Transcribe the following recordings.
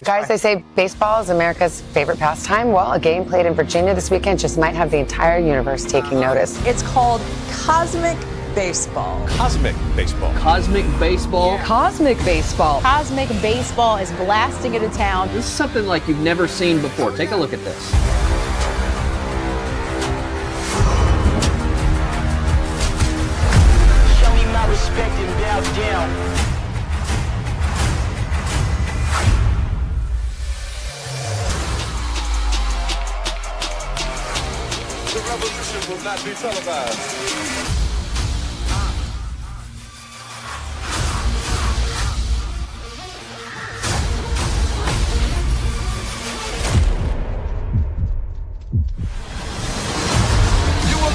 Guys, they say baseball is America's favorite pastime. Well, a game played in Virginia this weekend just might have the entire universe taking notice. It's called Cosmic Baseball. Cosmic Baseball. Cosmic Baseball. Yeah. Cosmic Baseball. Cosmic Baseball is blasting into town. This is something like you've never seen before. Take a look at this. Show me my respect and bow down. The revolution will not be televised.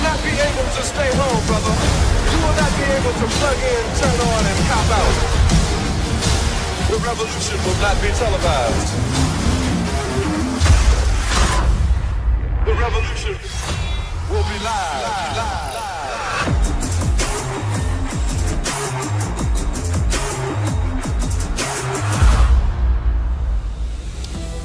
Not be able to stay home, brother. You will not be able to plug in, turn on, and cop out. The revolution will not be televised. The revolution will be live.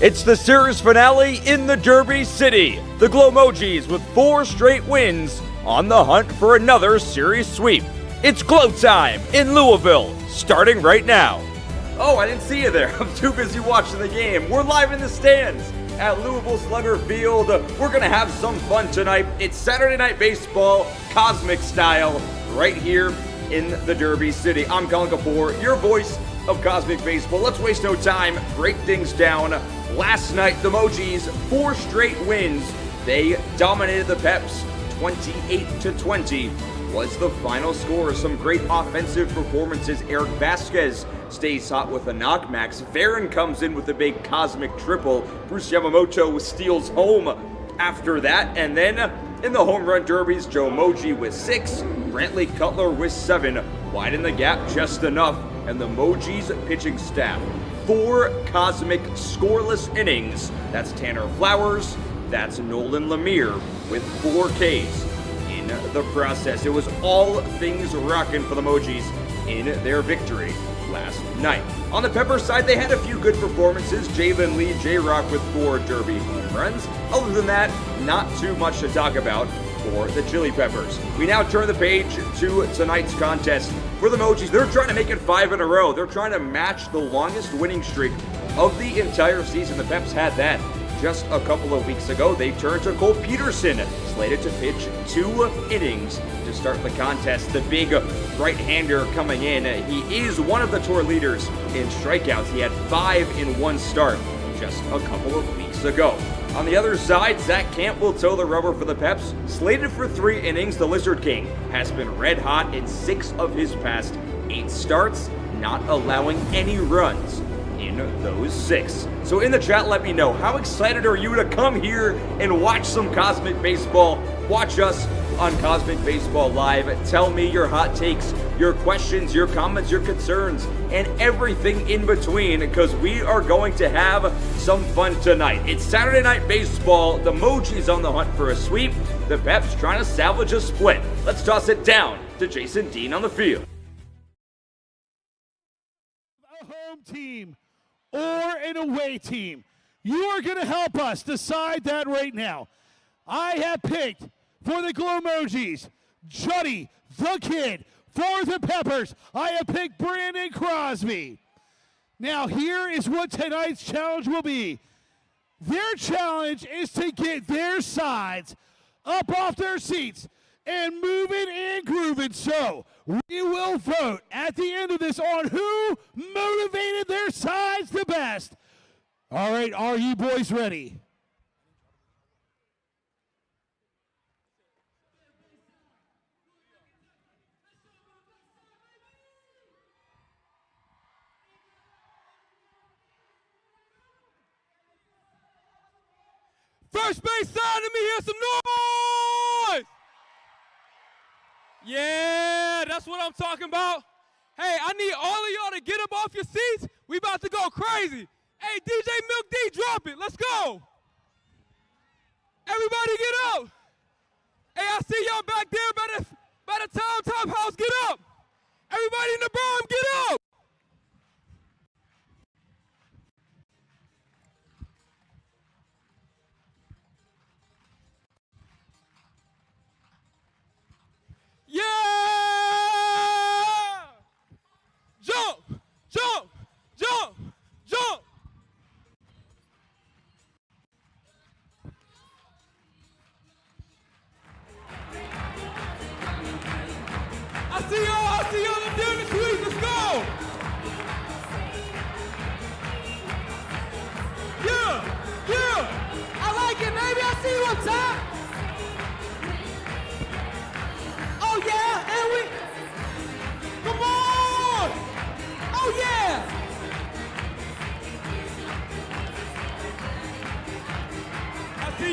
It's the series finale in the Derby City. The Mojis with 4 straight wins on the hunt for another series sweep. It's glow time in Lousville, starting right now. Oh, I didn't see you there. I'm too busy watching the game. We're live in the stands at Louisville Slugger Field. We're going to have some fun tonight. It's Saturday Night Baseball, cosmic style, right here in the Derby City. I'm Colin Kapoor, your voice of Cosmic Baseball. Let's waste no time, break things down. Last night, the Mojis, 4 straight wins. They dominated the Peps, 28-20 was the final score. Some great offensive performances. Eric Vasquez stays hot with a knock. Max Varon comes in with a big cosmic triple. Bruce Yamamoto steals home after that. And then in the home run derbies, Joe Moji with 6, Brantley Cutler with 7. Widen the gap just enough. And the Mojis pitching staff, 4 cosmic scoreless innings. That's Tanner Flowers, that's Nolan Lemire with 4 Ks in the process. It was all things rocking for the Mojis in their victory last night. On the Pepper side, they had a few good performances. Jalen Lee, J-Rock with 4 Derby home runs. Other than that, not too much to talk about for the Chili Peppers. We now turn the page to tonight's contest. For the Mojis, they're trying to make it 5 in a row. They're trying to match the longest winning streak of the entire season. The Peps had that just a couple of weeks ago. They turned to Cole Peterson, slated to pitch 2 innings to start the contest. The big right-hander coming in. He is one of the tour leaders in strikeouts. He had 5 in one start just a couple of weeks ago. On the other side, Zach Camp will toe the rubber for the Peps. Slated for 3 innings, the Lizard King has been red hot in 6 of his past 8 starts, not allowing any runs in those 6. So in the chat, let me know, how excited are you to come here and watch some Cosmic Baseball? Watch us on Cosmic Baseball Live. Tell me your hot takes, your questions, your comments, your concerns, and everything in between, because we are going to have some fun tonight. It's Saturday Night Baseball. The Mojis on the hunt for a sweep. The Peps trying to salvage a split. Let's toss it down to Jason Dean on the field. A home team or an away team. You are going to help us decide that right now. I have picked for the Mojis, Juddy the Kid. For the Peppers, I have picked Brandon Crosby. Now here is what tonight's challenge will be. Their challenge is to get their sides up off their seats and moving and grooving. So we will vote at the end of this on who motivated their sides the best. All right, are you boys ready? First base side, let me hear some noise! Yeah, that's what I'm talking about. Hey, I need all of y'all to get up off your seats. We about to go crazy. Hey, DJ Milk D, drop it. Let's go. Everybody get up. Hey, I see y'all back there by the top house. Get up. Everybody in the barn, get up.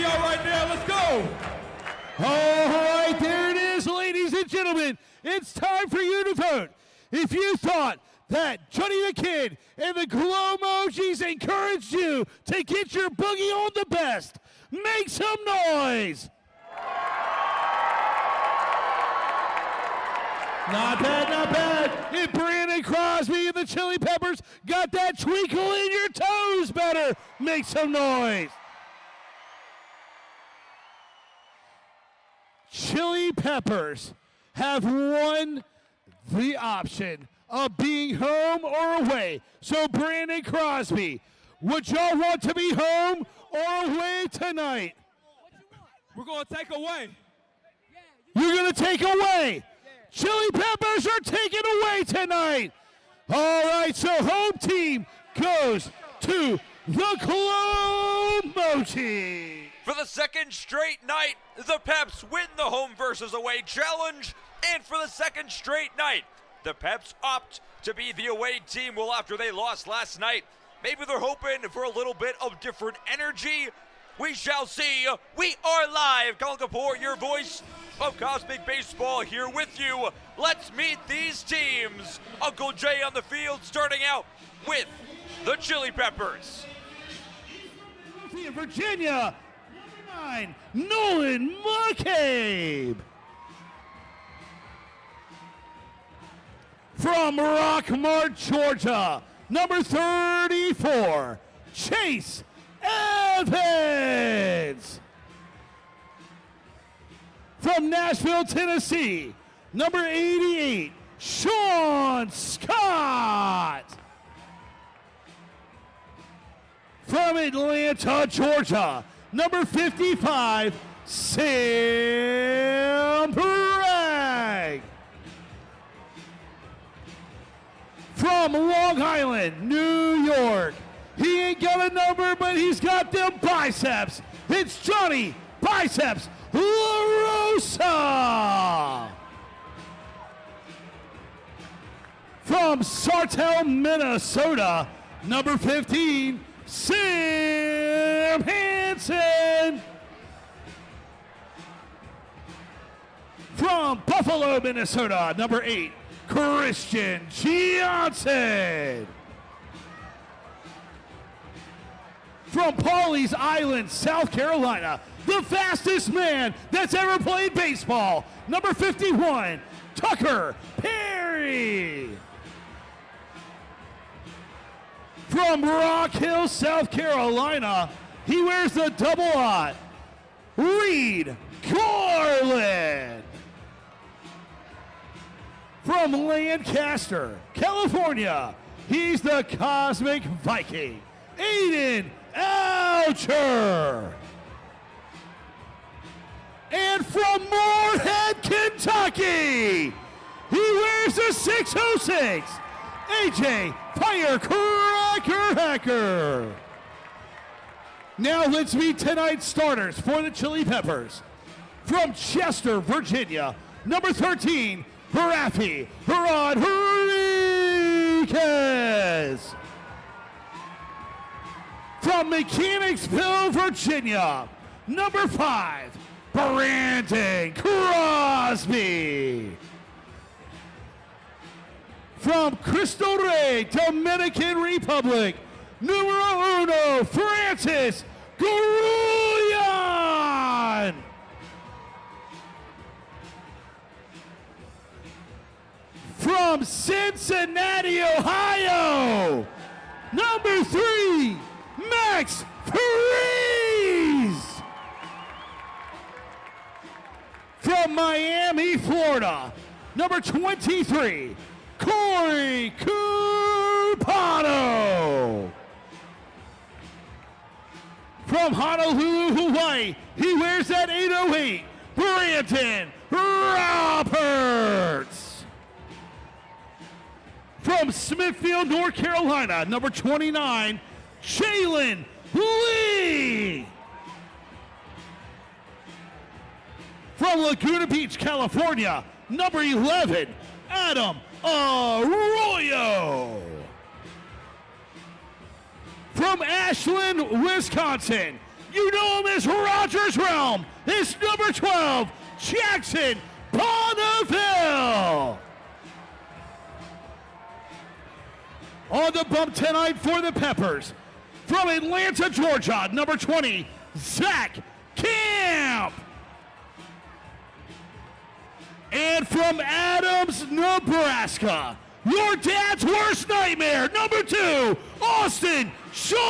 y'all right now. Let's go. All right, there it is, ladies and gentlemen. It's time for you to vote. If you thought that Johnny the Kid and the Glow Mojis encouraged you to get your boogie on the best, make some noise. Not bad, not bad. If Brandon Crosby and the Chili Peppers got that twinkle in your toes better, make some noise. Chili Peppers have won the option of being home or away. So Brandon Crosby, would y'all want to be home or away tonight? We're going to take away. You're going to take away. Chili Peppers are taking away tonight. All right, so home team goes to the Glow Mochi. For the second straight night, the Peps win the home versus away challenge. And for the second straight night, the Peps opt to be the away team. Well, after they lost last night, maybe they're hoping for a little bit of different energy. We shall see. We are live. Colin Kapoor, your voice of Cosmic Baseball, here with you. Let's meet these teams. Uncle Jay on the field, starting out with the Chili Peppers. Virginia, Nolan McCabe. From Rockmart, Georgia, number 34, Chase Evans. From Nashville, Tennessee, number 88, Sean Scott. From Atlanta, Georgia, number 55, Sam Bragg. From Long Island, New York, he ain't got a number, but he's got them biceps. It's Johnny Biceps LaRosa. From Sartell, Minnesota, number 15, Sam Hansen. From Buffalo, Minnesota, number 8, Christian Johnson. From Pawleys Island, South Carolina, the fastest man that's ever played baseball, number 51, Tucker Perry. From Rock Hill, South Carolina, he wears the double aught, Reed Garland. From Lancaster, California, he's the Cosmic Viking, Aiden Alcher. And from Moorhead, Kentucky, he wears the 606, AJ Firecracker Hacker. Now let's meet tonight's starters for the Chili Peppers. From Chester, Virginia, number 13, Rafi Rodriguez. From Mechanicsville, Virginia, number 5, Brandon Crosby. From Cristo Rey, Dominican Republic, numero uno, Francis Gurullan. From Cincinnati, Ohio, number 3, Max Freeze. From Miami, Florida, number 23, Corey Cupano. From Honolulu, Hawaii, he wears that 808, Brandon Roberts. From Smithfield, North Carolina, number 29, Jalen Lee. From Laguna Beach, California, number 11, Adam Arroyo. From Ashland, Wisconsin, You know him as Rogers Realm. It's number 12, Jackson Bonneville. On the bump tonight for the Peppers, from Atlanta, Georgia, number 20, Zach Camp. And from Adams, Nebraska, your dad's worst nightmare, number 2, Austin Schultz.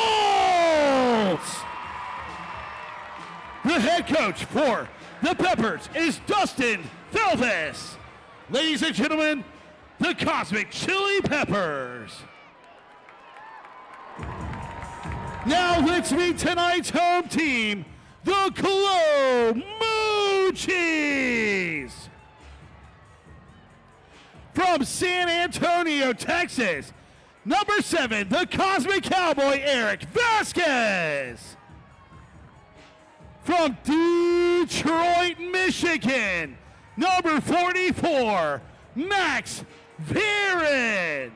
The head coach for the Peppers is Dustin Felvis. Ladies and gentlemen, the Cosmic Chili Peppers. Now let's meet tonight's home team, the Glow Mojis. From San Antonio, Texas, number 7, the Cosmic Cowboy, Eric Vasquez. From Detroit, Michigan, number 44, Max Viren.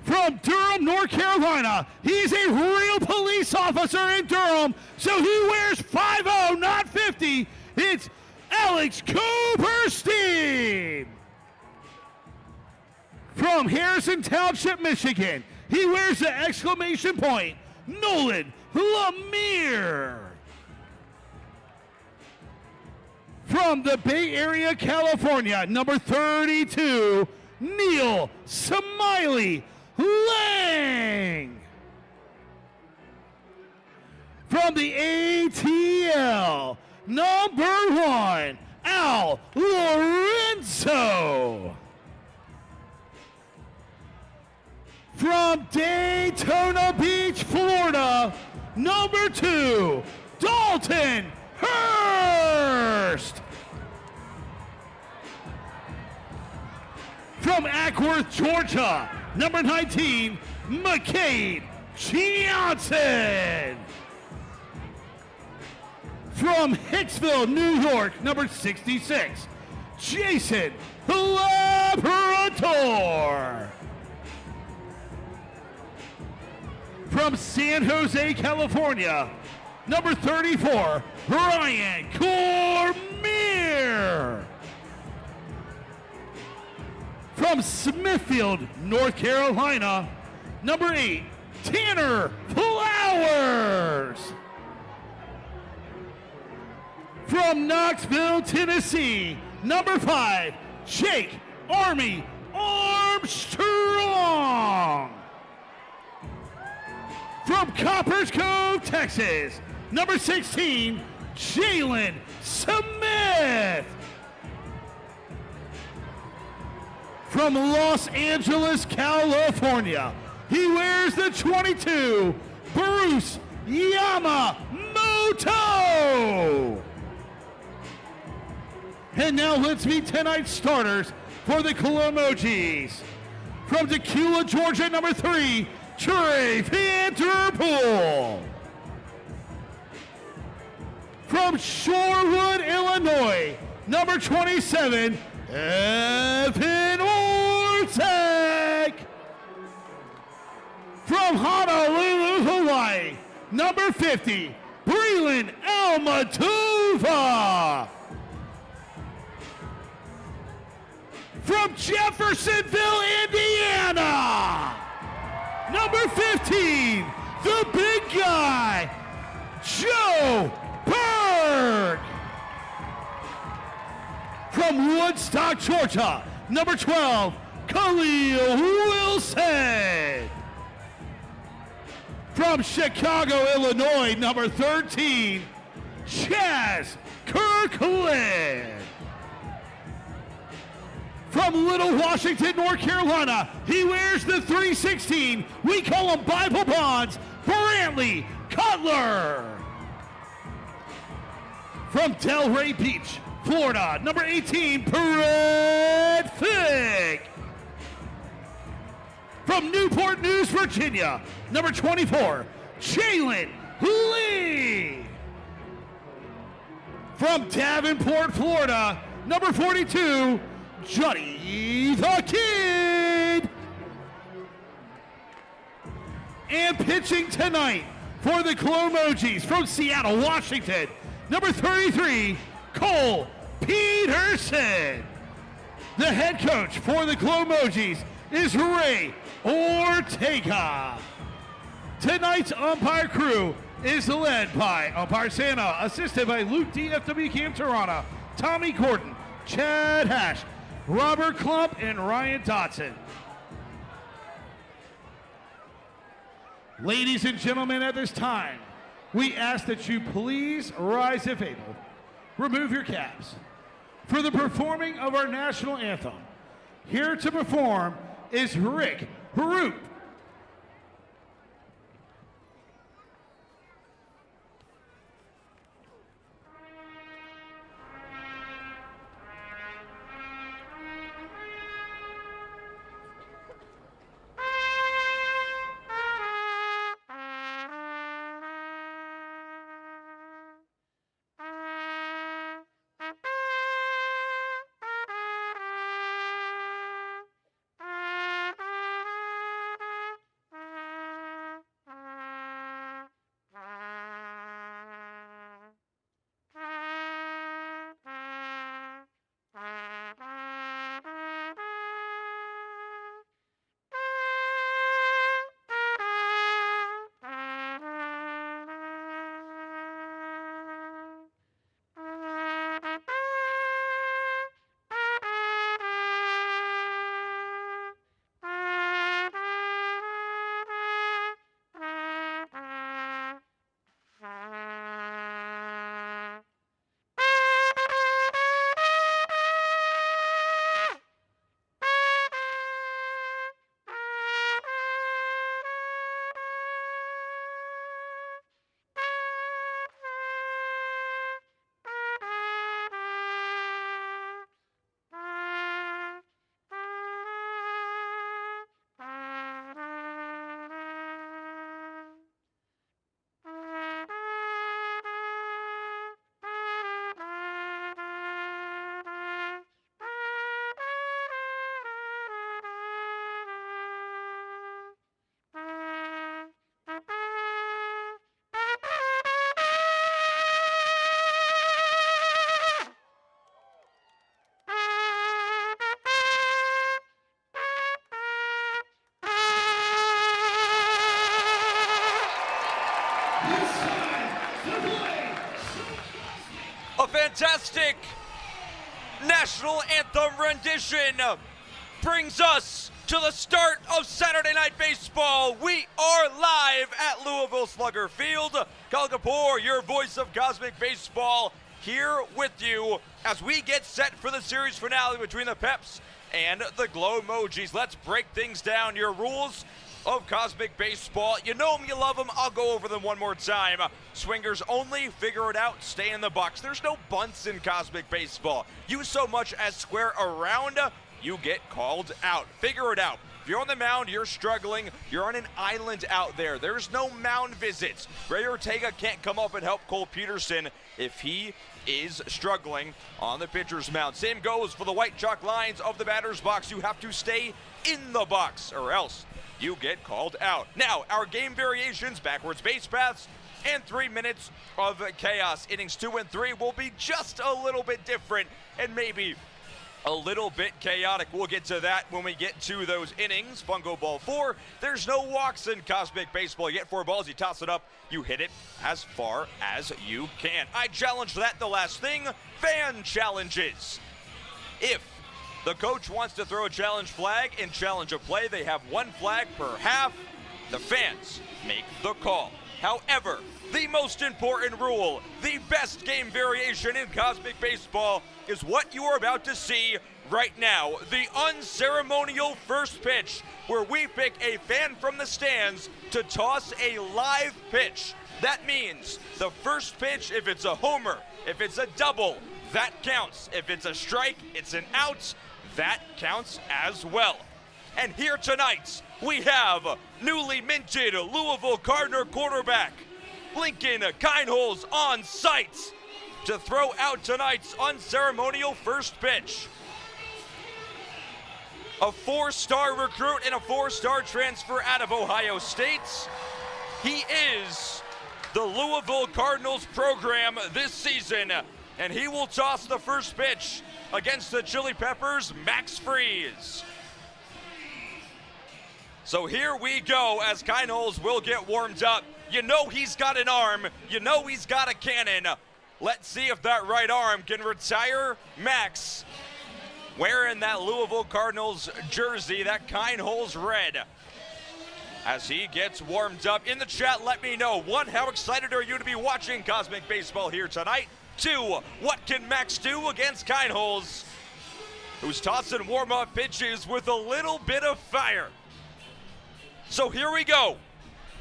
From Durham, North Carolina, he's a real police officer in Durham, so he wears 50, not 50. It's Alex Cooperstein. From Harrison Township, Michigan, he wears the exclamation point, Nolan Lemire. From the Bay Area, California, number 32, Neil Smiley Lang. From the ATL, number 1, Al Lorenzo. From Daytona Beach, Florida, number 2, Dalton Hurst. From Ackworth, Georgia, number 19, McCade Johnson. From Hicksville, New York, number 66, Jason Labrador. From San Jose, California, number 34, Ryan Cormier. From Smithfield, North Carolina, number 8, Tanner Flowers. From Knoxville, Tennessee, number 5, Jake Army Armstrong. From Coppers Cove, Texas, number 16, Jalen Smith. From Los Angeles, California, he wears the 22, Bruce Yamamoto. And now let's meet tonight's starters for the Mojis. From Tequila, Georgia, number 3, Trey Vanderpool. From Shorewood, Illinois, number 27, Evan Ortek. From Honolulu, Hawaii, number 50, Breland Almatuva. From Jeffersonville, Indiana, number 15, the big guy, Joe Berg. From Woodstock, Georgia, number 12, Khalil Wilson. From Chicago, Illinois, number 13, Chaz Kirkland. From Little Washington, North Carolina, he wears the 316. We call him Bible Bonds, Brantley Cutler. From Delray Beach, Florida, number 18, Brett Fick. From Newport News, Virginia, number 24, Jalen Lee. From Davenport, Florida, number 42, Johnny the Kid. And pitching tonight for the Glow Mojis from Seattle, Washington, number 33, Cole Peterson. The head coach for the Glow Mojis is Ray Ortega. Tonight's umpire crew is led by umpire Santa, assisted by Luke DFW Cam Tirana, Tommy Gordon, Chad Hash, Robert Klump, and Ryan Dotson. Ladies and gentlemen, at this time, we ask that you please rise if able. Remove your caps. For the performing of our national anthem, here to perform is Rick Harut. A fantastic national anthem rendition brings us to the start of Saturday Night Baseball. We are live at Louisville Slugger Field. Kal Kapoor, your voice of Cosmic Baseball, here with you as we get set for the series finale between the Peps and the Glow Mojis. Let's break things down. Your rules of Cosmic Baseball. You know them, you love them. I'll go over them one more time. Swingers only, figure it out, stay in the box. There's no bunts in Cosmic Baseball. You so much as square around, you get called out. Figure it out. If you're on the mound, you're struggling, you're on an island out there. There's no mound visits. Ray Ortega can't come up and help Cole Peterson if he is struggling on the pitcher's mound. Same goes for the white chalk lines of the batter's box. You have to stay in the box or else you get called out. Now, our game variations, backwards base paths, and 3 minutes of chaos. Innings 2 and 3 will be just a little bit different and maybe a little bit chaotic. We'll get to that when we get to those innings. Fungo ball 4. There's no walks in Cosmic Baseball. You get 4 balls, you toss it up, you hit it as far as you can. I challenged that the last thing. Fan challenges. If the coach wants to throw a challenge flag and challenge a play, they have 1 flag per half. The fans make the call. However, the most important rule, the best game variation in Cosmic Baseball, is what you are about to see right now. The unceremonial first pitch, where we pick a fan from the stands to toss a live pitch. That means the first pitch, if it's a homer, if it's a double, that counts. If it's a strike, it's an out, that counts as well. And here tonight, we have newly minted Louisville Cardinal quarterback Lincoln Kienholz on site to throw out tonight's unceremonial first pitch. A 4-star recruit and a 4-star transfer out of Ohio State. He is the Louisville Cardinals program this season, and he will toss the first pitch against the Chili Peppers, Max Freeze. So here we go as Kynholz will get warmed up. You know he's got an arm. You know he's got a cannon. Let's see if that right arm can retire Max wearing that Louisville Cardinals jersey, that Kynholz red. As he gets warmed up. In the chat, let me know. 1, how excited are you to be watching Cosmic Baseball here tonight? 2, what can Max do against Kynholz, who's tossing warm-up pitches with a little bit of fire? So here we go.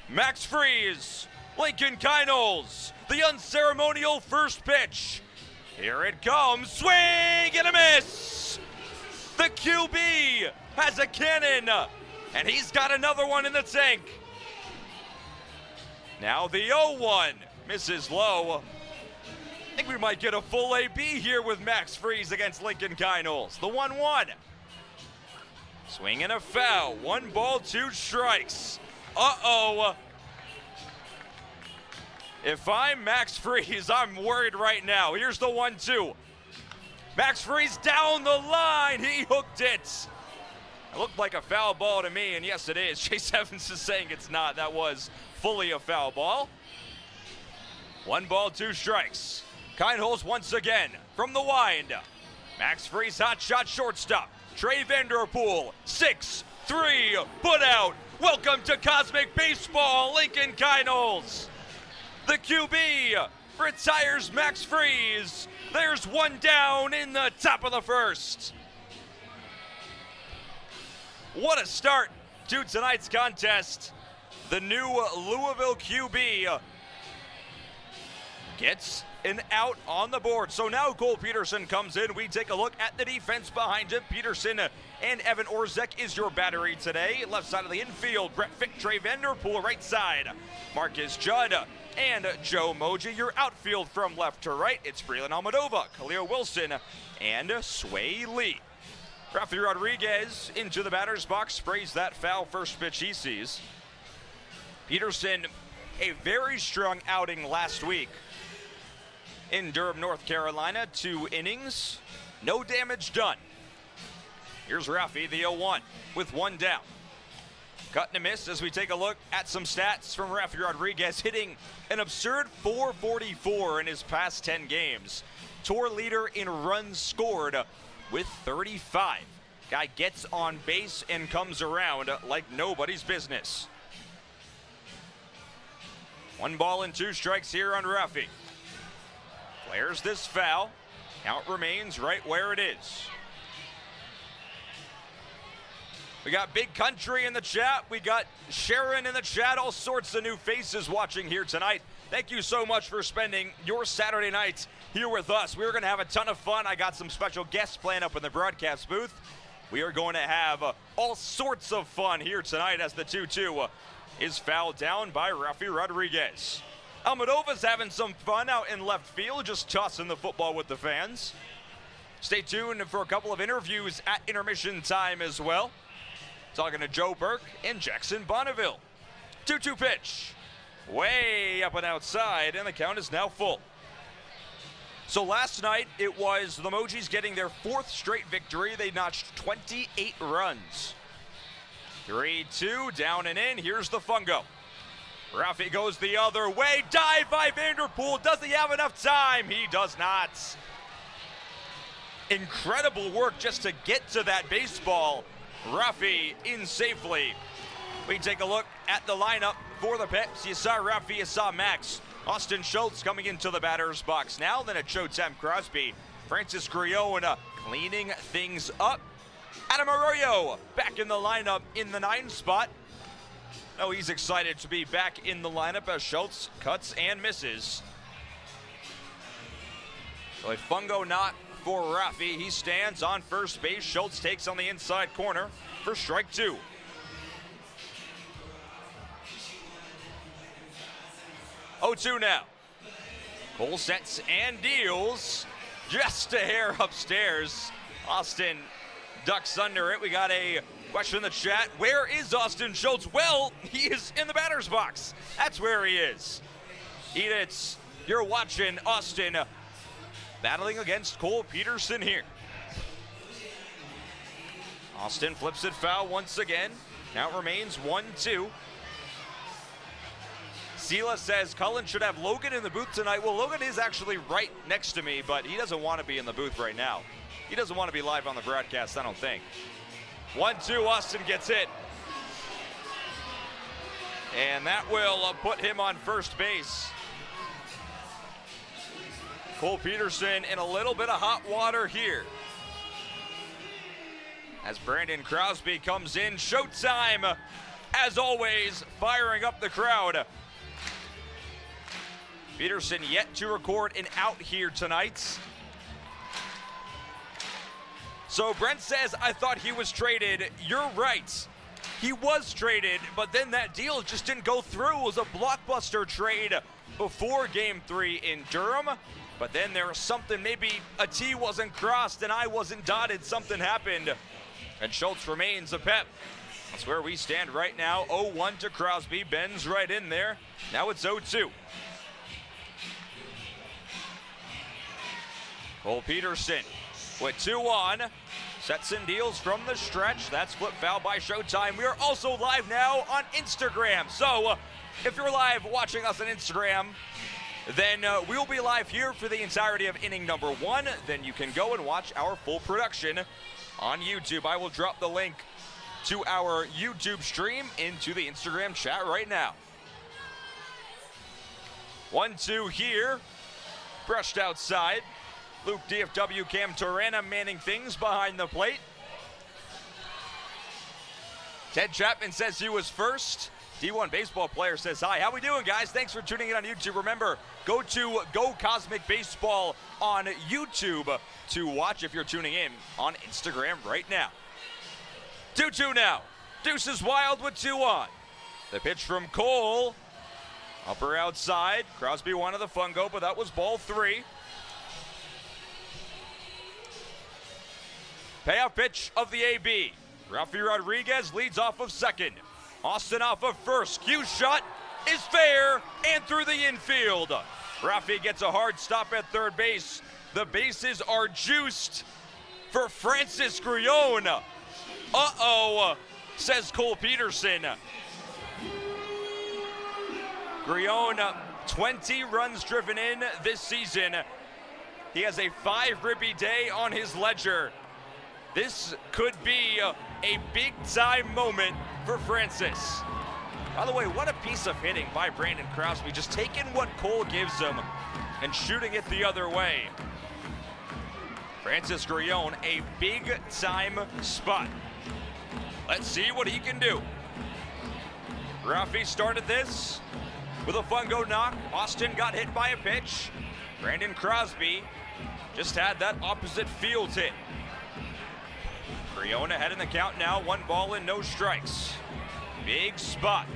Max Freeze, Lincoln Kynholz, the unceremonial first pitch. Here it comes, swing and a miss. The QB has a cannon, and he's got another one in the tank. Now the 0-1, misses low. I think we might get a full AB here with Max Freeze against Lincoln Kynholz. The 1-1. Swing and a foul. 1 ball, 2 strikes. Uh-oh. If I'm Max Freeze, I'm worried right now. Here's the 1-2. Max Freeze down the line. He hooked it. It looked like a foul ball to me, and yes, it is. Chase Evans is saying it's not. That was fully a foul ball. 1 ball, 2 strikes. Kynholz once again from the wind. Max Freeze, hot shot, shortstop. Trey Vanderpool, 6-3, put out. Welcome to Cosmic Baseball, Lincoln Kynholz. The QB retires Max Freeze. There's 1 down in the top of the first. What a start to tonight's contest. The new Louisville QB gets an out on the board. So now Cole Peterson comes in. We take a look at the defense behind him. Peterson and Evan Orzek is your battery today. Left side of the infield, Brett Fick, Trey Vanderpool. Right side, Marcus Judd and Joe Moji. Your outfield from left to right, it's Breland Almadova, Khalil Wilson, and Sway Lee. Rafi Rodriguez into the batter's box, sprays that foul first pitch he sees. Peterson, a very strong outing last week in Durham, North Carolina. 2 innings, no damage done. Here's Rafi, the 0-1, with 1 down. Cut and a miss as we take a look at some stats from Rafi Rodriguez, hitting an absurd .444 in his past 10 games. Tour leader in runs scored with 35. Guy gets on base and comes around like nobody's business. 1 ball and 2 strikes here on Rafi. Flares this foul. Count remains right where it is. We got Big Country in the chat. We got Sharon in the chat. All sorts of new faces watching here tonight. Thank you so much for spending your Saturday nights here with us. We're going to have a ton of fun. I got some special guests planned up in the broadcast booth. We are going to have all sorts of fun here tonight as the 2-2 is fouled down by Rafi Rodriguez. Almadova's having some fun out in left field, just tossing the football with the fans. Stay tuned for a couple of interviews at intermission time as well. Talking to Joe Burke and Jackson Bonneville. 2-2 pitch. Way up and outside, and the count is now full. So last night, it was the Mojis getting their 4th straight victory. They notched 28 runs. 3-2, down and in. Here's the fungo. Rafi goes the other way. Dive by Vanderpool. Does he have enough time? He does not. Incredible work just to get to that baseball. Rafi in safely. We take a look at the lineup for the Peps. You saw Rafi, you saw Max. Austin Schultz coming into the batter's box now. Then a Joe Tem Crosby. Francis Griona cleaning things up. Adam Arroyo back in the lineup in the 9 spot. Oh, he's excited to be back in the lineup as Schultz cuts and misses. So a fungo knot for Rafi. He stands on first base. Schultz takes on the inside corner for strike 2. Oh, 2 now. Cole sets and deals. Just a hair upstairs. Austin ducks under it. We got a question in the chat. Where is Austin Schultz? Well, he is in the batter's box. That's where he is. Eat it. You're watching Austin battling against Cole Peterson here. Austin flips it foul once again. Now it remains 1-2. Sela says Cullen should have Logan in the booth tonight. Well, Logan is actually right next to me, but he doesn't want to be in the booth right now. He doesn't want to be live on the broadcast, I don't think. 1-2, Austin gets it. And that will put him on first base. Cole Peterson in a little bit of hot water here. As Brandon Crosby comes in, showtime, as always, firing up the crowd. Peterson yet to record an out here tonight. So Brent says, I thought he was traded. You're right. He was traded, but then that deal just didn't go through. It was a blockbuster trade before Game 3 in Durham. But then there was something, maybe a T wasn't crossed and I wasn't dotted. Something happened. And Schultz remains a Pep. That's where we stand right now. 0-1 to Crosby. Ben's right in there. Now it's 0-2. Cole Peterson with 2 on. Sets and deals from the stretch. That's flip foul by Showtime. We are also live now on Instagram. So if you're live watching us on Instagram, then we'll be live here for the entirety of inning number 1. Then you can go and watch our full production on YouTube. I will drop the link to our YouTube stream into the Instagram chat right now. 1-2 here. Brushed outside. Luke DFW, Cam Torana manning things behind the plate. Ted Chapman says he was first. D1 baseball player says hi. How we doing, guys? Thanks for tuning in on YouTube. Remember, go to Go Cosmic Baseball on YouTube to watch if you're tuning in on Instagram right now. 2-2 now. Deuce is wild with 2 on. The pitch from Cole. Upper outside. Crosby wanted the fungo, but that was ball 3. Payoff pitch of the AB. Rafi Rodriguez leads off of second. Austin off of first. Q shot is fair and through the infield. Rafi gets a hard stop at third base. The bases are juiced for Francis Grillon. Uh-oh, says Cole Peterson. Grillon, 20 runs driven in this season. He has a 5 ribby day on his ledger. This could be a big-time moment for Francis. By the way, what a piece of hitting by Brandon Crosby, just taking what Cole gives him and shooting it the other way. Francis Grillon, a big-time spot. Let's see what he can do. Rafi started this with a fungo knock. Austin got hit by a pitch. Brandon Crosby just had that opposite field hit. Grillon ahead in the count now, 1 ball and no strikes. Big spot.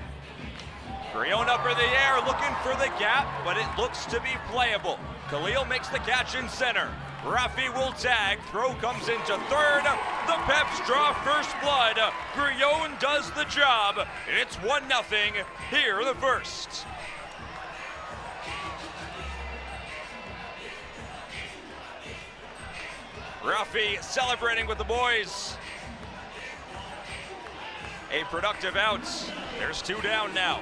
Grillon up in the air, looking for the gap, but it looks to be playable. Khalil makes the catch in center. Rafi will tag, throw comes into third. The Peps draw first blood. Grillon does the job, and it's 1-0 here in the first. Rafi celebrating with the boys. A productive out. There's 2 down now.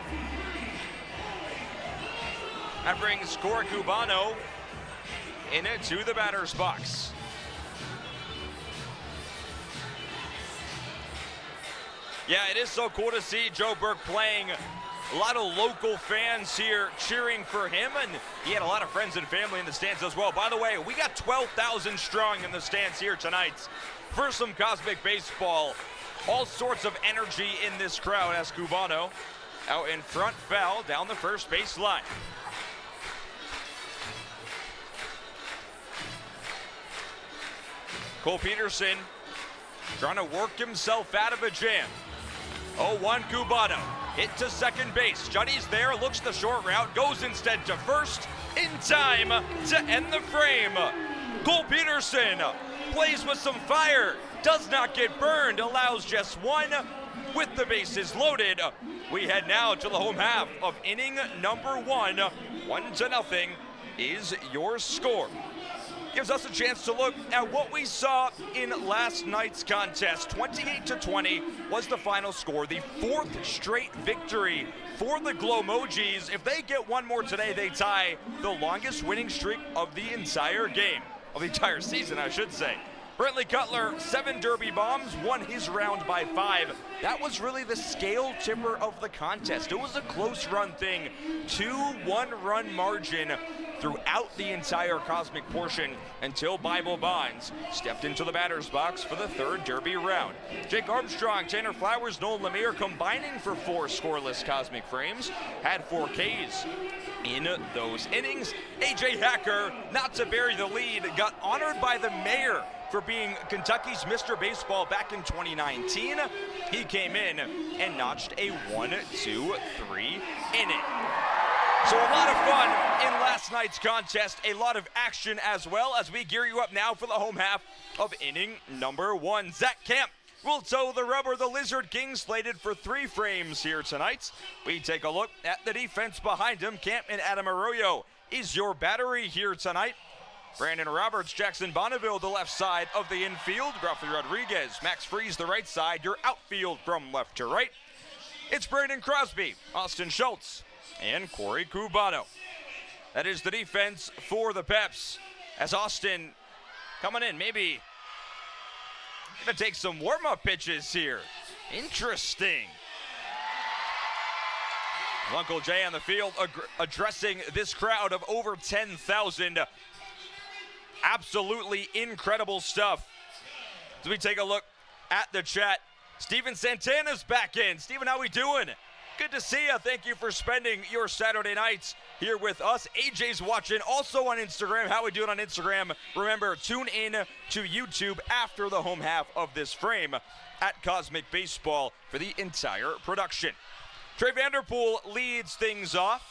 That brings Cora Cubano into the batter's box. Yeah, it is so cool to see Joe Burke playing. A lot of local fans here cheering for him, and he had a lot of friends and family in the stands as well. By the way, we got 12,000 strong in the stands here tonight for some Cosmic Baseball. All sorts of energy in this crowd as Cubano out in front, foul down the first base line. Cole Peterson trying to work himself out of a jam. 0-1 Cubano. Hit to second base. Juddy's there, looks the short route, goes instead to first in time to end the frame. Cole Peterson plays with some fire, does not get burned, allows just one with the bases loaded. We head now to the home half of inning number 1. 1-0 is your score. Gives us a chance to look at what we saw in last night's contest. 28-20 was the final score, the 4th straight victory for the Mojis. If they get one more today, they tie the longest winning streak of the entire game, of the entire season, I should say. Brantley Cutler, 7 derby bombs, won his round by 5. That was really the scale tipper of the contest. It was a close run thing, 2 one-run margin throughout the entire Cosmic portion until Bible Bonds stepped into the batter's box for the 3rd derby round. Jake Armstrong, Tanner Flowers, Nolan Lemire combining for 4 scoreless Cosmic frames, had 4 Ks in those innings. AJ Hacker, not to bury the lead, got honored by the mayor for being Kentucky's Mr. Baseball back in 2019. He came in and notched a 1-2-3 inning. So a lot of fun in last night's contest, a lot of action as well as we gear you up now for the home half of inning number 1. Zach Camp will toe the rubber. The Lizard King slated for 3 frames here tonight. We take a look at the defense behind him. Camp and Adam Arroyo is your battery here tonight. Brandon Roberts, Jackson Bonneville, the left side of the infield. Rafi Rodriguez, Max Freeze, the right side. Your outfield from left to right. It's Brandon Crosby, Austin Schultz, and Corey Cubano. That is the defense for the Peps. As Austin coming in, maybe gonna take some warm-up pitches here. Interesting. Uncle Jay on the field addressing this crowd of over 10,000. Absolutely incredible stuff. As we take a look at the chat, Steven Santana's back in. Steven, how we doing? Good to see you. Thank you for spending your Saturday nights here with us. AJ's watching also on Instagram. How we doing on Instagram? Remember, tune in to YouTube after the home half of this frame at Cosmic Baseball for the entire production. Trey Vanderpool leads things off,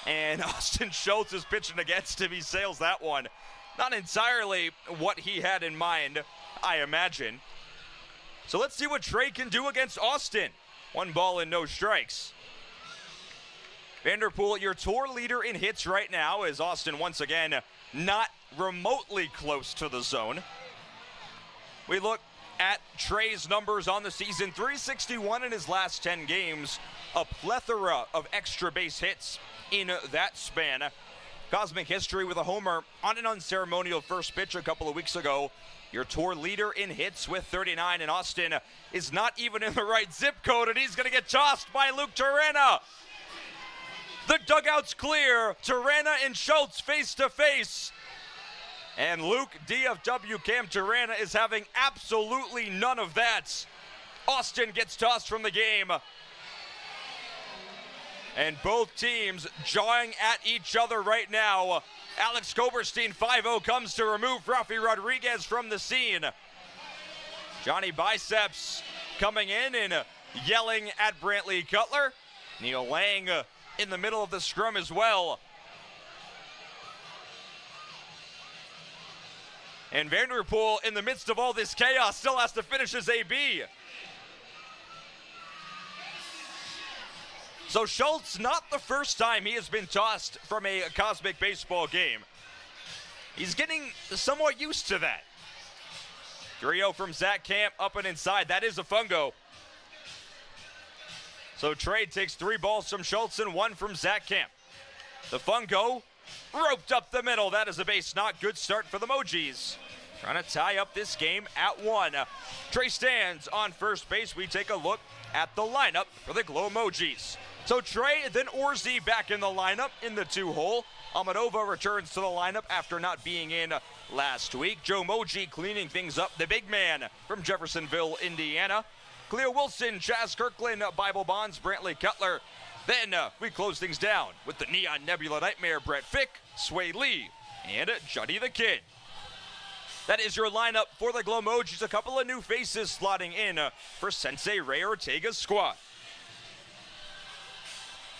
and Austin Schultz is pitching against him. He sails that one. Not entirely what he had in mind, I imagine. So let's see what Trey can do against Austin. 1 ball and no strikes. Vanderpool, your tour leader in hits right now, as Austin once again not remotely close to the zone. We look at Trey's numbers on the season. 361 in his last 10 games. A plethora of extra base hits in that span. Cosmic history with a homer on an unceremonial first pitch a couple of weeks ago. Your tour leader in hits with 39, and Austin is not even in the right zip code, and he's going to get tossed by Luke Terrana. The dugout's clear. Terrana and Schultz face to face. And Luke DFW Cam Terrana is having absolutely none of that. Austin gets tossed from the game. And both teams jawing at each other right now. Alex Koberstein, 5-0, comes to remove Rafi Rodriguez from the scene. Johnny Biceps coming in and yelling at Brantley Cutler. Neil Lang in the middle of the scrum as well. And Vanderpool, in the midst of all this chaos, still has to finish his AB. So Schultz, not the first time he has been tossed from a Cosmic Baseball game. He's getting somewhat used to that. 3-0 from Zach Camp, up and inside. That is a fungo. So Trey takes 3 balls from Schultz and 1 from Zach Camp. The fungo roped up the middle. That is a base knock. Good start for the Mojis. Trying to tie up this game at 1. Trey stands on first base. We take a look at the lineup for the Mojis. So Trey, then Orzi back in the lineup in the 2-hole. Amadova returns to the lineup after not being in last week. Joe Moji cleaning things up, the big man from Jeffersonville, Indiana. Cleo Wilson, Chaz Kirkland, Bible Bonds, Brantley Cutler. Then we close things down with the Neon Nebula Nightmare, Brett Fick, Sway Lee, and Juddy the Kid. That is your lineup for the Mojis. A couple of new faces slotting in for Sensei Ray Ortega's squad.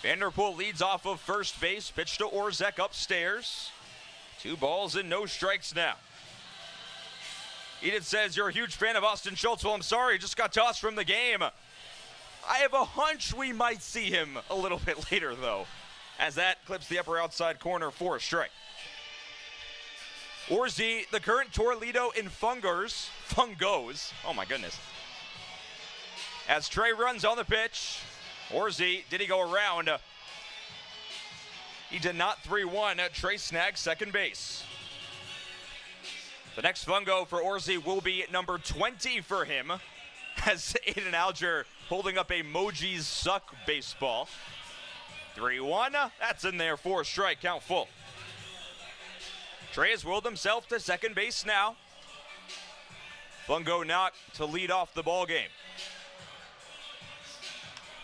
Vanderpool leads off of first base. Pitch to Orzek upstairs. 2 balls and no strikes now. Edith says, you're a huge fan of Austin Schultz. Well, I'm sorry, just got tossed from the game. I have a hunch we might see him a little bit later, though, as that clips the upper outside corner for a strike. Orsi, the current Toledo in fungos, oh my goodness. As Trey runs on the pitch, Orsi, did he go around? He did not. 3-1. Trey snags second base. The next fungo for Orsi will be number 20 for him, as Aiden Alger holding up a Mojis suck baseball. 3-1. That's in there for a strike, count full. Trey has willed himself to second base now. Fungo not to lead off the ball game.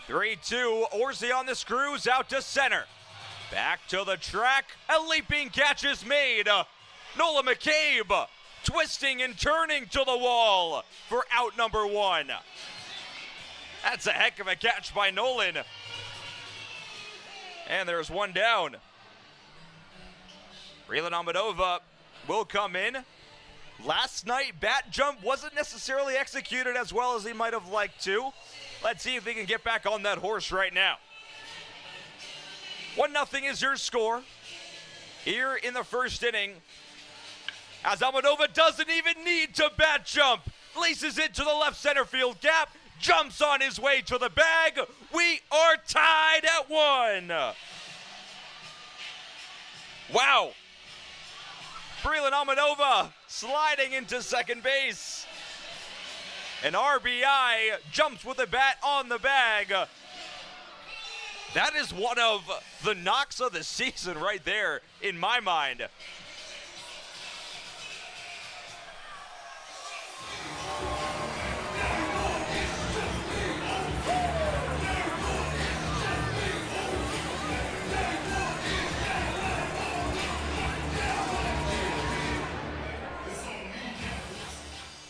3-2. Orsi on the screws, out to center. Back to the track. A leaping catch is made. Nola McCabe twisting and turning to the wall for out number 1. That's a heck of a catch by Nolan. And there's one down. Breland Amadova will come in. Last night, bat jump wasn't necessarily executed as well as he might have liked to. Let's see if he can get back on that horse right now. 1-0 is your score here in the first inning. As Amadova doesn't even need to bat jump. Laces it to the left center field gap. Jumps on his way to the bag. We are tied at 1. Wow. Breland Amadova sliding into second base. An RBI, jumps with the bat on the bag. That is one of the knocks of the season right there, in my mind.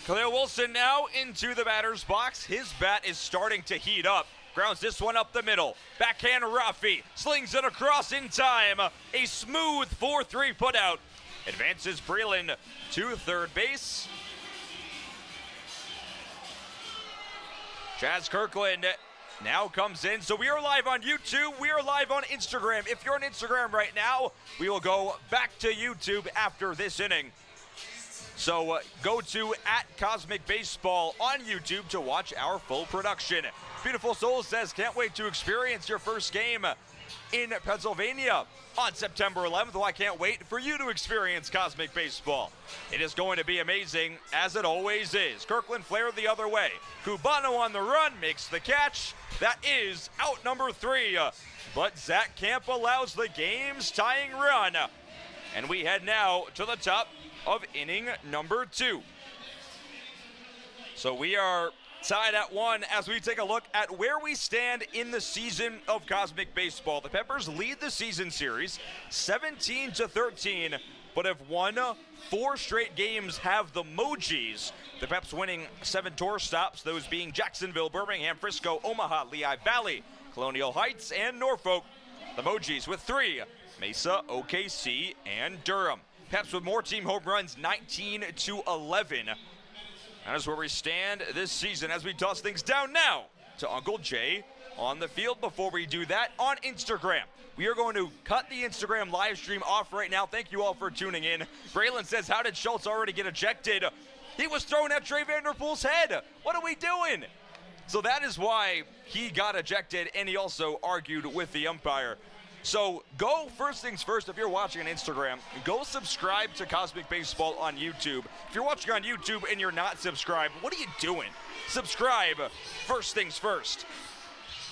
Khalil Wilson now into the batter's box. His bat is starting to heat up. Grounds this one up the middle. Backhand Rafi slings it across in time. A smooth 4-3 putout. Advances Breland to third base. Chaz Kirkland now comes in. So we are live on YouTube. We are live on Instagram. If you're on Instagram right now, we will go back to YouTube after this inning. So go to @CosmicBaseball on YouTube to watch our full production. Beautiful Soul says, can't wait to experience your first game in Pennsylvania on September 11th. Well, I can't wait for you to experience Cosmic Baseball. It is going to be amazing, as it always is. Kirkland flared the other way. Cubano on the run, makes the catch. That is out number 3. But Zach Camp allows the game's tying run. And we head now to the top of inning number 2. So we are tied at 1 as we take a look at where we stand in the season of Cosmic Baseball. The Peppers lead the season series 17-13, but have won 4 straight games, have the Mojis. The Peps winning 7 tour stops, those being Jacksonville, Birmingham, Frisco, Omaha, Lehigh Valley, Colonial Heights, and Norfolk. The Mojis with 3, Mesa, OKC, and Durham. Peps with more team home runs, 19-11. That is where we stand this season as we toss things down now to Uncle Jay on the field. Before we do that, on Instagram, we are going to cut the Instagram live stream off right now. Thank you all for tuning in. Braylon says, how did Schultz already get ejected? He was thrown at Trey Vanderpool's head. What are we doing? So that is why he got ejected, and he also argued with the umpire. So go, first things first, if you're watching on Instagram, go subscribe to Cosmic Baseball on YouTube. If you're watching on YouTube and you're not subscribed, what are you doing? Subscribe, first things first.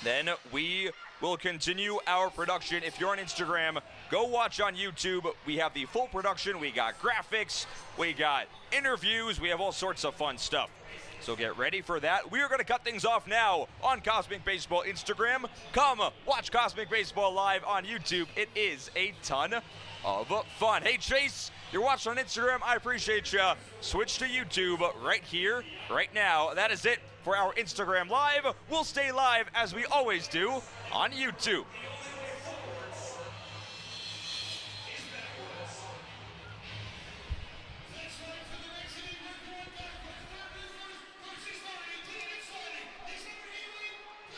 Then we will continue our production. If you're on Instagram, go watch on YouTube. We have the full production. We got graphics. We got interviews. We have all sorts of fun stuff. So get ready for that. We are going to cut things off now on Cosmic Baseball Instagram. Come watch Cosmic Baseball live on YouTube. It is a ton of fun. Hey, Chase, you're watching on Instagram. I appreciate you. Switch to YouTube right here, right now. That is it for our Instagram live. We'll stay live as we always do on YouTube.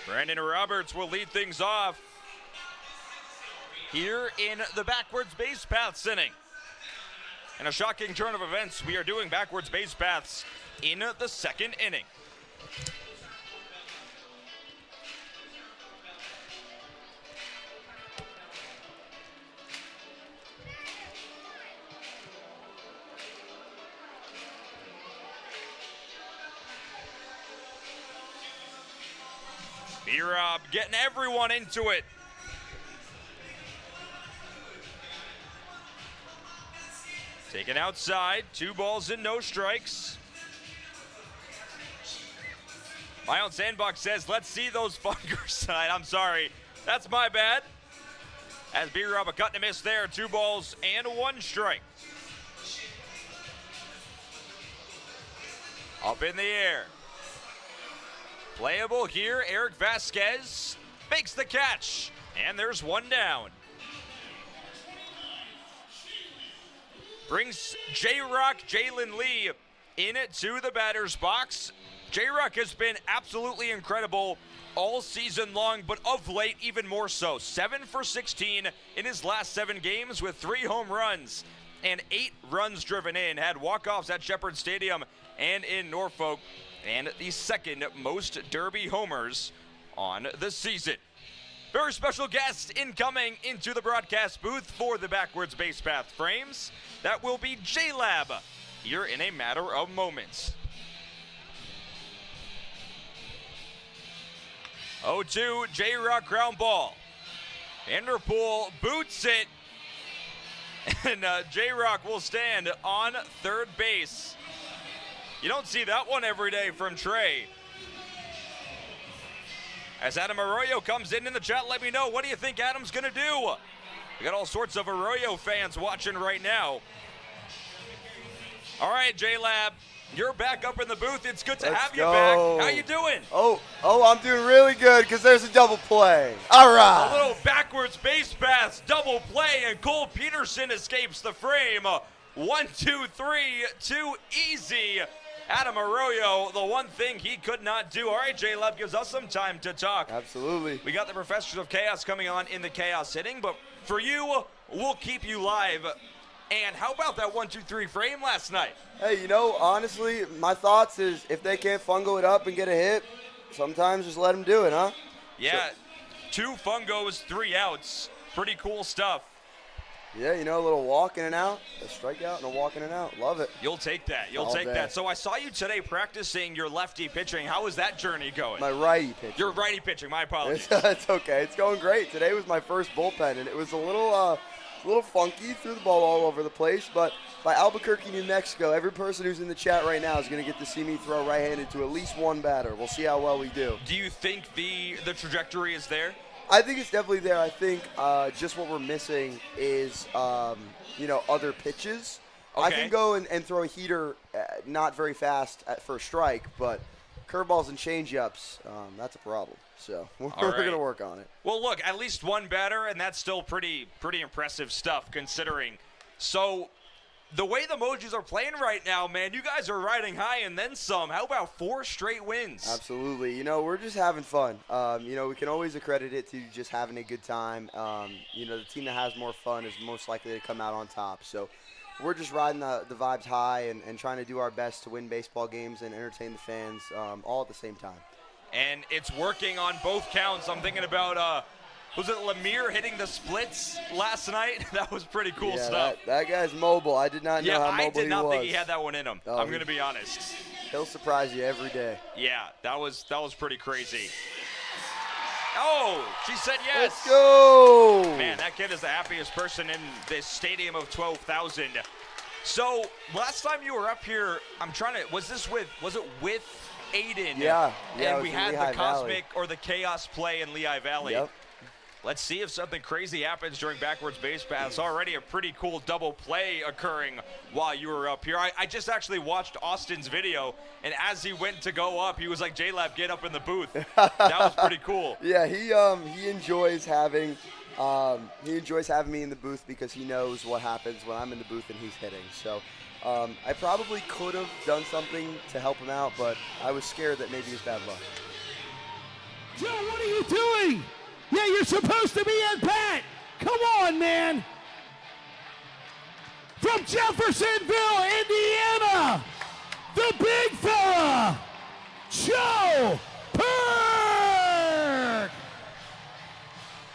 Brandon Roberts will lead things off here in the backwards base paths inning. In a shocking turn of events, we are doing backwards base paths in the second inning. B-Rob getting everyone into it. Taken outside, 2 balls and no strikes. My own sandbox says, let's see those fungo side. I'm sorry, that's my bad. As B-Rob a cut and a miss there, 2 balls and 1 strike. Up in the air. Playable here, Eric Vasquez makes the catch, and there's 1 down. Brings J-Rock Jalen Lee into the batter's box. J-Rock has been absolutely incredible all season long, but of late even more so. 7 for 16 in his last 7 games with 3 home runs and 8 runs driven in. Had walk-offs at Shepherd Stadium and in Norfolk, and the second most Derby homers on the season. Very special guest incoming into the broadcast booth for the backwards base path frames. That will be J-Lab here in a matter of moments. 0-2, J-Rock ground ball. Vanderpool boots it, and J-Rock will stand on third base. You don't see that one every day from Trey. As Adam Arroyo comes in the chat, let me know, what do you think Adam's gonna do? We got all sorts of Arroyo fans watching right now. All right, J-Lab, you're back up in the booth. It's good to have you back. How you doing? Oh, I'm doing really good because there's a double play. All right. A little backwards base pass, double play, and Cole Peterson escapes the frame. 1, 2, 3, too easy. Adam Arroyo, the one thing he could not do. All right, J-Lab gives us some time to talk. Absolutely. We got the Professors of Chaos coming on in the Chaos inning, but for you, we'll keep you live. And how about that 1, 2, 3 frame last night? Hey, honestly, my thoughts is if they can't fungo it up and get a hit, sometimes just let them do it, huh? Yeah, 2 fungos, 3 outs. Pretty cool stuff. Yeah, a little walk in and out, a strikeout and a walk in and out. Love it. You'll take that. You'll All take day. that. So I saw you today practicing your lefty pitching. How is that journey going? My righty pitching. Your righty pitching. My apologies. It's okay. It's going great. Today was my first bullpen, and it was a little funky. Threw the ball all over the place, but by Albuquerque, New Mexico, every person who's in the chat right now is going to get to see me throw right-handed to at least 1 batter. We'll see how well we do. Do you think the trajectory is there? I think it's definitely there. I think just what we're missing is, other pitches. Okay. I can go and throw a heater not very fast at first strike, but curveballs and changeups, that's a problem. So we're going to work on it. Well, look, at least 1 batter, and that's still pretty impressive stuff considering. So the way the Mojis are playing right now, man, you guys are riding high and then some. How about 4 straight wins? Absolutely. We're just having fun. We can always accredit it to just having a good time. The team that has more fun is most likely to come out on top. So we're just riding the vibes high and trying to do our best to win baseball games and entertain the fans all at the same time. And it's working on both counts. I'm thinking about, was it Lemire hitting the splits last night? That was pretty cool stuff. That guy's mobile. I did not know how mobile he was. I did not think he had that one in him. I'm going to be honest. He'll surprise you every day. Yeah, that was pretty crazy. Oh, she said yes. Let's go. Man, that kid is the happiest person in this stadium of 12,000. So last time you were up here, was it with Aiden? Yeah. And we had Lehigh the Cosmic Valley. or the Chaos play in Lehigh Valley. Yep. Let's see if something crazy happens during backwards base paths. Already a pretty cool double play occurring while you were up here. I just actually watched Austin's video, and as he went to go up, he was like, J-Lab, get up in the booth. That was pretty cool. Yeah, he enjoys having me in the booth because he knows what happens when I'm in the booth and he's hitting. So I probably could have done something to help him out, but I was scared that maybe it was bad luck. Joe, what are you doing? Yeah, you're supposed to be at bat. Come on, man. From Jeffersonville, Indiana, the big fella, Joe Perk.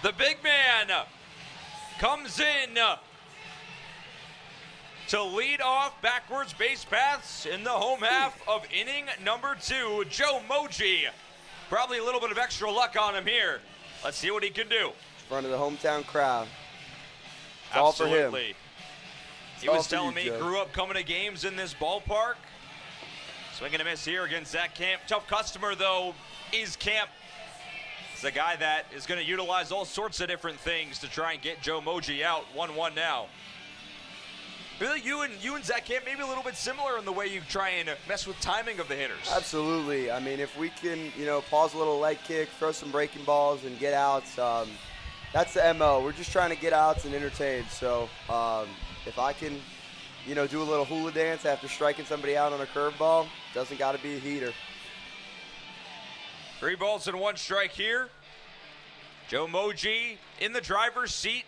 The big man comes in to lead off backwards base paths in the home half of inning number 2. Joe Mojis. Probably a little bit of extra luck on him here. Let's see what he can do. In front of the hometown crowd. It's all for him. Absolutely. He was telling me he grew up coming to games in this ballpark. Swinging a miss here against Zach Camp. Tough customer, though, is Camp. It's a guy that is going to utilize all sorts of different things to try and get Joe Mojis out. 1-1 now. Really, you and Zach Camp maybe a little bit similar in the way you try and mess with timing of the hitters. Absolutely. I mean, if we can, pause a little leg kick, throw some breaking balls, and get outs, that's the MO. We're just trying to get outs and entertain. So if I can, do a little hula dance after striking somebody out on a curveball, doesn't got to be a heater. 3 balls and 1 strike here. Joe Mojis in the driver's seat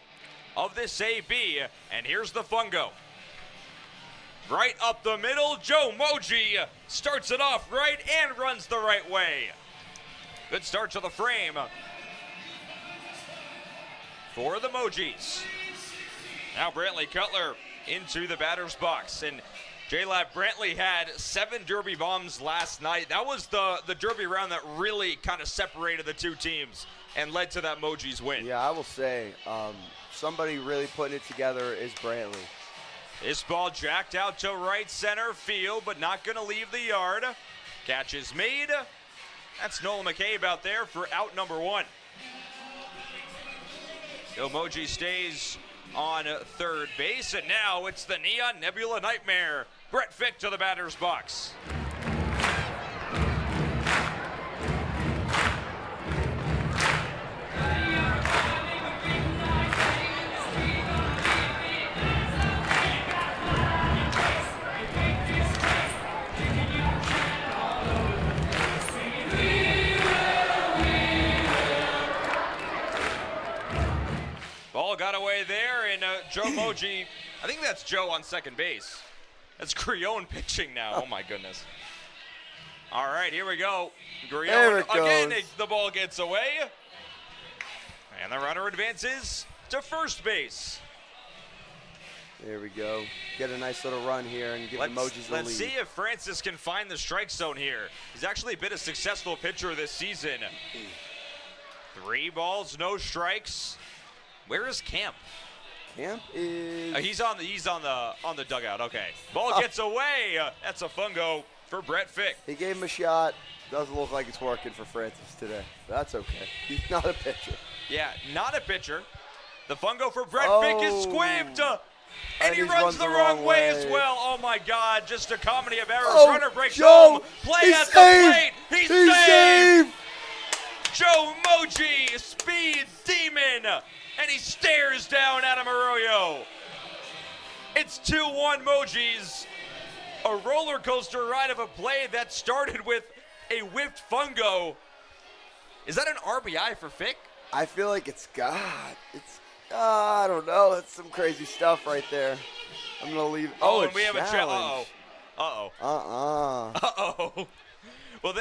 of this AB, and here's the fungo. Right up the middle, Joe Mojis starts it off right and runs the right way. Good start to the frame for the Mojis. Now Brantley Cutler into the batter's box, and J-Lab, Brantley had 7 derby bombs last night. That was the derby round that really kind of separated the two teams and led to that Mojis win. Yeah, I will say, somebody really putting it together is Brantley. This ball jacked out to right center field, but not going to leave the yard. Catch is made. That's Nolan McCabe out there for out number 1. Joe Mojis stays on third base, and now it's the Neon Nebula Nightmare. Brett Fick to the batter's box. Ball got away there, and Joe Mojis, I think that's Joe on second base. That's Grione pitching now. Oh, my goodness. All right, here we go. Grione again, the ball gets away. And the runner advances to first base. There we go. Get a nice little run here and give the Mojis the lead. Let's see if Francis can find the strike zone here. He's actually been a successful pitcher this season. 3 balls, no strikes. Where is Camp? Camp is he's on the dugout. Okay. Ball gets away. That's a fungo for Brett Fick. He gave him a shot. Doesn't look like it's working for Francis today. That's okay. He's not a pitcher. Yeah, not a pitcher. The fungo for Brett Fick is squibbed. And he runs the wrong way as well. Oh my God, just a comedy of errors. Runner breaks home. Play at the plate. He's saved. Joe Mojis, speed demon. And he stares down Adam Arroyo. It's 2-1 Mojis. A roller coaster ride of a play that started with a whipped fungo. Is that an RBI for Fick? I feel like it's I don't know. That's some crazy stuff right there. I'm gonna leave. Oh, and we have a challenge. Uh-oh. Uh-oh. Well,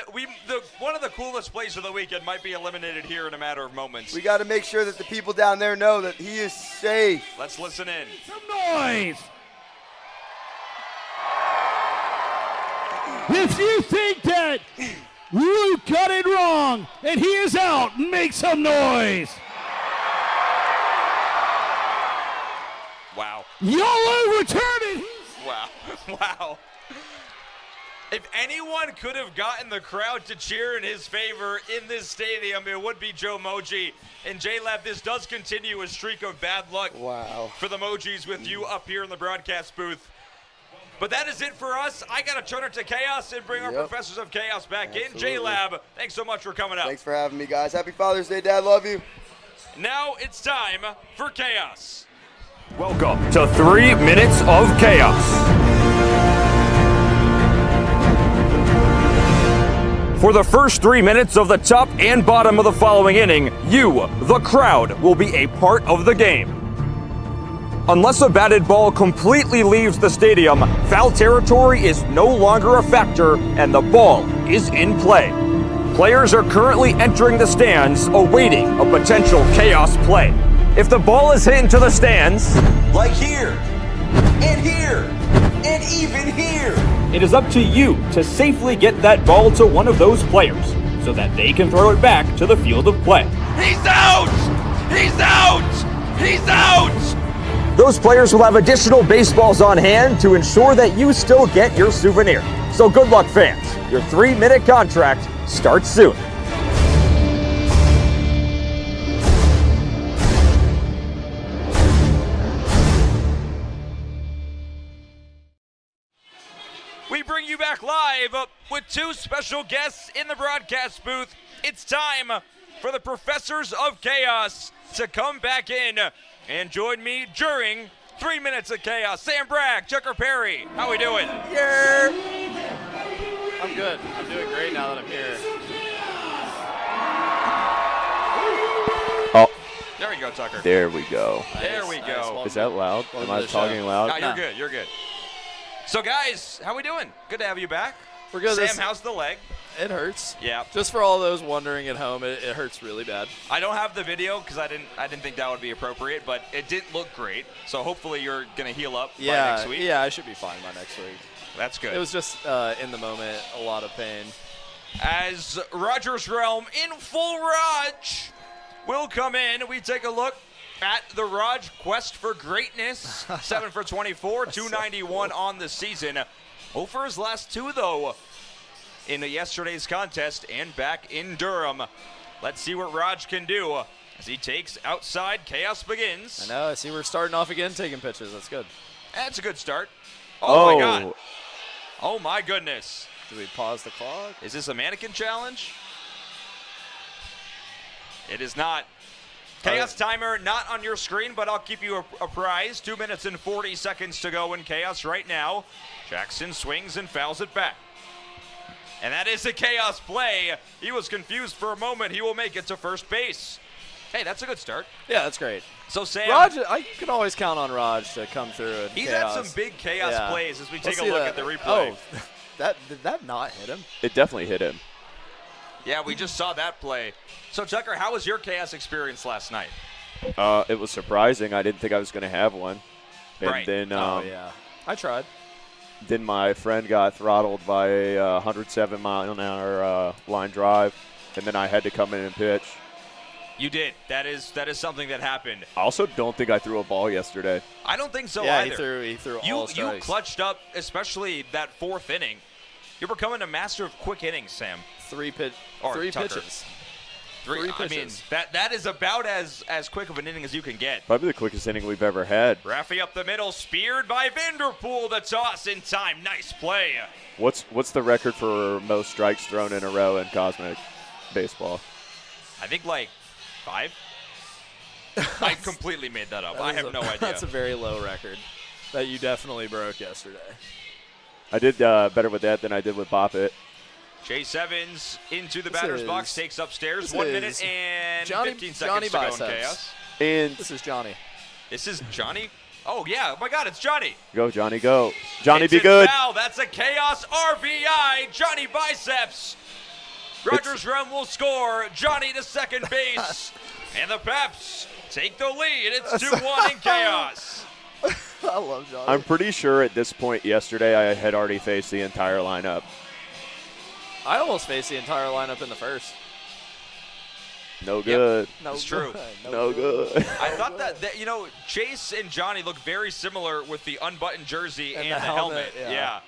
one of the coolest plays of the weekend might be eliminated here in a matter of moments. We got to make sure that the people down there know that he is safe. Let's listen in. Some noise. If you think that Luke got it wrong and he is out, make some noise. Wow. Y'all overturn it. Wow. If anyone could have gotten the crowd to cheer in his favor in this stadium, it would be Joe Mojis. And J-Lab, this does continue a streak of bad luck for the Mojis with you up here in the broadcast booth. But that is it for us. I got to turn it to Chaos and bring our Professors of Chaos back in. J-Lab, thanks so much for coming out. Thanks for having me, guys. Happy Father's Day, Dad. Love you. Now it's time for Chaos. Welcome to 3 Minutes of Chaos. For the first 3 minutes of the top and bottom of the following inning, you, the crowd, will be a part of the game. Unless a batted ball completely leaves the stadium, foul territory is no longer a factor and the ball is in play. Players are currently entering the stands, awaiting a potential chaos play. If the ball is hit into the stands, Like here, and even here. it is up to you to safely get that ball to one of those players so that they can throw it back to the field of play. He's out! He's out! He's out! Those players will have additional baseballs on hand to ensure that you still get your souvenir. So good luck, fans. Your 3-minute contract starts soon. We bring you back live with 2 special guests in the broadcast booth. It's time for the Professors of Chaos to come back in and join me during 3 minutes of chaos. Sam Bragg, Tucker Perry, how we doing? Yeah. I'm good. I'm doing great now that I'm here. Oh, There we go, Tucker. there we go. There we go. Is that loud? Am I to the talking show. loud? No, you're good. You're good. So, guys, how we doing? Good to have you back. We're good. Sam, how's the leg? It hurts. Yeah. Just for all those wondering at home, it hurts really bad. I don't have the video because I didn't think that would be appropriate, but it didn't look great. So hopefully you're gonna heal up by next week. Yeah, I should be fine by next week. That's good. It was just in the moment, a lot of pain. As Roger's Realm in full Raj will come in, we take a look at the Raj quest for greatness. 7 for 24, 291 on the season. 0 for his last 2 though in yesterday's contest and back in Durham. Let's see what Raj can do as he takes outside. Chaos begins. I know. I see we're starting off again taking pitches. That's good. That's a good start. Oh my God. Oh my goodness. Do we pause the clock? Is this a mannequin challenge? It is not. Chaos timer not on your screen, but I'll keep you apprised. 2 minutes and 40 seconds to go in Chaos right now. Jackson swings and fouls it back. And that is a Chaos play. He was confused for a moment. He will make it to first base. Hey, that's a good start. Yeah, that's great. So, Sam. Raj, I can always count on Raj to come through. In He's chaos. had some big Chaos plays as we take a see look that. at the replay. Oh, did that not hit him? It definitely hit him. Yeah, we just saw that play. So, Tucker, how was your Chaos experience last night? It was surprising. I didn't think I was going to have one. And Right. then, yeah. I tried. Then my friend got throttled by a 107 mile an hour line drive, and then I had to come in and pitch. You did. That is something that happened. I also don't think I threw a ball yesterday. I don't think so Yeah, either. he threw You all strikes. clutched up, especially that 4th inning. You're becoming a master of quick innings, Sam. Three Tucker. pitches. Three I mean, pitches. that is about as quick of an inning as you can get. Probably the quickest inning we've ever had. Raffy up the middle, speared by Vanderpool. The toss in time. Nice play. What's the record for most strikes thrown in a row in cosmic baseball? I think like 5. I completely made that up. I have no idea. That's a very low record that you definitely broke yesterday. I did better with that than I did with Bop It. Chase Evans into the batter's box, takes upstairs. 1 minute and 15 seconds to go in Chaos. And this is Johnny. This is Johnny? Oh, yeah. Oh, my God, it's Johnny. Go, Johnny, go. Johnny, It's be in good. Foul. That's a Chaos RBI. Johnny Biceps. Rogers Run will score. Johnny to second base. And the Peps take the lead. It's 2-1 in Chaos. I love Johnny. I'm pretty sure at this point yesterday I had already faced the entire lineup. I almost faced the entire lineup in the first. No good. No It's true. No good. I thought that, Chase and Johnny look very similar with the unbuttoned jersey and the helmet. Yeah.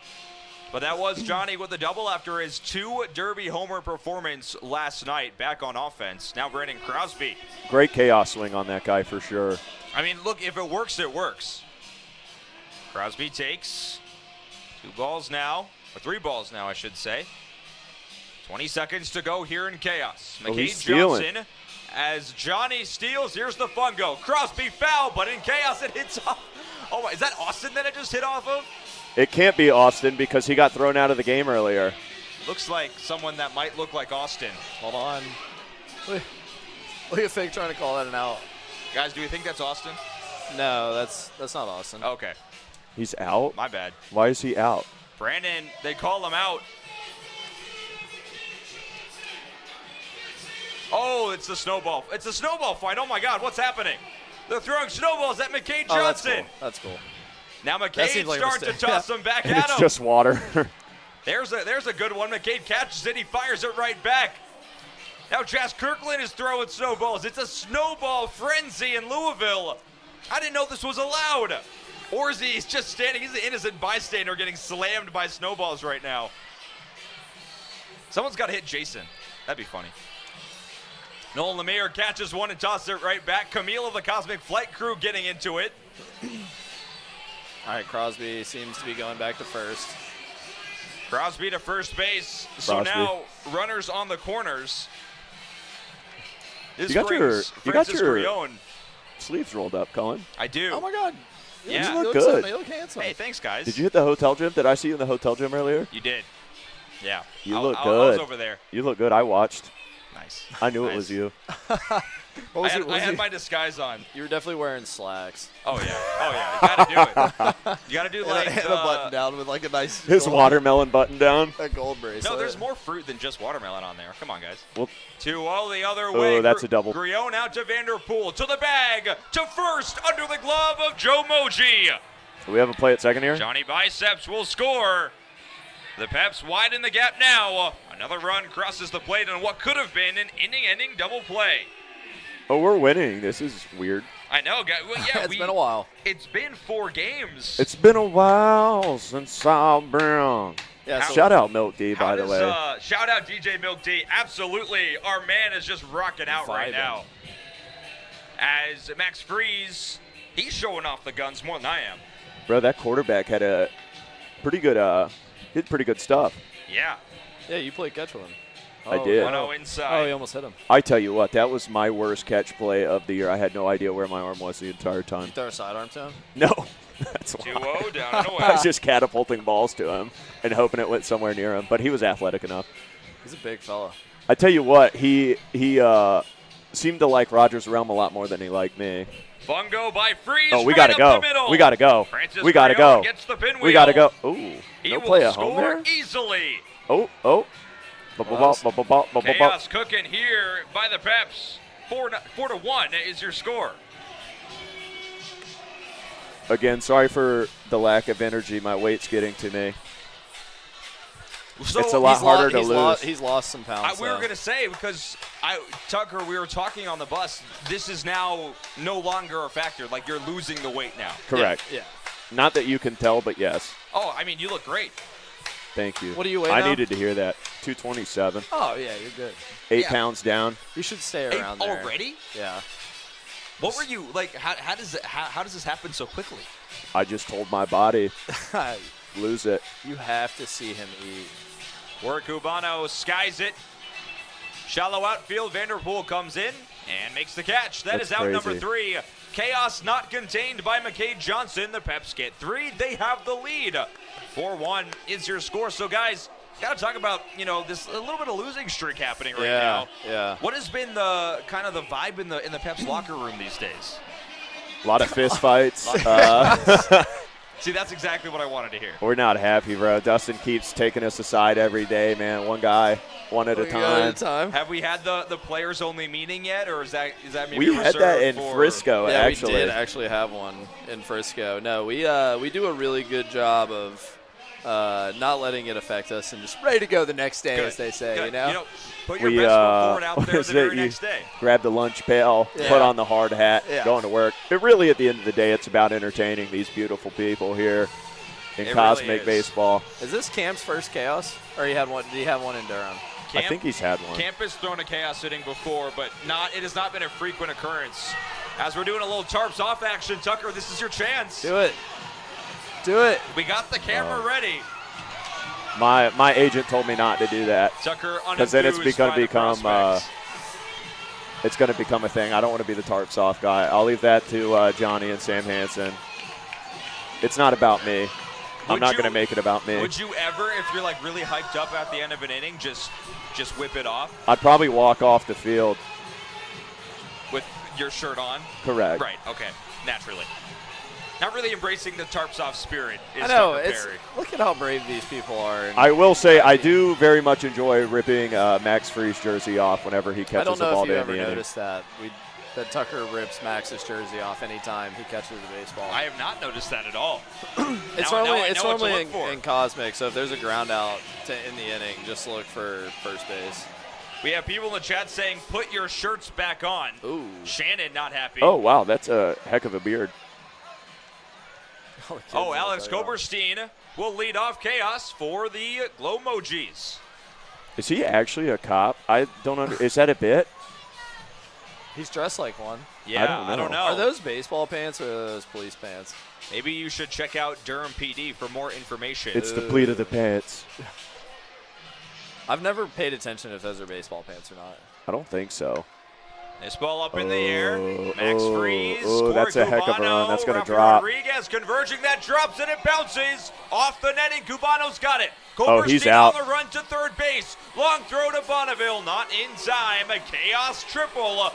But that was Johnny with a double after his 2 Derby homer performance last night back on offense. Now Brandon Crosby. Great chaos swing on that guy for sure. I mean, look, if it works, it works. Crosby takes 2 balls now, or 3 balls now, I should say. 20 seconds to go here in Chaos. McKay Johnson as Johnny steals. Here's the fungo. Crosby foul, but in Chaos it hits off. Oh, my, is that Austin that it just hit off of? It can't be Austin because he got thrown out of the game earlier. Looks like someone that might look like Austin. Hold on. Look at Fake trying to call that an out. Guys, do you think that's Austin? No, that's not Austin. Okay. He's out? My bad. Why is he out? Brandon, they call him out. Oh, it's the snowball. It's a snowball fight. Oh, my God, what's happening? They're throwing snowballs at McCade Johnson. That's cool. Now McCade's like starting to toss them back at him. It's just water. There's a good one. McCade catches it. He fires it right back. Now Jas Kirkland is throwing snowballs. It's a snowball frenzy in Louisville. I didn't know this was allowed. Or is he's just standing? He's an innocent bystander getting slammed by snowballs right now. Someone's got to hit Jason. That'd be funny. Nolan Lemire catches one and tosses it right back. Camille of the Cosmic Flight Crew getting into it. All right, Crosby seems to be going back to first. Crosby to first base. So Crosby. now runners on the corners. You got your sleeves rolled up, Colin. I do. Oh, my God. Yeah. You look good. You look handsome. Hey, thanks, guys. Did you hit the hotel gym? Did I see you in the hotel gym earlier? You did. Yeah. You look I good. was over there. You look good. I watched. Nice. I knew it was you. I had my disguise on. You were definitely wearing slacks. Oh, yeah. Oh, yeah. You got to do it. You got to do like and a button down with like a nice his watermelon button down. A gold bracelet. No, there's more fruit than just watermelon on there. Come on, guys. Well, to all the other way. Oh, that's a double. Grione out to Vanderpool. To the bag. To first under the glove of Joe Moji. Do we have a play at second here? Johnny Biceps will score. The Peps widen the gap now. Another run crosses the plate on what could have been an inning-ending double play. Oh, we're winning. This is weird. I know, guys. Well, yeah, it's been a while. It's been 4 games. It's been a while since I've been. Yeah, so shout out Milk D, by the way. Shout out DJ Milk D. Absolutely. Our man is just rocking out right now. As Max Freeze, he's showing off the guns more than I am. Bro, that quarterback had a pretty good, did pretty good stuff. Yeah. Yeah, you played catch with him. I did. 1-0 inside. Oh, he almost hit him. I tell you what, that was my worst catch play of the year. I had no idea where my arm was the entire time. You throw a sidearm to him? No. That's why. 2-0 down and away. I was just catapulting balls to him and hoping it went somewhere near him. But he was athletic enough. He's a big fella. I tell you what, he seemed to like Rogers' realm a lot more than he liked me. Fungo by Freeze. Oh, we right gotta up go. the middle. We gotta go. Francis We gotta Grione go. Gets the pinwheel. We gotta go. Ooh, He no will play at home score there. easily. Oh. Chaos cooking here by the Peps. 4-1 is your score. Again, sorry for the lack of energy. My weight's getting to me. So it's a lot harder to lose. He's lost some pounds. We were going to say, because Tucker, we were talking on the bus, this is now no longer a factor. Like, you're losing the weight now. Correct. Yeah. Not that you can tell, but yes. Oh, I mean, you look great. Thank you. What do you weigh I now? needed to hear that. 227. Oh, yeah, you're good. 8 pounds down. You should stay around there. Already? Yeah. What were you, like, how does this happen so quickly? I just told my body, lose it. You have to see him eat. Where Cubano skies it. Shallow outfield, Vanderpool comes in and makes the catch. That's is out crazy. number 3. Chaos not contained by McCade Johnson. The Peps get 3. They have the lead. 4-1 is your score. So, guys, got to talk about, this a little bit of losing streak happening right now. Yeah. What has been the kind of the vibe in the Peps locker room these days? A lot of fist fights. See, that's exactly what I wanted to hear. We're not happy, bro. Dustin keeps taking us aside every day, man. One guy, one at a time. Have we had the players-only meeting yet, or is that maybe we had that in Frisco, yeah, actually. We did actually have one in Frisco. No, we do a really good job of not letting it affect us and just ready to go the next day, as they say. Good. Put your best foot forward out there the very next day. Grab the lunch pail, put on the hard hat, going to work. It really, at the end of the day, it's about entertaining these beautiful people here in Cosmic Baseball. Is this Cam's first Chaos, or did he have one in Durham? I think he's had one. Camp has thrown a Chaos inning before, but it has not been a frequent occurrence. As we're doing a little tarps off action, Tucker, this is your chance. Do it. Do it. We got the camera ready. My agent told me not to do that. Tucker, because then it's going to become a thing. I don't want to be the tarps off guy. I'll leave that to Johnny and Sam Hansen. It's not about me. I'm not going to make it about me. Would you ever, if you're like really hyped up at the end of an inning, just whip it off? I'd probably walk off the field. With your shirt on? Correct. Right, okay, naturally. Not really embracing the tarps off spirit is I know. Tucker Perry. Look at how brave these people are. I will say I do very much enjoy ripping Max Free's jersey off whenever he catches the ball I don't know if you to ever end the inning. noticed that. That Tucker rips Max's jersey off anytime he catches the baseball. I have not noticed that at all. It's now normally, I it's know what to normally look for. in Cosmic, so if there's a ground out in the inning, just look for first base. We have people in the chat saying, put your shirts back on. Ooh. Shannon not happy. Oh, wow, that's a heck of a beard. Oh, Alex Koberstein will lead off chaos for the Glow Mojis. Is he actually a cop? I don't Is that a bit? He's dressed like one. Yeah, I don't know. Are those baseball pants or are those police pants? Maybe you should check out Durham PD for more information. It's the pleat of the pants. I've never paid attention if those are baseball pants or not. I don't think so. This ball up in the air. Max Freeze. Oh, that's a heck of a run. That's going to drop. Rodriguez converging. That drops and it bounces off the netting. Cubano's got it. Oh, he's Koberstein out. on the run to third base. Long throw to Bonneville. Not in time. A chaos triple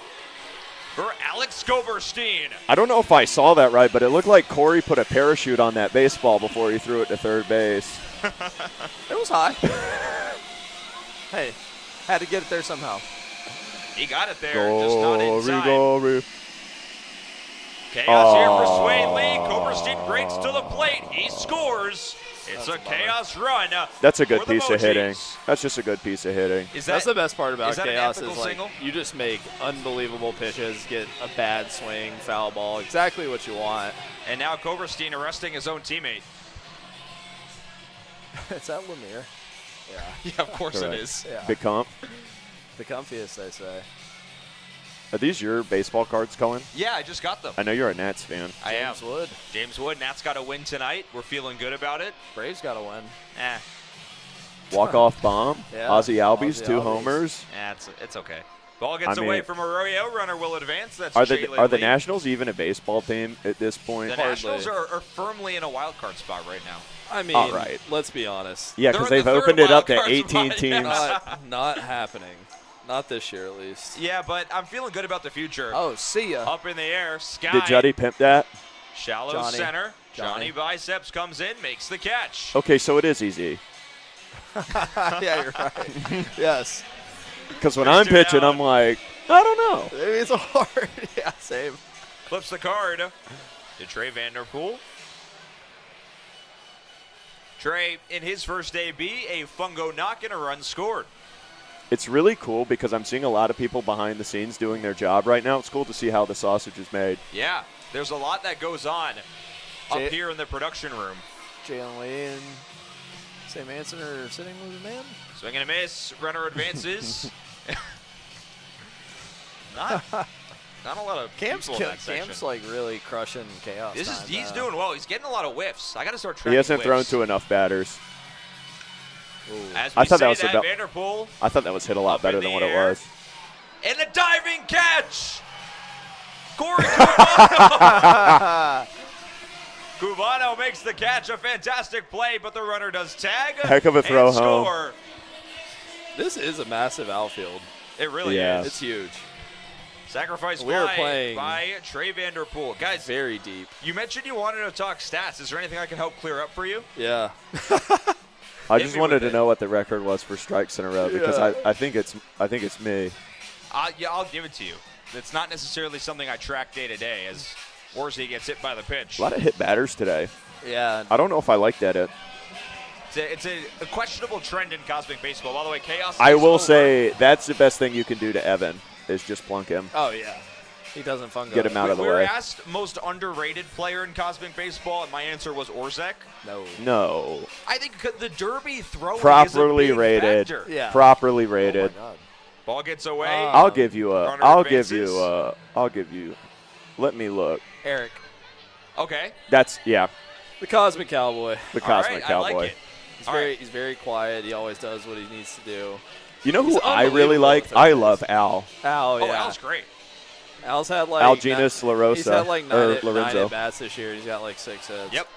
for Alex Koberstein. I don't know if I saw that right, but it looked like Corey put a parachute on that baseball before he threw it to third base. It was high. Hey, had to get it there somehow. He got it there, just not in time. Glory. Chaos here for Swain Lee. Koberstein breaks to the plate. He scores. It's a chaos run. That's a good for the piece of Mojis. hitting. That's just a good piece of hitting. That's the best part about is that chaos an is ethical like single? you just make unbelievable pitches, get a bad swing, foul ball, exactly what you want. And now Koberstein arresting his own teammate. Is that Lemire? Yeah. Yeah, of course Correct. it is. Yeah. Big comp. The comfiest, they say. Are these your baseball cards, Cullen? Yeah, I just got them. I know you're a Nats fan. I am. James Wood. James Wood. Nats got a win tonight. We're feeling good about it. Braves got to win. Walk-off bomb. Yeah. Ozzie Albies, Ozzie 2 Albies. homers. It's okay. Ball gets away from Arroyo. Runner will advance. That's Are Jalen the Lee. Nationals even a baseball team at this point? The Nationals are firmly in a wild card spot right now. I mean, All right. let's be honest. Yeah, because they've opened it up to 18 teams. Not happening. Not this year, at least. Yeah, but I'm feeling good about the future. Oh, see ya. Up in the air. Sky. Did Juddy pimp that? Shallow Johnny. center. Johnny Biceps comes in, makes the catch. Okay, so it is easy. Yeah, you're right. Yes. Because when I'm pitching, I'm like, I don't know. Maybe it's hard. Yeah, same. Flips the card to Trey Vanderpool. Trey, in his first AB, a fungo knock and a run scored. It's really cool because I'm seeing a lot of people behind the scenes doing their job right now. It's cool to see how the sausage is made. Yeah, there's a lot that goes on up here in the production room. Jalen Lee and Sam Anson are sitting with a man. Swing and a miss. Runner advances. Not a lot of Camp's people in that section. Camp's like really crushing chaos. He's doing well. He's getting a lot of whiffs. I got to start tracking He hasn't whiffs. thrown to enough batters. As we I thought say that was that, about, Vanderpool I thought that was hit a lot better than what it was. and a diving catch. Corey Cubano. Cubano makes the catch. A fantastic play, but the runner does tag. Heck of a throw and home. Score. This is a massive outfield. It really is. It's huge. Sacrifice We're fly playing by Trey Vanderpool. Guys, very deep. You mentioned you wanted to talk stats. Is there anything I can help clear up for you? Yeah. I just wanted to know what the record was for strikes in a row because I think it's me. Yeah, I'll give it to you. It's not necessarily something I track day to day as Worsley gets hit by the pitch. A lot of hit batters today. Yeah. I don't know if I like that. It's a questionable trend in Cosmic Baseball. By the way, Chaos. I will say that's the best thing you can do to Evan is just plunk him. Oh, yeah. He doesn't fungo. Get him out of the We were way. asked most underrated player in Cosmic Baseball, and my answer was Orzek. No. I think the Derby throwing Properly is a big rated. factor. Yeah. Properly rated. Oh, my God. Ball gets away. I'll give you Runner I'll advances. give you. Let me look. Eric. Okay. That's The Cosmic Cowboy. The Cosmic All right, Cowboy. I like it. He's very quiet. He always does what he needs to do. You know who He's I really unbelievable like? at third I base. love Al. Al, yeah. Oh, Al's great. Al's had like Algenis LaRosa, He's had like or nine Lorenzo. at bats this year. He's got like 6 hits. Yep.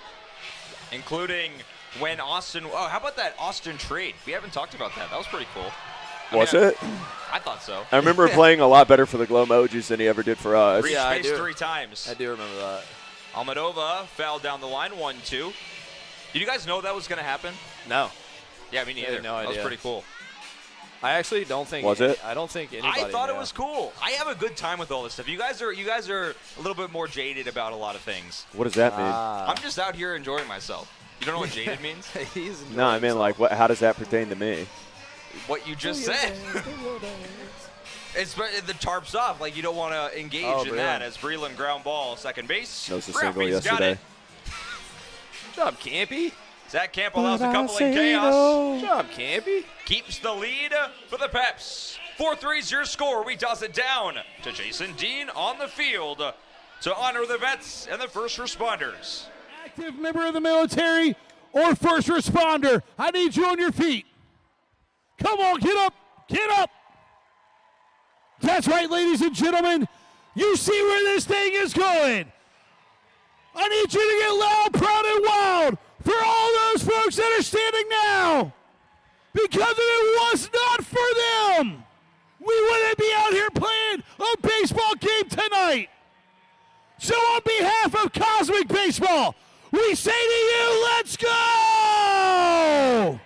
including when Austin. Oh, how about that Austin trade? We haven't talked about that. That was pretty cool. Was it? I thought so. I remember him playing a lot better for the Glow Mojis than he ever did for us. Spaced 3 times. I do remember that. Almadova fouled down the line, 1-2. Did you guys know that was going to happen? No. Yeah, me neither. No idea. That was pretty cool. I actually don't think. Was it? I don't think anybody. I thought knew. it was cool. I have a good time with all this stuff. You guys are a little bit more jaded about a lot of things. What does that mean? I'm just out here enjoying myself. You don't know what jaded means? No, I mean, like, how does that pertain to me? What you just said. It's the tarp's off. Like, you don't want to engage in that as Breland ground ball, second base. That was a single Graffy's got yesterday. it. Good job, Campy. Zach Camp allows a couple in chaos. Good job, Campy. Keeps the lead for the Peps. 4-3's your score. We toss it down to Jason Dean on the field to honor the vets and the first responders. Active member of the military or first responder, I need you on your feet. Come on, get up, get up. That's right, ladies and gentlemen. You see where this thing is going. I need you to get loud, proud, and wild for all those folks that are standing now. Because if it was not for them, we wouldn't be out here playing a baseball game tonight. So on behalf of Cosmic Baseball, we say to you, let's go!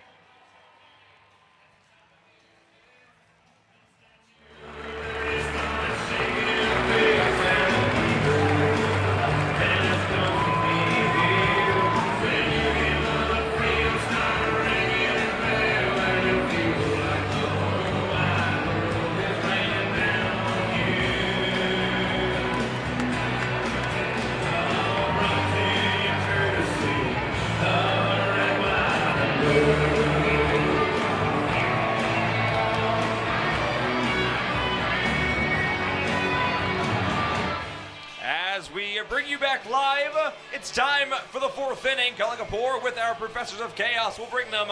Bring you back live. It's time for the 4th inning. Kalingapur with our Professors of Chaos. We'll bring them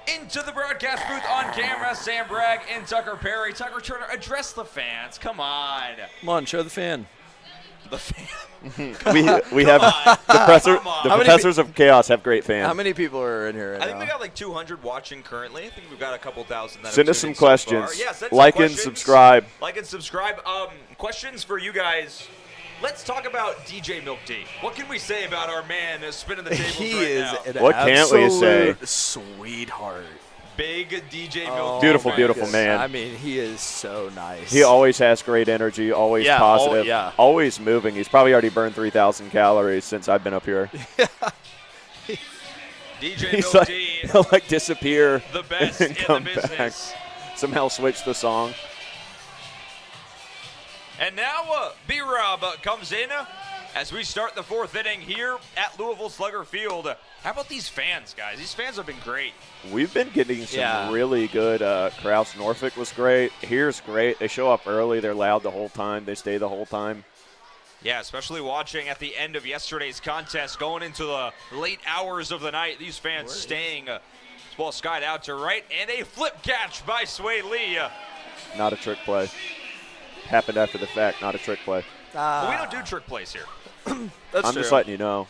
into the broadcast booth on camera. Sam Bragg and Tucker Perry. Tucker Turner, address the fans. Come on. Come on, show the fan. The fan. we have the Professors of Chaos have great fans. How many people are in here right I think now? we got like 200 watching currently. I think we've got a couple thousand. That Send have us some tuned in so questions. far. Yeah, send like some and questions. subscribe. Like and subscribe. Questions for you guys. Let's talk about DJ Milk D. What can we say about our man spinning the tables He right is now? an What can't we say? absolute sweetheart. Big DJ Milk. Beautiful, my beautiful goodness. man. I mean, he is so nice. He always has great energy, always positive, always moving. He's probably already burned 3,000 calories since I've been up here. DJ He's Milk like, D. he'll like disappear The best and in come the back. business. Somehow switch the song. And now B-Rob comes in as we start the 4th inning here at Louisville Slugger Field. How about these fans, guys? These fans have been great. We've been getting some really good crowds. Norfolk was great. Here's great. They show up early. They're loud the whole time. They stay the whole time. Yeah, especially watching at the end of yesterday's contest, going into the late hours of the night. These fans staying well skied out to right, and a flip catch by Sway Lee. Not a trick play. Happened after the fact, not a trick play. But we don't do trick plays here. That's I'm true. just letting you know.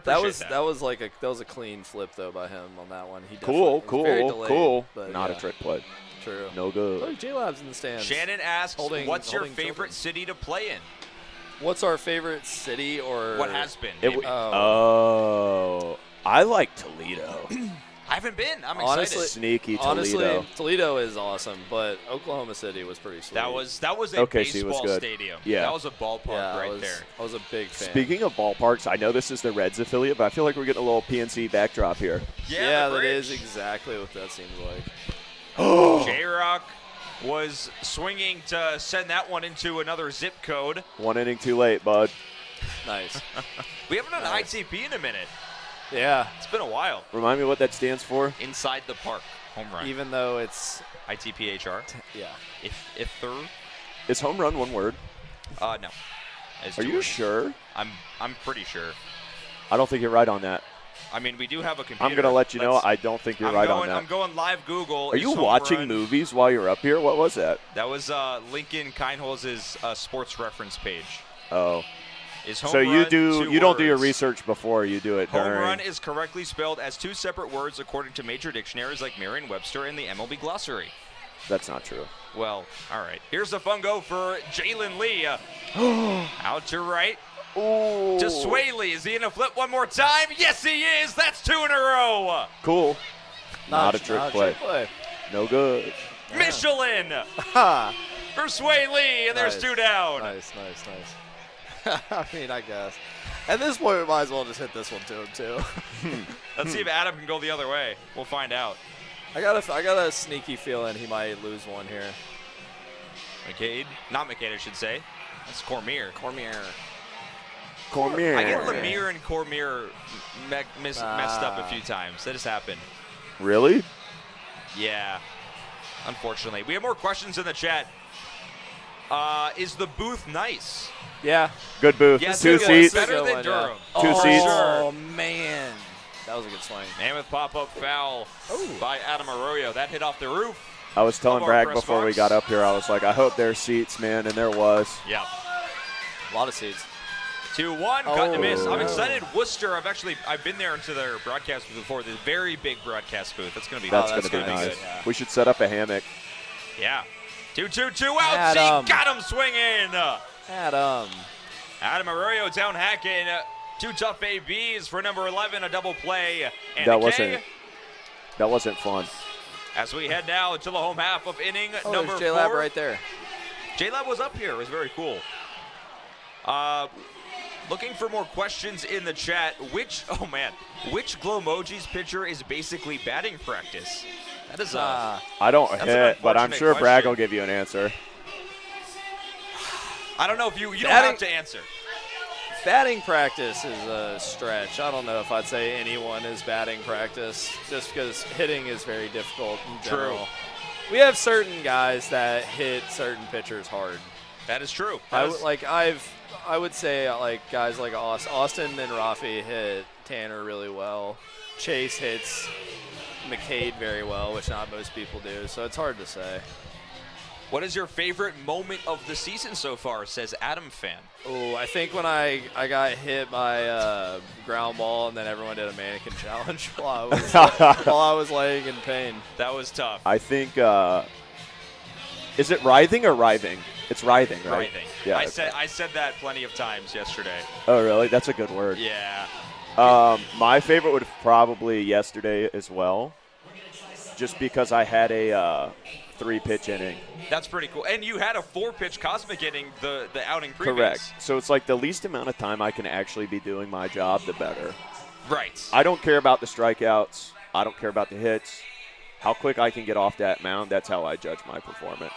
That was a clean flip though by him on that one. He Cool. very delayed, but Not yeah. a trick play. True. No good. Oh, J-Lab's in the stands. Shannon asks, what's your holding favorite children. city to play in? What's our favorite city or What has been? I like Toledo. I haven't been. I'm excited. Honestly, Sneaky Toledo. Honestly, Toledo is awesome, but Oklahoma City was pretty sweet. That was a OKC was baseball good. stadium. Yeah. That was a ballpark right there. I was a big fan. Speaking of ballparks, I know this is the Reds affiliate, but I feel like we're getting a little PNC backdrop here. Yeah, that is exactly what that seems like. J-Rock was swinging to send that one into another zip code. 1 inning too late, bud. Nice. We haven't done ITP in a minute. Yeah. It's been a while. Remind me what that stands for? Inside the park. Home run. Even though it's ITPHR. Yeah. If third. Is home run one word? No. It's Are two you words. sure? I'm pretty sure. I don't think you're right on that. I mean, we do have a computer. I'm going to let you know I don't think you're I'm right going, on that. I'm going live Google. Are Is you home watching run- movies while you're up here? What was that? That was Lincoln Kindholz's sports reference page. Oh. is home So run. you don't do your words. research before you do it Home during. run is correctly spelled as 2 separate words according to major dictionaries like Merriam-Webster and the MLB glossary. That's not true. Well, all right. Here's the fungo for Jalen Lee. Out to right. Ooh. To Sway Lee. Is he going to flip one more time? Yes, he is. That's 2 in a row. Cool. Not a trick play. No good. Michelin for Sway Lee, and there's 2 down. Nice. I mean, I guess. At this point, we might as well just hit this one to him, too. Let's see if Adam can go the other way. We'll find out. I got a sneaky feeling he might lose one here. McCade. Not McCade, I should say. That's Cormier. Cormier. I get Lemire and Cormier messed up a few times. That has happened. Really? Yeah. Unfortunately. We have more questions in the chat. Is the booth nice? Yeah. Good booth. Yes, 2 seats. Better than Durham. 2 seats. Oh, man. That was a good swing. Mammoth pop-up foul by Adam Arroyo. That hit off the roof. I was telling of our Bragg press before we box. got up here, I was like, I hope there's seats, man, and there was. Yeah. A lot of seats. 2-1, cut and miss. I'm excited. Worcester, I've been there into their broadcast booth before. The very big broadcast booth. That's going to be That's fun. going to be nice. Good. Yeah. We should set up a hammock. Yeah. 2-2 outs. He got him swinging. Adam Arroyo down hacking. 2 tough ABs for number 11, a double play. And That wasn't fun. As we head now to the home half of inning number 4. J-Lab right there. J-Lab was up here. It was very cool. Looking for more questions in the chat. Which Glow Mojis pitcher is basically batting practice? That is I don't hit, but I'm sure Bragg will give you an answer. I don't know if you don't have to answer. Batting practice is a stretch. I don't know if I'd say anyone is batting practice, just because hitting is very difficult in general. True. We have certain guys that hit certain pitchers hard. That is true. I would say like guys like Austin and Rafi hit Tanner really well. Chase hits McCade very well, which not most people do, so it's hard to say. What is your favorite moment of the season so far, says Adam Fan? Oh, I think when I got hit by a ground ball and then everyone did a mannequin challenge while I was laying in pain. That was tough. I think, is it writhing or writhing? It's writhing, right? Writhing. Yeah. I said that plenty of times yesterday. Oh, really? That's a good word. Yeah. My favorite would probably yesterday as well, just because I had a 3-pitch inning. That's pretty cool. And you had a 4-pitch cosmic inning the outing previous. Correct. So it's like the least amount of time I can actually be doing my job, the better. Right. I don't care about the strikeouts. I don't care about the hits. How quick I can get off that mound, that's how I judge my performance.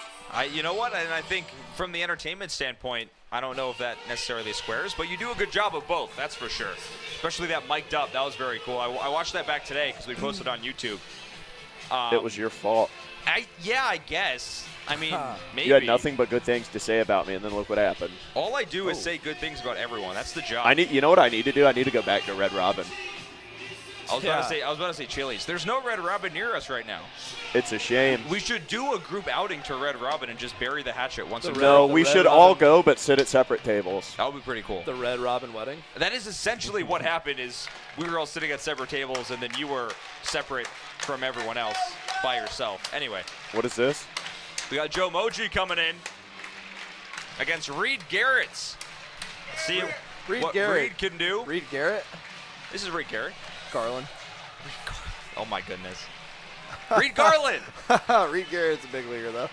You know what? And I think from the entertainment standpoint, I don't know if that necessarily squares, but you do a good job of both, that's for sure. Especially that mic'd up. That was very cool. I watched that back today because we posted on YouTube. It was your fault. I guess. I mean, maybe. You had nothing but good things to say about me, and then look what happened. All I do is say good things about everyone. That's the job. You know what I need to do? I need to go back to Red Robin. I was about to say Chili's. There's no Red Robin near us right now. It's a shame. We should do a group outing to Red Robin and just bury the hatchet once and for all. No, we should all go, but sit at separate tables. That would be pretty cool. The Red Robin wedding? That is essentially what happened. Is we were all sitting at separate tables, and then you were separate from everyone else by yourself. Anyway. What is this? We got Joe Moji coming in against Reed Garrett. Let's see what Reed can do. Reed Garrett? This is Reed Garrett. Garland. Oh, my goodness. Reed Garland. Reed Garrett's a big leaguer, though.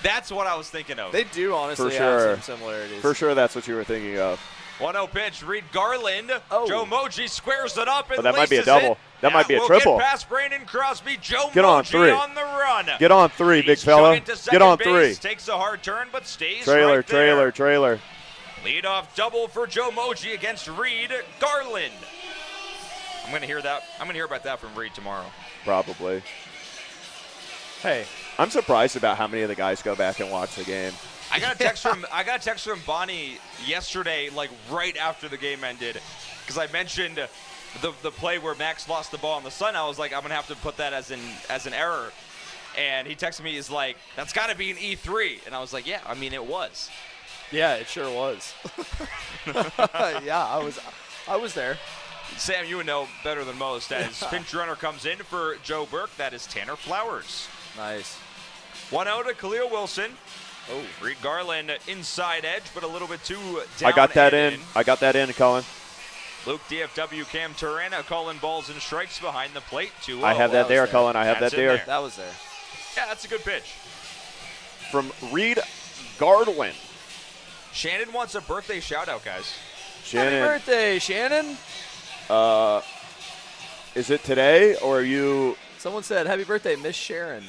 That's what I was thinking of. They do honestly have some similarities. For sure, that's what you were thinking of. 1-0 pitch, Reed Garland. Joe Moji squares it up and that might be a laces double. it. That might be a We'll triple. Get past Brandon Crosby. Joe Get on Moji three. on the run. Get on 3, big fella. Get on 3. Takes a hard turn, but stays trailer, right there. trailer. Leadoff double for Joe Moji against Reed Garland. I'm gonna hear about that from Reed tomorrow. Probably. Hey, I'm surprised about how many of the guys go back and watch the game. I got a text from Bonnie yesterday, like right after the game ended, because I mentioned the play where Max lost the ball in the sun. I was like, I'm gonna have to put that as an error, and he texted me, he's like, that's got to be an E3, and I was like, yeah, I mean it was. Yeah, it sure was. Yeah, I was there. Sam, you would know better than most as pinch runner comes in for Joe Burke. That is Tanner Flowers. Nice. 1-0 to Khalil Wilson. Oh, Reed Garland inside edge, but a little bit too down. I got that in. I got that in, Colin. Luke DFW Cam Turana calling balls and strikes behind the plate. 2-0. I have that there, Colin. I have that there. That was there. Yeah, that's a good pitch. From Reed Garland. Shannon wants a birthday shout out, guys. Shannon. Happy birthday, Shannon. Is it today or are you? Someone said, happy birthday, Miss Sharon.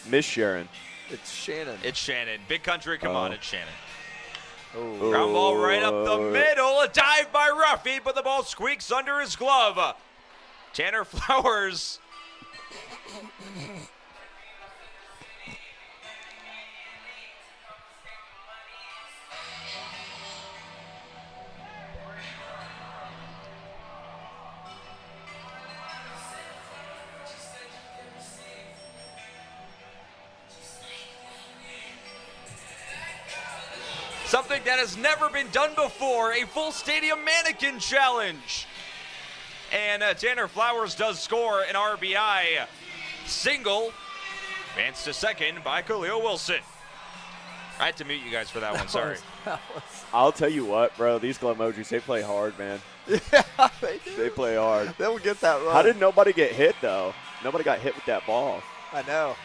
Miss Sharon. It's Shannon. It's Shannon. Big country, come on, it's Shannon. Oh. Ground ball right up the middle. A dive by Ruffy, but the ball squeaks under his glove. Tanner Flowers. Something that has never been done before, a full stadium mannequin challenge. And Tanner Flowers does score an RBI single. Advanced to second by Khalil Wilson. I had to mute you guys for that one, sorry. I'll tell you what, bro, these Glowmojis, they play hard, man. Yeah, they do. They play hard. They'll get that right. How did nobody get hit, though? Nobody got hit with that ball. I know.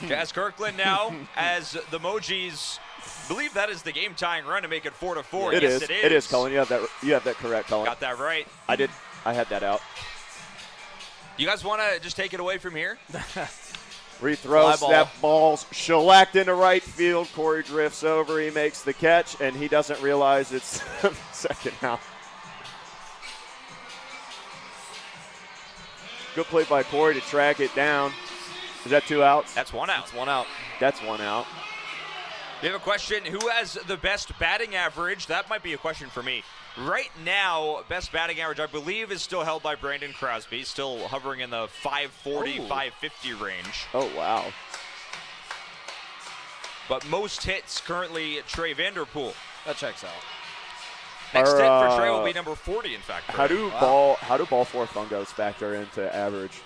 Jazz Kirkland now as the Mojis believe that is the game tying run to make it 4-4. It yes, is. it is. It is, Colin. You have that correct, Colin. Got that right. I did. I had that out. You guys want to just take it away from here? Rethrows that ball's shellacked into right field. Corey drifts over. He makes the catch, and he doesn't realize it's second out. Good play by Corey to track it down. Is that 2 outs? That's 1 out. That's 1 out. That's 1 out. We have a question. Who has the best batting average? That might be a question for me. Right now, best batting average, I believe, is still held by Brandon Crosby. Still hovering in the 540, 550 range. Oh, wow. But most hits currently Trey Vanderpool. That checks out. Next hit for Trey will be number 40, in fact. How do ball 4 fungos factor into average?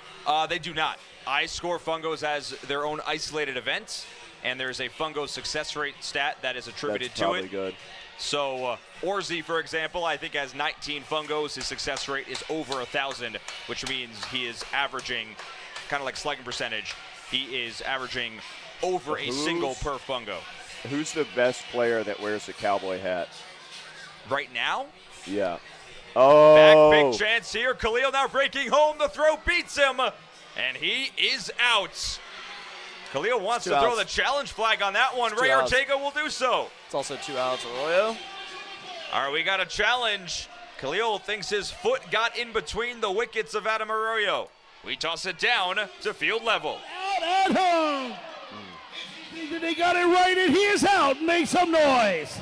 They do not. I score fungos as their own isolated event, and there's a fungo success rate stat that is attributed That's to probably it. Good. So Orzi, for example, I think has 19 fungos. His success rate is over 1,000, which means he is averaging, kind of like slugging percentage, he is averaging over a single per fungo. Who's the best player that wears a cowboy hat? Right now? Yeah. Oh. Back big chance here. Khalil now breaking home. The throw beats him, and he is out. Khalil wants to throw the challenge flag on that one. Ray Ortega will do so. It's also 2 outs. Arroyo. All right, we got a challenge. Khalil thinks his foot got in between the wickets of Adam Arroyo. We toss it down to field level. Out at home. They got it right, and he is out. Make some noise.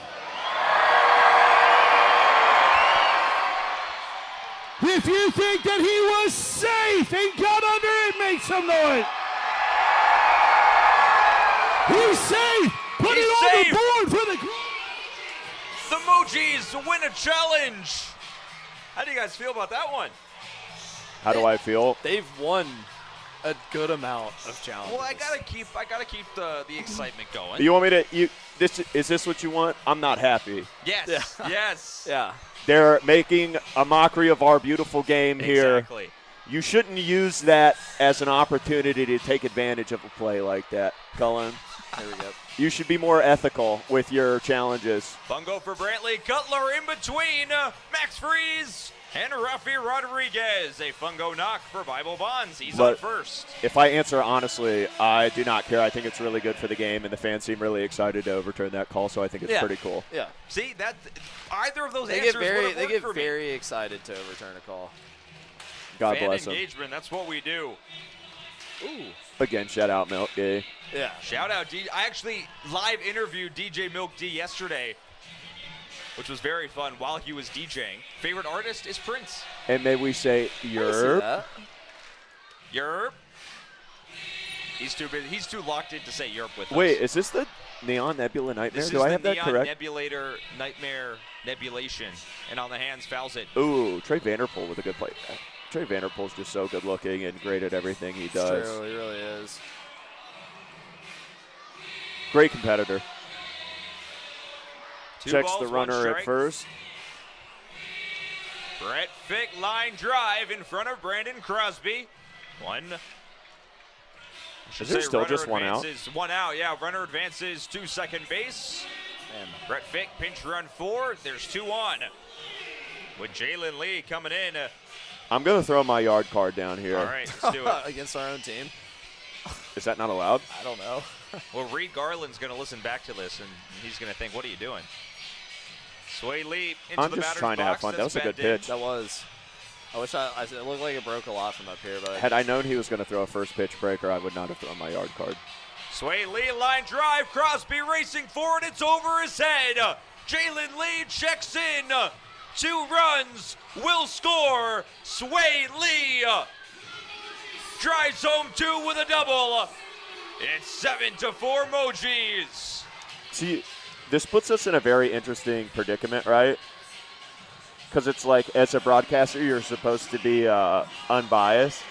If you think that he was safe and got under it, make some noise. He's safe. Put it on the board for the. The Mojis win a challenge. How do you guys feel about that one? How do I feel? They've won a good amount of challenges. Well, I gotta keep the excitement going. You want me to? Is this what you want? I'm not happy. Yes. Yeah. Yes. Yeah. They're making a mockery of our beautiful game here. Exactly. You shouldn't use that as an opportunity to take advantage of a play like that, Cullen. There we go. You should be more ethical with your challenges. Fungo for Brantley. Cutler in between. Max Freeze and Rafi Rodriguez. A fungo knock for Bible Bonds. He's on first. If I answer honestly, I do not care. I think it's really good for the game, and the fans seem really excited to overturn that call, so I think it's pretty cool. Yeah. See, that either of those they answers get for me. very excited to overturn a call. God Fan bless them. engagement, that's what we do. Ooh. Again, shout out Milk D. Yeah. Shout out D. I actually live interviewed DJ Milk D yesterday, which was very fun while he was DJing. Favorite artist is Prince. And may we say, Yerp. Yerp. He's too busy. He's too locked in to say Europe with us. Wait, is this the Neon Nebula Nightmare? This Do is I the have that Neon correct? Nebulator Nightmare Nebulation. And on the hands, fouls it. Ooh, Trey Vanderpool with a good play. Trey Vanderpool's just so good looking and great at everything he does. It's true, he really is. Great competitor. Two Checks balls, the runner one at strike. first. Brett Fick line drive in front of Brandon Crosby. Is there still just one out? One out, yeah. Runner advances to second base. And Brett Fick, pinch run 4. There's 2 on. With Jalen Lee coming in. I'm going to throw my yard card down here. All right, let's do it. Against our own team. Is that not allowed? I don't know. Well, Reed Garland's going to listen back to this, and he's going to think, what are you doing? Sway Lee into I'm the just batter's trying to have box. fun. That That's was a good bent in. pitch. That was. I wish it looked like it broke a lot from up here, but Had I known he was going to throw a first pitch breaker, I would not have thrown my yard card. Sway Lee line drive. Crosby racing forward. It's over his head. Jalen Lee checks in. 2 runs will score. Sway Lee drives home 2 with a double. It's 7-4 Mojis. See, this puts us in a very interesting predicament, right? Because it's like, as a broadcaster, you're supposed to be unbiased.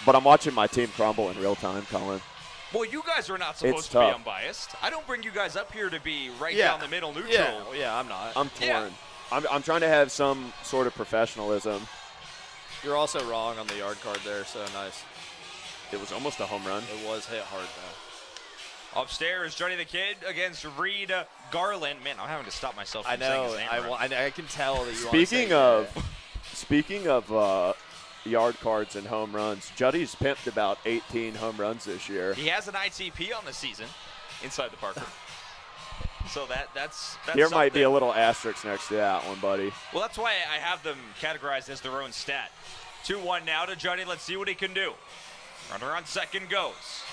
But I'm watching my team crumble in real time, Colin. Well, you guys are not supposed It's to be tough. unbiased. I don't bring you guys up here to be right Yeah. down the middle neutral. Yeah, I'm not. I'm torn. Yeah. I'm trying to have some sort of professionalism. You're also wrong on the yard card there, so nice. It was almost a home run. It was hit hard, though. Upstairs, Johnny the Kid against Reed Garland. Man, I'm having to stop myself from I saying know. his name right. I can tell that you Speaking of yard cards and home runs, Juddy's pimped about 18 home runs this year. He has an ITP on the season inside the Parker. So that's There might be a something. little asterisk next to that one, buddy. Well, that's why I have them categorized as their own stat. 2-1 now to Johnny. Let's see what he can do. Runner on second goes.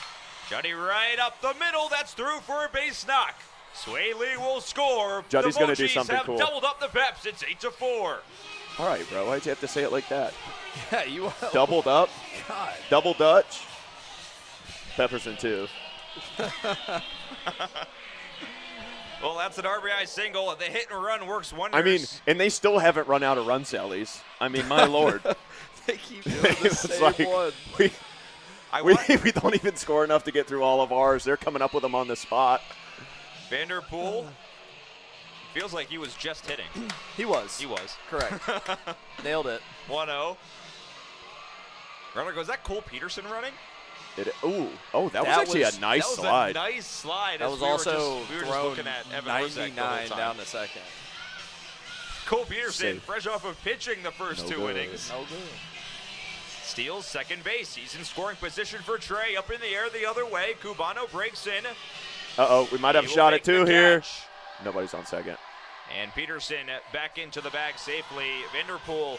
Johnny right up the middle. That's through for a base knock. Sway Lee will score. Johnny's going gonna do something have cool. doubled up the Peps. It's 8-4. All right, bro. Why'd you have to say it like that? Yeah, you Doubled up. God. Double Dutch. Pepperson, too. Well, that's an RBI single. The hit and run works wonders. I mean, and they still haven't run out of run cellies. I mean, my lord. They keep doing the It's same like, one. we don't even score enough to get through all of ours. They're coming up with them on the spot. Vanderpool feels like he was just hitting. He was. He was. Correct. Nailed it. 1-0. Runner goes, is that Cole Peterson running? Oh, that was actually a nice slide. That was a nice slide. That as was we were also just thrown looking at Evan Rosek the whole 99 time. down the second. Cole Peterson, Safe. fresh off of pitching the first No 2 good. innings. No good. Steals second base. He's in scoring position for Trey. Up in the air the other way. Cubano breaks in. Uh-oh, we might have He a will shot make at 2 the here. catch. Nobody's on second. And Peterson back into the bag safely. Vanderpool.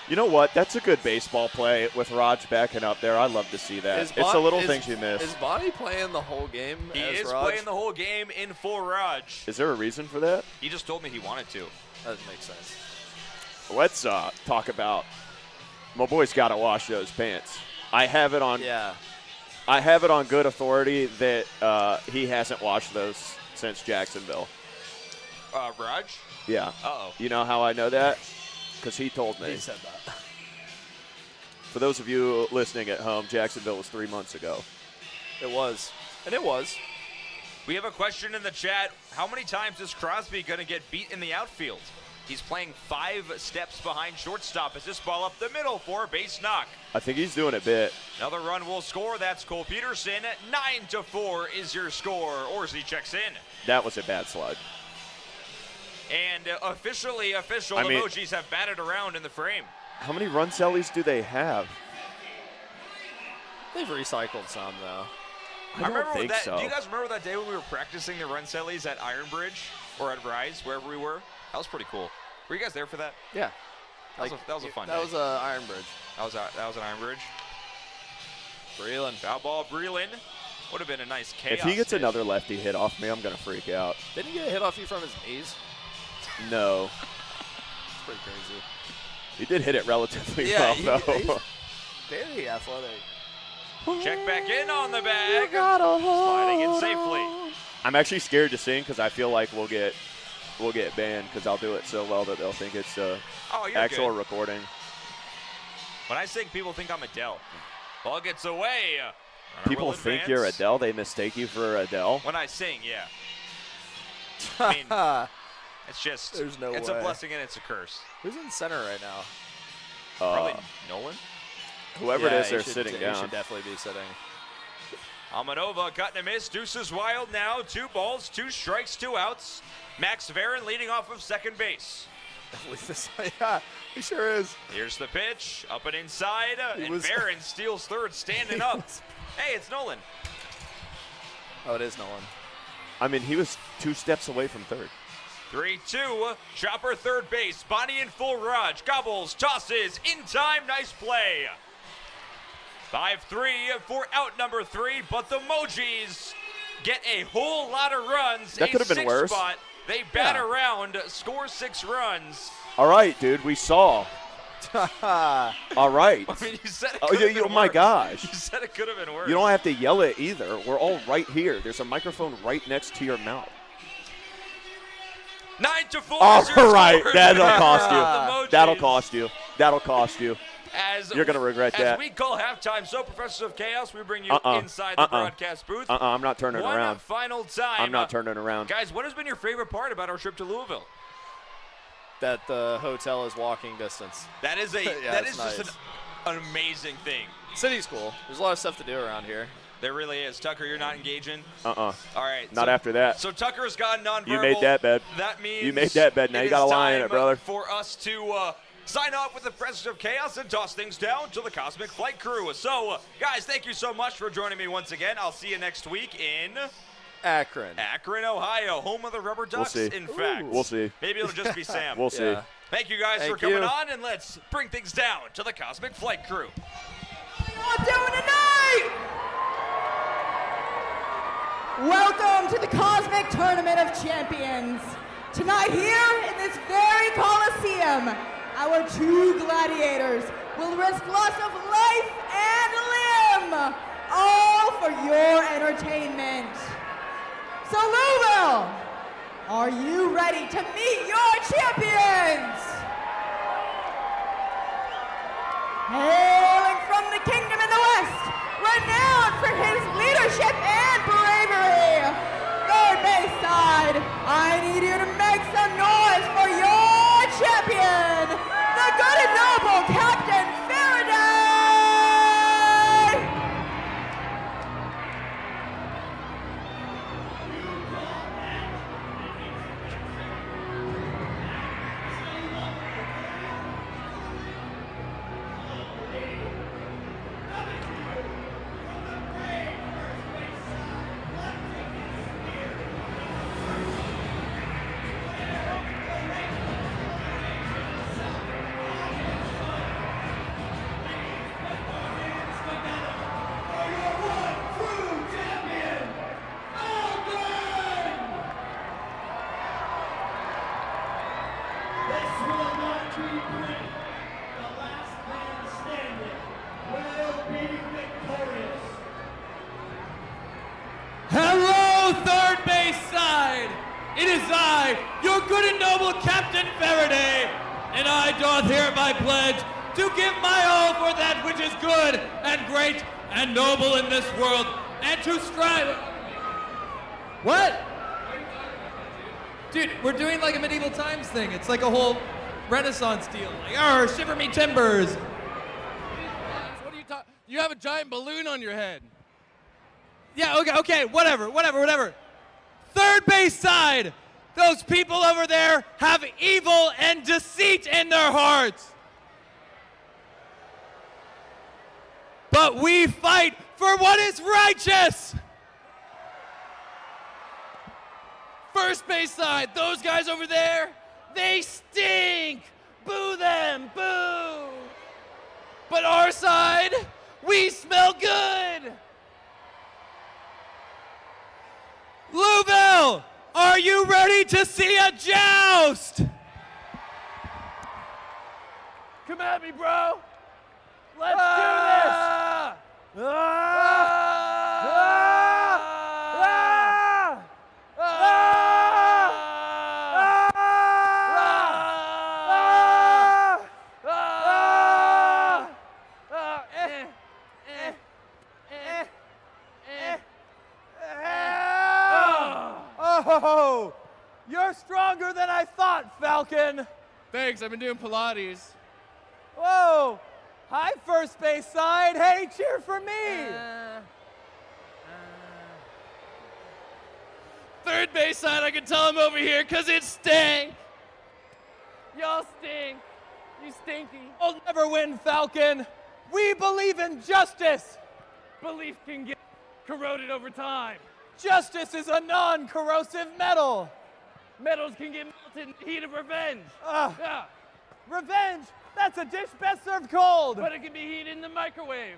You know what? That's a good baseball play with Raj backing up there. I love to see that. It's the little things you miss. Is Bonnie playing the whole game He as is Raj? playing the whole game in full Raj. Is there a reason for that? He just told me he wanted to. That makes sense. Let's talk about my boy's got to wash those pants. I have it on. Yeah. I have it on good authority that he hasn't washed those since Jacksonville. Raj? Yeah. Uh-oh. You know how I know that? Because he told me. He said that. For those of you listening at home, Jacksonville was 3 months ago. It was. And it was. We have a question in the chat. How many times is Crosby going to get beat in the outfield? He's playing 5 steps behind shortstop. Is this ball up the middle for a base knock? I think he's doing a bit. Another run will score. That's Cole Peterson. 9-4 is your score. Orsi checks in. That was a bad slide. And official, the Mojis have batted around in the frame. How many run cellies do they have? They've recycled some, though. I don't think so. Do you guys remember that day when we were practicing the run cellies at Iron Bridge or at Rise, wherever we were? That was pretty cool. Were you guys there for that? Yeah. That was a fun day. That was Iron Bridge. That was an Iron Bridge. Breland. Foul ball, Breland. Would have been a nice chaos. If he gets hit. another lefty hit off me, I'm going to freak out. Didn't he get a hit off you from his knees? No. It's pretty crazy. He did hit it relatively Yeah, well, though. he's very athletic. Check back in on the bag. Sliding in safely. I'm actually scared to sing because I feel like we'll get banned because I'll do it so well that they'll think it's actual good. recording. When I sing, people think I'm Adele. Ball gets away. People think you're Adele? They mistake you for Adele? When I sing, yeah. I mean, it's just, There's no it's way. a blessing and it's a curse. Who's in center right now? Probably Nolan. Whoever it is, they're sitting He down. should definitely be sitting. Almanova cutting a miss. Deuces wild now. 2 balls, 2 strikes, 2 outs. Max Varon leading off of second base. Yeah, he sure is. Here's the pitch, up and inside, and Varon steals third, standing up. Hey, it's Nolan. Oh, it is Nolan. I mean, he was 2 steps away from third. 3-2, chopper third base. Bonnie in full garage, gobbles, tosses, in time, nice play. 5-3 for out number 3, but the Mojis get a whole lot of runs. That could have been worse. Spot. They bat around, score 6 runs. All right, dude, we saw. All right. I mean, you said it Oh, could have been my worse. gosh. You said it could have been worse. You don't have to yell it either. We're all right here. There's a microphone right next to your mouth. 9-4. All right, score. that'll cost The you. Mojis. That'll cost you. That'll cost you. You're going to regret that. As we call halftime, so Professors of Chaos, we bring you inside the broadcast booth. I'm not turning One around. final time. I'm not turning around. Guys, what has been your favorite part about our trip to Louisville? That the hotel is walking distance. That is Yeah, that it's is just nice. an amazing thing. City's cool. There's a lot of stuff to do around here. There really is. Tucker, you're not engaging? All right. Not after that. So Tucker's gone nonverbal. You made that bed. That means you made that bed. Now you got a line in it, brother. For us to sign off with the Professors of Chaos and toss things down to the Cosmic Flight Crew. So, guys, thank you so much for joining me once again. I'll see you next week in Akron, Ohio, home of the Rubber Ducks, We'll see. in fact. We'll see. Maybe it'll just be Sam. We'll see. Thank you guys for coming on, and let's bring things down to the Cosmic Flight Crew. What are you doing tonight? Welcome to the Cosmic Tournament of Champions. Tonight here in this very Coliseum, our 2 gladiators will risk loss of life and limb, all for your entertainment. So Louisville, are you ready to meet your champions? Hailing from the kingdom in the west, renowned for his leadership and bravery, third base side, I need you to make some noise for your champion, the good and noble Captain Faraday! Hello, third base side. It is I, your good and noble Captain Faraday, and I doth hereby pledge to give my all for that which is good and great and noble in this world, and to strive. What? Dude, we're doing like a medieval times thing. It's like a whole Renaissance deal. Like, arr, shiver me timbers. What are you talking? You have a giant balloon on your head. Yeah, okay, whatever. Third base side, those people over there have evil and deceit in their hearts. But we fight for what is righteous. First base side, those guys over there, they stink. Boo them, boo. But our side, we smell good. Lousville, are you ready to see a joust? Come at me, bro. Let's do this. Oh, you're stronger than I thought, Falcon. Thanks, I've been doing Pilates. Whoa! Hi, first base side. Hey, cheer for me. Third base side, I can tell him over here because it stank. Y'all stink. You stinky. I'll never win, Falcon. We believe in justice. Belief can get corroded over time. Justice is a non-corrosive metal. Metals can get melted in the heat of revenge. Yeah. Revenge? That's a dish best served cold. But it can be heated in the microwave.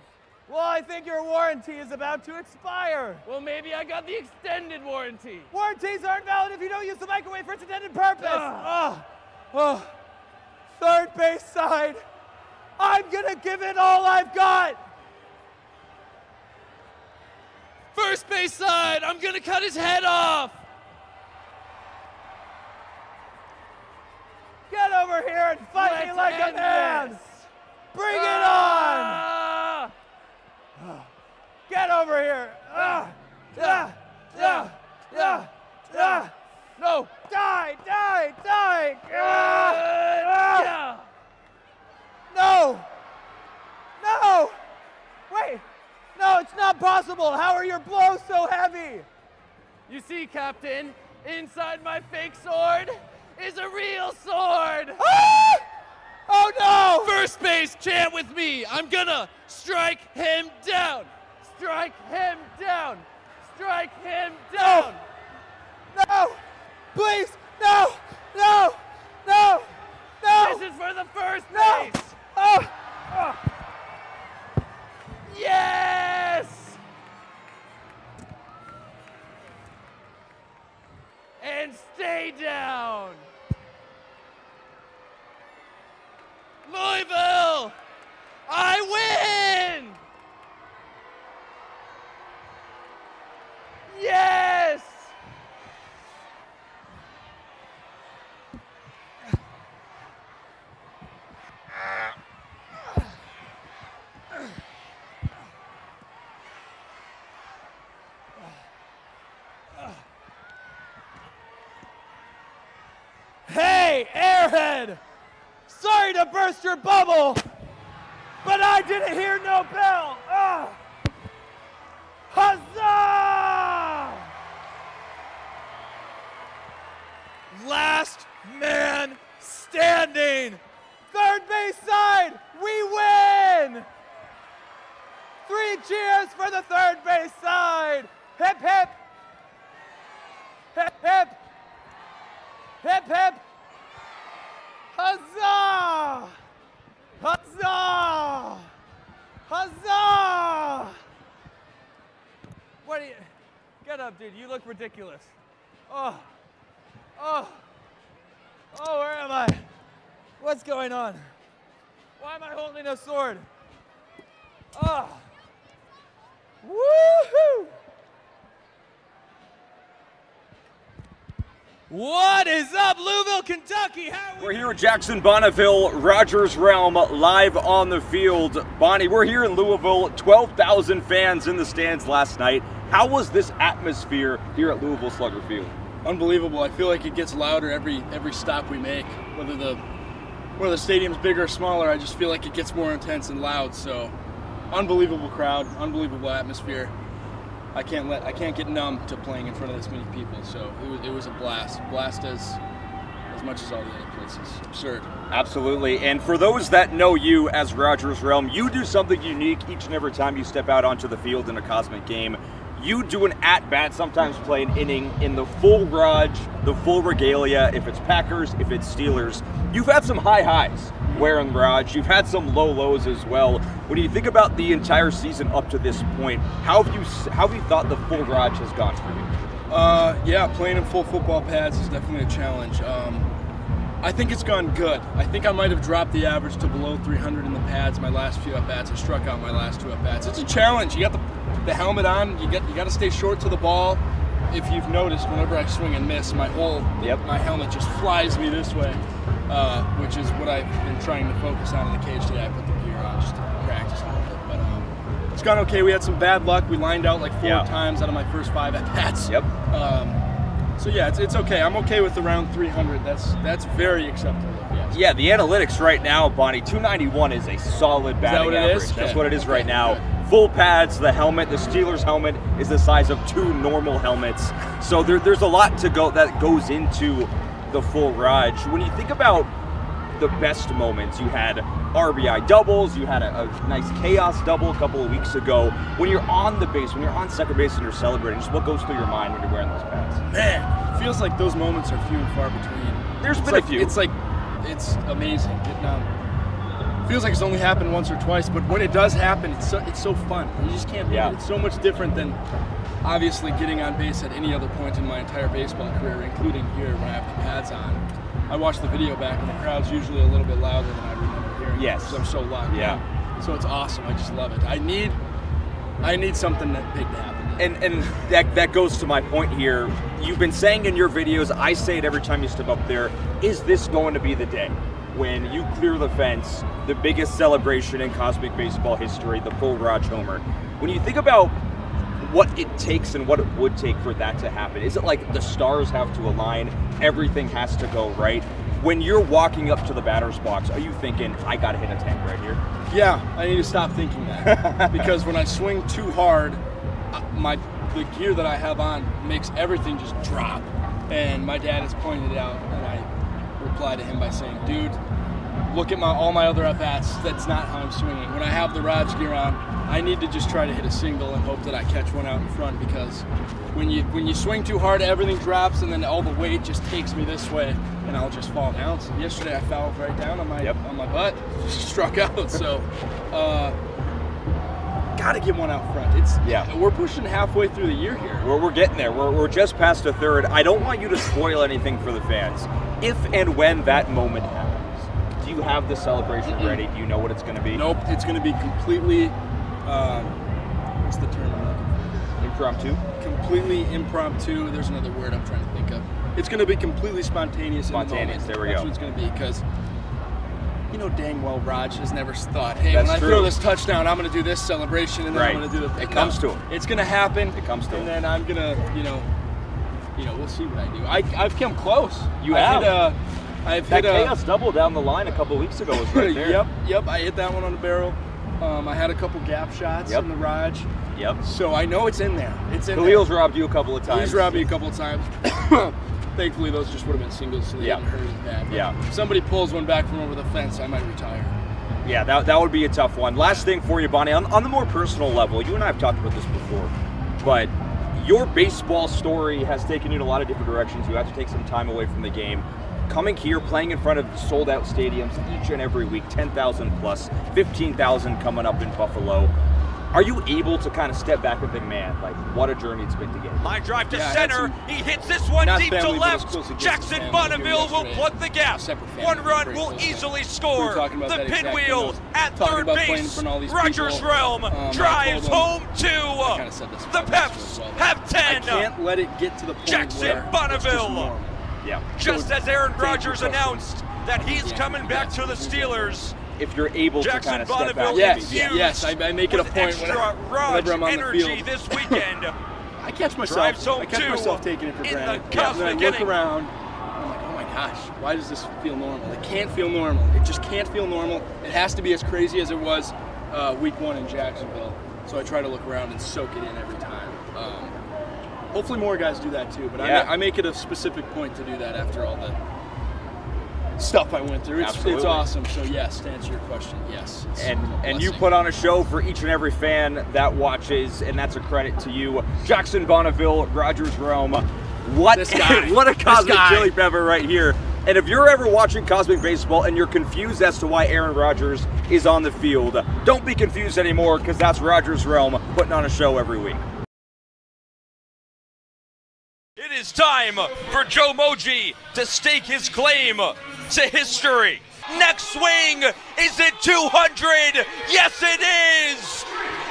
Well, I think your warranty is about to expire. Well, maybe I got the extended warranty. Warranties aren't valid if you don't use the microwave for its intended purpose. Third base side. I'm gonna give it all I've got. First base side, I'm gonna cut his head off. Get over here and fight me like a man. Bring it on. Get over here. No. Die. No. Wait. No, it's not possible. How are your blows so heavy? You see, Captain, inside my fake sword is a real sword. Oh no! First base, chant with me. I'm gonna strike him down. Strike him down. Strike him down. No! Please! No! This is for the first base. Yes! And stay down. Louisville! I win! Yes! Hey, airhead! Sorry to burst your bubble, but I didn't hear no bell. Huzzah! Last man standing. Third base side, we win! 3 cheers for the third base side. Hip, hip. Hip, hip. Hip, hip. Huzzah! Huzzah! Huzzah! What are you? Get up, dude. You look ridiculous. Oh, where am I? What's going on? Why am I holding a sword? Woohoo! What is up, Lousville, Kentucky? We're here at Jackson Bonneville, Rogers Realm, live on the field. Bonnie, we're here in Louisville, 12,000 fans in the stands last night. How was this atmosphere here at Louisville Slugger Field? Unbelievable. I feel like it gets louder every stop we make. Whether the stadium's bigger or smaller, I just feel like it gets more intense and loud. So, unbelievable crowd, unbelievable atmosphere. I can't get numb to playing in front of this many people. So it was a blast as much as all the other places. Absurd. Absolutely. And for those that know you as Rogers Realm, you do something unique each and every time you step out onto the field in a Cosmic game. You do an at-bat, sometimes play an inning in the full Rog, the full regalia, if it's Packers, if it's Steelers. You've had some high highs wearing Rog. You've had some low lows as well. When you think about the entire season up to this point, how have you thought the full Rog has gone for you? Yeah, playing in full football pads is definitely a challenge. I think it's gone good. I think I might have dropped the average to below 300 in the pads my last few at-bats. I struck out my last 2 at-bats. It's a challenge. You got the helmet on. You got to stay short to the ball. If you've noticed, whenever I swing and miss, my helmet just flies me this way, which is what I've been trying to focus on in the cage today. I put the gear on just to practice a little bit. But it's gone okay. We had some bad luck. We lined out like 4 times out of my first 5 at-bats. Yep. So yeah, it's okay. I'm okay with around 300. That's very acceptable. Yes. Yeah, the analytics right now, Bonnie, 291 is a solid batting average. Is? That's Okay. what it is right Okay, now. good. Full pads, the helmet, the Steelers helmet is the size of 2 normal helmets. So there's a lot to go that goes into the full Raj. When you think about the best moments, you had RBI doubles, you had a nice chaos double a couple of weeks ago. When you're on the base, when you're on second base and you're celebrating, just what goes through your mind when you're wearing those pads? Man, it feels like those moments are few and far between. There's been a few. It's amazing. It feels like it's only happened once or twice, but when it does happen, it's so fun. You just can't believe it. It's so much different than obviously getting on base at any other point in my entire baseball career, including here when I have the pads on. I watch the video back, and the crowd's usually a little bit louder than I remember hearing. Yes. Because I'm so locked in. So it's awesome. I just love it. I need something that big to happen. And that goes to my point here. You've been saying in your videos, I say it every time you step up there, is this going to be the day when you clear the fence, the biggest celebration in cosmic baseball history, the full Raj homer? When you think about what it takes and what it would take for that to happen, is it like the stars have to align, everything has to go right? When you're walking up to the batter's box, are you thinking, I gotta hit a tank right here? Yeah, I need to stop thinking that. Because when I swing too hard, the gear that I have on makes everything just drop. And my dad has pointed it out, and I reply to him by saying, dude, look at all my other at-bats. That's not how I'm swinging. When I have the Raj gear on, I need to just try to hit a single and hope that I catch one out in front, because when you swing too hard, everything drops, and then all the weight just takes me this way, and I'll just fall down. So yesterday I fell right down on my butt, just struck out. So gotta get one out front. We're pushing halfway through the year here. We're getting there. We're just past a third. I don't want you to spoil anything for the fans. If and when that moment happens, do you have the celebration ready? Do you know what it's going to be? Nope. It's going to be completely, what's the term? Impromptu? Completely impromptu. There's another word I'm trying to think of. It's going to be completely spontaneous. Spontaneous, there we go. That's what it's going to be, because you know dang well Raj has never thought, hey, That's when I true. throw this touchdown, I'm going to do this celebration, and then I'm going to do the... It comes to him. It's going to happen. It comes to him. And then I'm going to, we'll see what I do. I've come close. You have. I've that hit chaos double down the line a couple weeks ago was right there. Yep. I hit that one on the barrel. I had a couple gap shots in the Raj. Yep. So I know it's in there. It's in Khalil's there. robbed you a couple of times. He's robbed me a couple of times. Thankfully, those just would have been singles, so they didn't hurt as bad. But if somebody pulls one back from over the fence, I might retire. Yeah, that would be a tough one. Last thing for you, Bonnie, on the more personal level, you and I have talked about this before, but your baseball story has taken you in a lot of different directions. You have to take some time away from the game. Coming here, playing in front of sold-out stadiums each and every week, 10,000 plus, 15,000 coming up in Buffalo. Are you able to kind of step back and think, man, like, what a journey it's been to get? Line drive to center. He hits this one deep to left. Jackson Bonneville will plug the gap. One run will easily score. The pinwheel at third base. Rogers Realm drives home two. The Peps have 10. I can't let it get to the point Jackson Bonneville. Just as Aaron Rodgers announced that he's coming back to the Steelers. If you're able to kind of step back. Yes, I make it a point whenever I'm on the field. This weekend. I catch myself taking it for granted. And then I look around, and I'm like, oh my gosh, why does this feel normal? It can't feel normal. It just can't feel normal. It has to be as crazy as it was week 1 in Jacksonville. So I try to look around and soak it in every time. Hopefully more guys do that too, but I make it a specific point to do that after all the stuff I went through. It's awesome. So yes, to answer your question, yes. And you put on a show for each and every fan that watches, and that's a credit to you. Jackson Bonneville, Rogers Realm. What a cosmic chili pepper right here. And if you're ever watching Cosmic Baseball and you're confused as to why Aaron Rodgers is on the field, don't be confused anymore, because that's Rogers Realm putting on a show every week. It is time for Joe Moji to stake his claim to history. Next swing, is it 200? Yes, it is!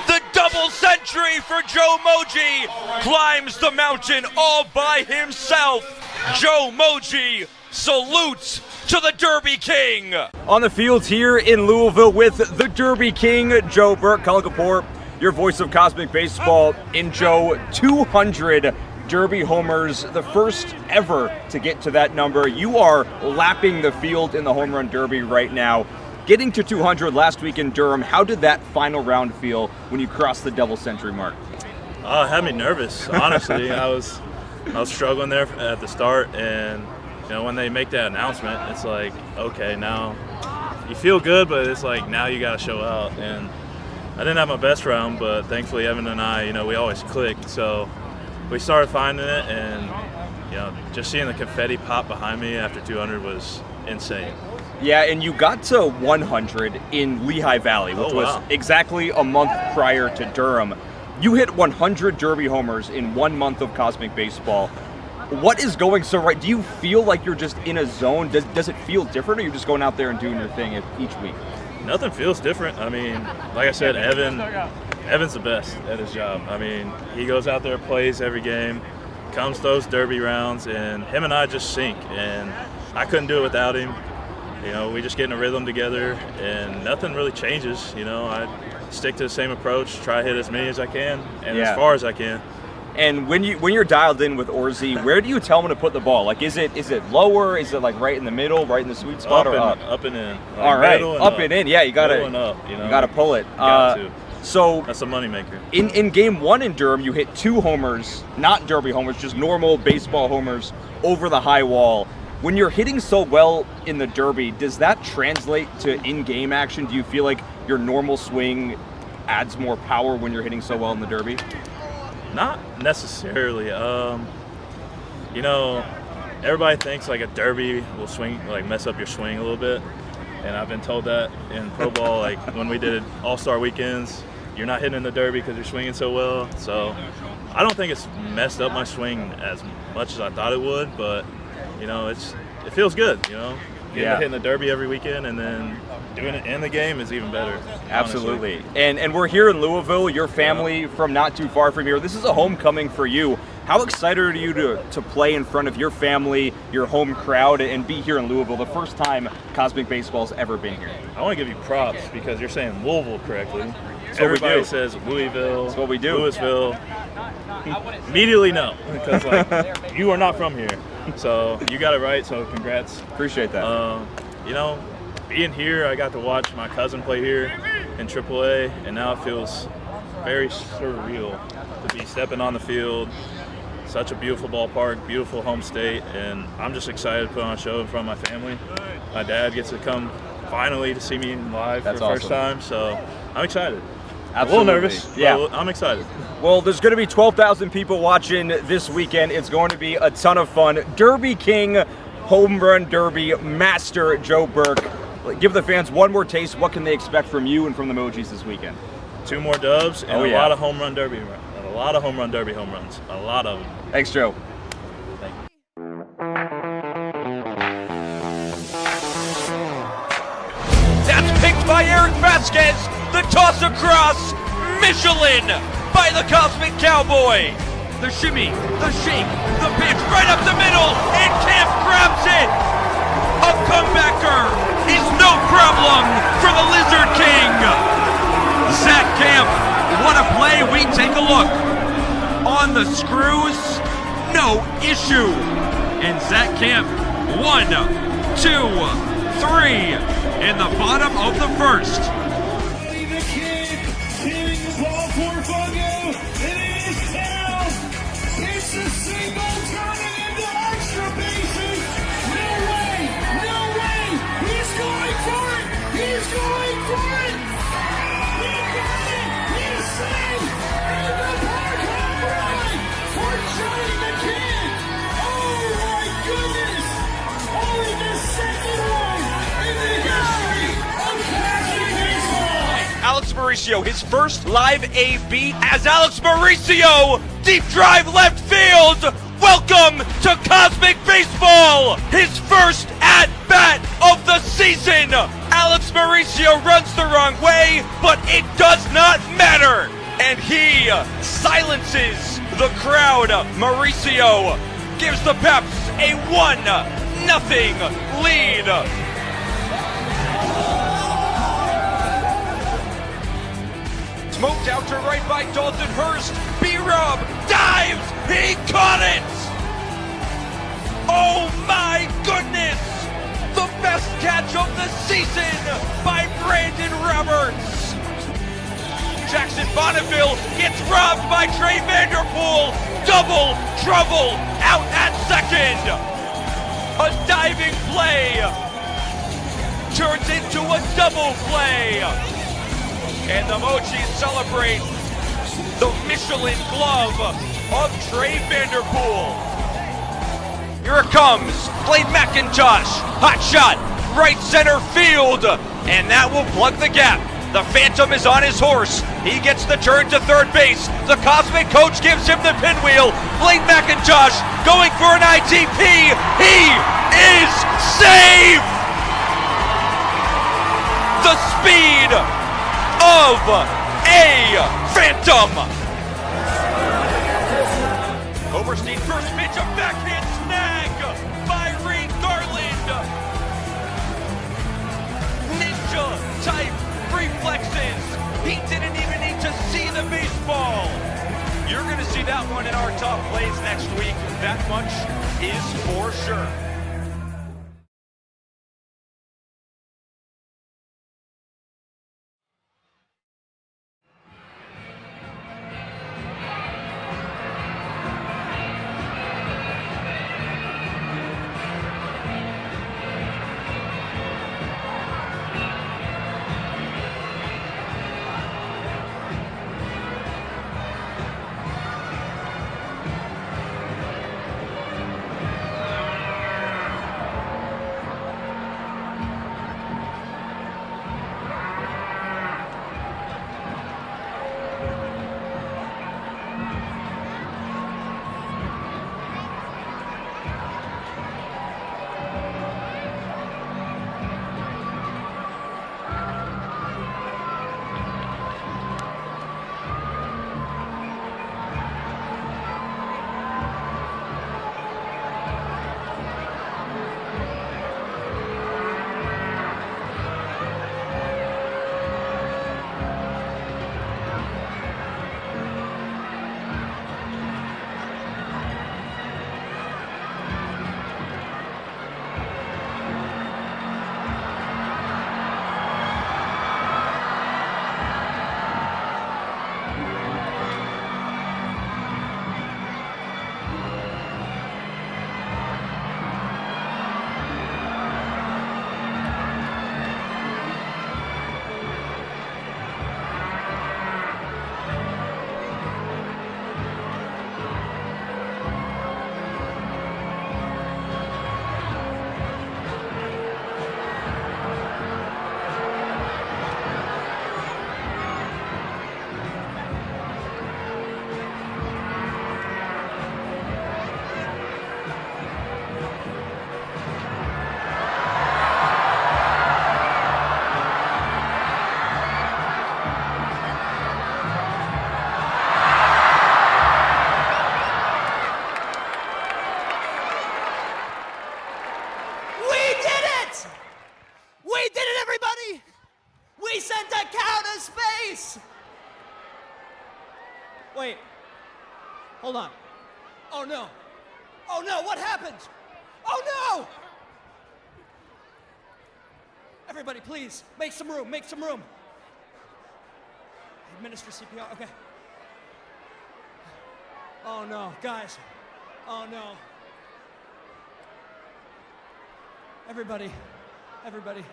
The double century for Joe Moji climbs the mountain all by himself. Joe Moji salutes to the Derby King. On the field here in Louisville with the Derby King, Joe Burke. Colin Kapoor, your voice of Cosmic Baseball. In Joe, 200 Derby homers, the first ever to get to that number. You are lapping the field in the home run derby right now. Getting to 200 last week in Durham, how did that final round feel when you crossed the double century mark? It had me nervous, honestly. I was struggling there at the start, and when they make that announcement, it's like, okay, now you feel good, but it's like now you got to show out. And I didn't have my best round, but thankfully Evan and I, we always clicked. So we started finding it, and just seeing the confetti pop behind me after 200 was insane. Yeah, and you got to 100 in Lehigh Valley, which was exactly a month prior to Durham. You hit 100 Derby homers in 1 month of Cosmic Baseball. What is going so right? Do you feel like you're just in a zone? Does it feel different, or you're just going out there and doing your thing each week? Nothing feels different. I mean, like I said, Evan's the best at his job. I mean, he goes out there, plays every game, comes those Derby rounds, and him and I just sync. And I couldn't do it without him. We just get in a rhythm together, and nothing really changes. I stick to the same approach, try to hit as many as I can, and as far as I can. And when you're dialed in with Orzi, where do you tell him to put the ball? Like, is it lower? Is it like right in the middle, right in the sweet spot, or up? Up and in. Like all right, up and in. Yeah, you gotta you gotta pull it. So that's a moneymaker. In game 1 in Durham, you hit 2 homers, not Derby homers, just normal baseball homers over the high wall. When you're hitting so well in the Derby, does that translate to in-game action? Do you feel like your normal swing adds more power when you're hitting so well in the Derby? Not necessarily. Everybody thinks like a Derby will mess up your swing a little bit, and I've been told that in pro ball. Like when we did All-Star weekends, you're not hitting in the Derby because you're swinging so well. So I don't think it's messed up my swing as much as I thought it would, but it feels good. Getting to hit in the Derby every weekend and then doing it in the game is even better. Absolutely. And we're here in Louisville, your family from not too far from here. This is a homecoming for you. How excited are you to play in front of your family, your home crowd, and be here in Louisville, the first time Cosmic Baseball's ever been here? I want to give you props because you're saying Louisville correctly. That's what Everybody we do. Says Louisville. That's what we do. Louisville. Immediately no, because you are not from here. So you got it right, so congrats. Appreciate that. Being here, I got to watch my cousin play here in AAA, and now it feels very surreal to be stepping on the field. Such a beautiful ballpark, beautiful home state, and I'm just excited to put on a show in front of my family. My dad gets to come finally to see me live for the first time, so I'm excited. Absolutely. A little nervous, but I'm excited. Well, there's going to be 12,000 people watching this weekend. It's going to be a ton of fun. Derby King, Home Run Derby Master Joe Burke. Give the fans one more taste. What can they expect from you and from the Mojis this weekend? 2 more dubs and a lot of home run derby. A lot of home run derby home runs. A lot of them. Thanks, Joe. Thank you. That's picked by Eric Vasquez. The toss across. Michelin by the Cosmic Cowboy. The shimmy, the shake, the pitch right up the middle, and Kemp grabs it. A comebacker is no problem for the Lizard King. Zach Kemp, what a play. We take a look. On the screws, no issue. And Zach Kemp, 1, 2, 3 in the bottom of the first. The kid hitting the ball for fungo. It is down. It's a single turning into extra bases. No way. No way. He's going for it. He's going for it. He got it. He's safe. And the park home run for Johnny the Kid. Oh my goodness. Only the second one in the history of Cosmic Baseball. Alex Mauricio, his first live AB as Alex Mauricio, deep drive left field. Welcome to Cosmic Baseball, his first at bat Alex Mauricio runs the wrong way, but it does not matter. And he silences the crowd. Mauricio gives the Peps a 1-0 lead. Smoked out to right by Dalton Hurst. B-Rob dives. He caught it. Oh my goodness. The best catch of the season by Brandon Roberts. Jackson Bonneville gets robbed by Trey Vanderpool. Double trouble out at second. A diving play turns into a double play. And the Mojis celebrate the Michelin glove of Trey Vanderpool. Here it comes, Blade McIntosh, hot shot, right center field, and that will plug the gap. The Phantom is on his horse. He gets the turn to third base. The Cosmic Coach gives him the pinwheel. Blade McIntosh going for an ITP. He is safe! The speed of a Phantom. Oberstein first pitch, a backhand snag by Reed Garland. Ninja type reflexes. He didn't even need to see the baseball. You're going to see that one in our top plays next week. That much is for sure. Wait. Hold on. Oh no. Oh no, what happened? Oh no! Everybody, please, make some room, make some room. Administer CPR, okay. Oh no, guys. Oh no. Everybody, everybody.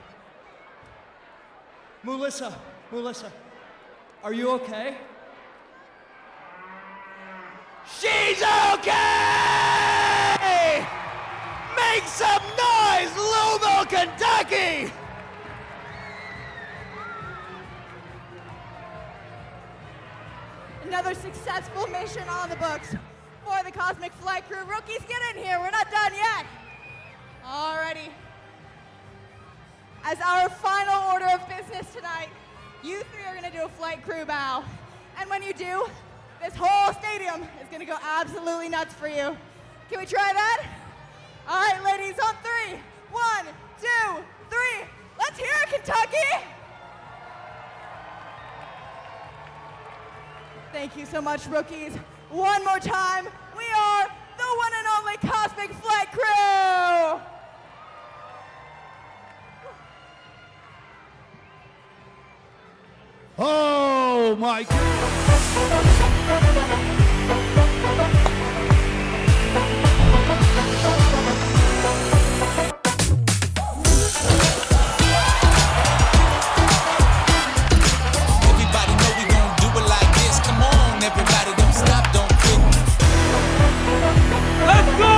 Melissa, are you okay? She's okay! Make some noise, Lousville, Kentucky! Another successful mission on the books for the Cosmic Flight Crew. Rookies, get in here. We're not done yet. Alrighty. As our final order of business tonight, you three are gonna do a flight crew bow. And when you do, this whole stadium is gonna go absolutely nuts for you. Can we try that? All right, ladies, on 3. 1, 2, 3. Let's hear it, Kentucky! Thank you so much, rookies. One more time, we are the one and only Cosmic Flight Crew! Oh my God. Everybody know we gon' do it like this. Come on, everybody, don't stop, don't quit. Let's go!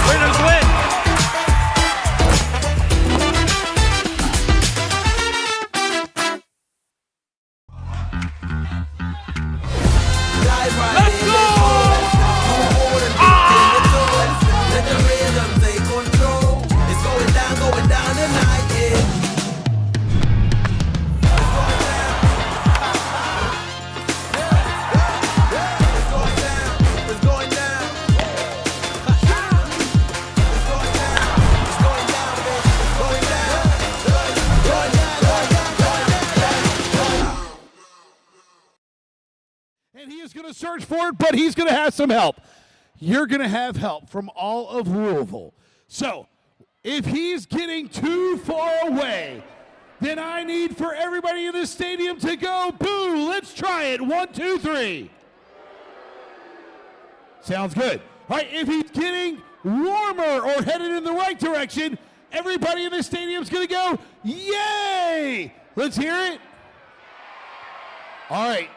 Winners win! Let's go! Let the rhythm take control. It's going down tonight, yeah. And he is going to search for it, but he's going to have some help. You're going to have help from all of Louisville. So, if he's getting too far away, then I need for everybody in this stadium to go boo. Let's try it. 1, 2, 3. Sounds good. All right, if he's getting warmer or headed in the right direction, everybody in this stadium is going to go yay. Let's hear it. All right.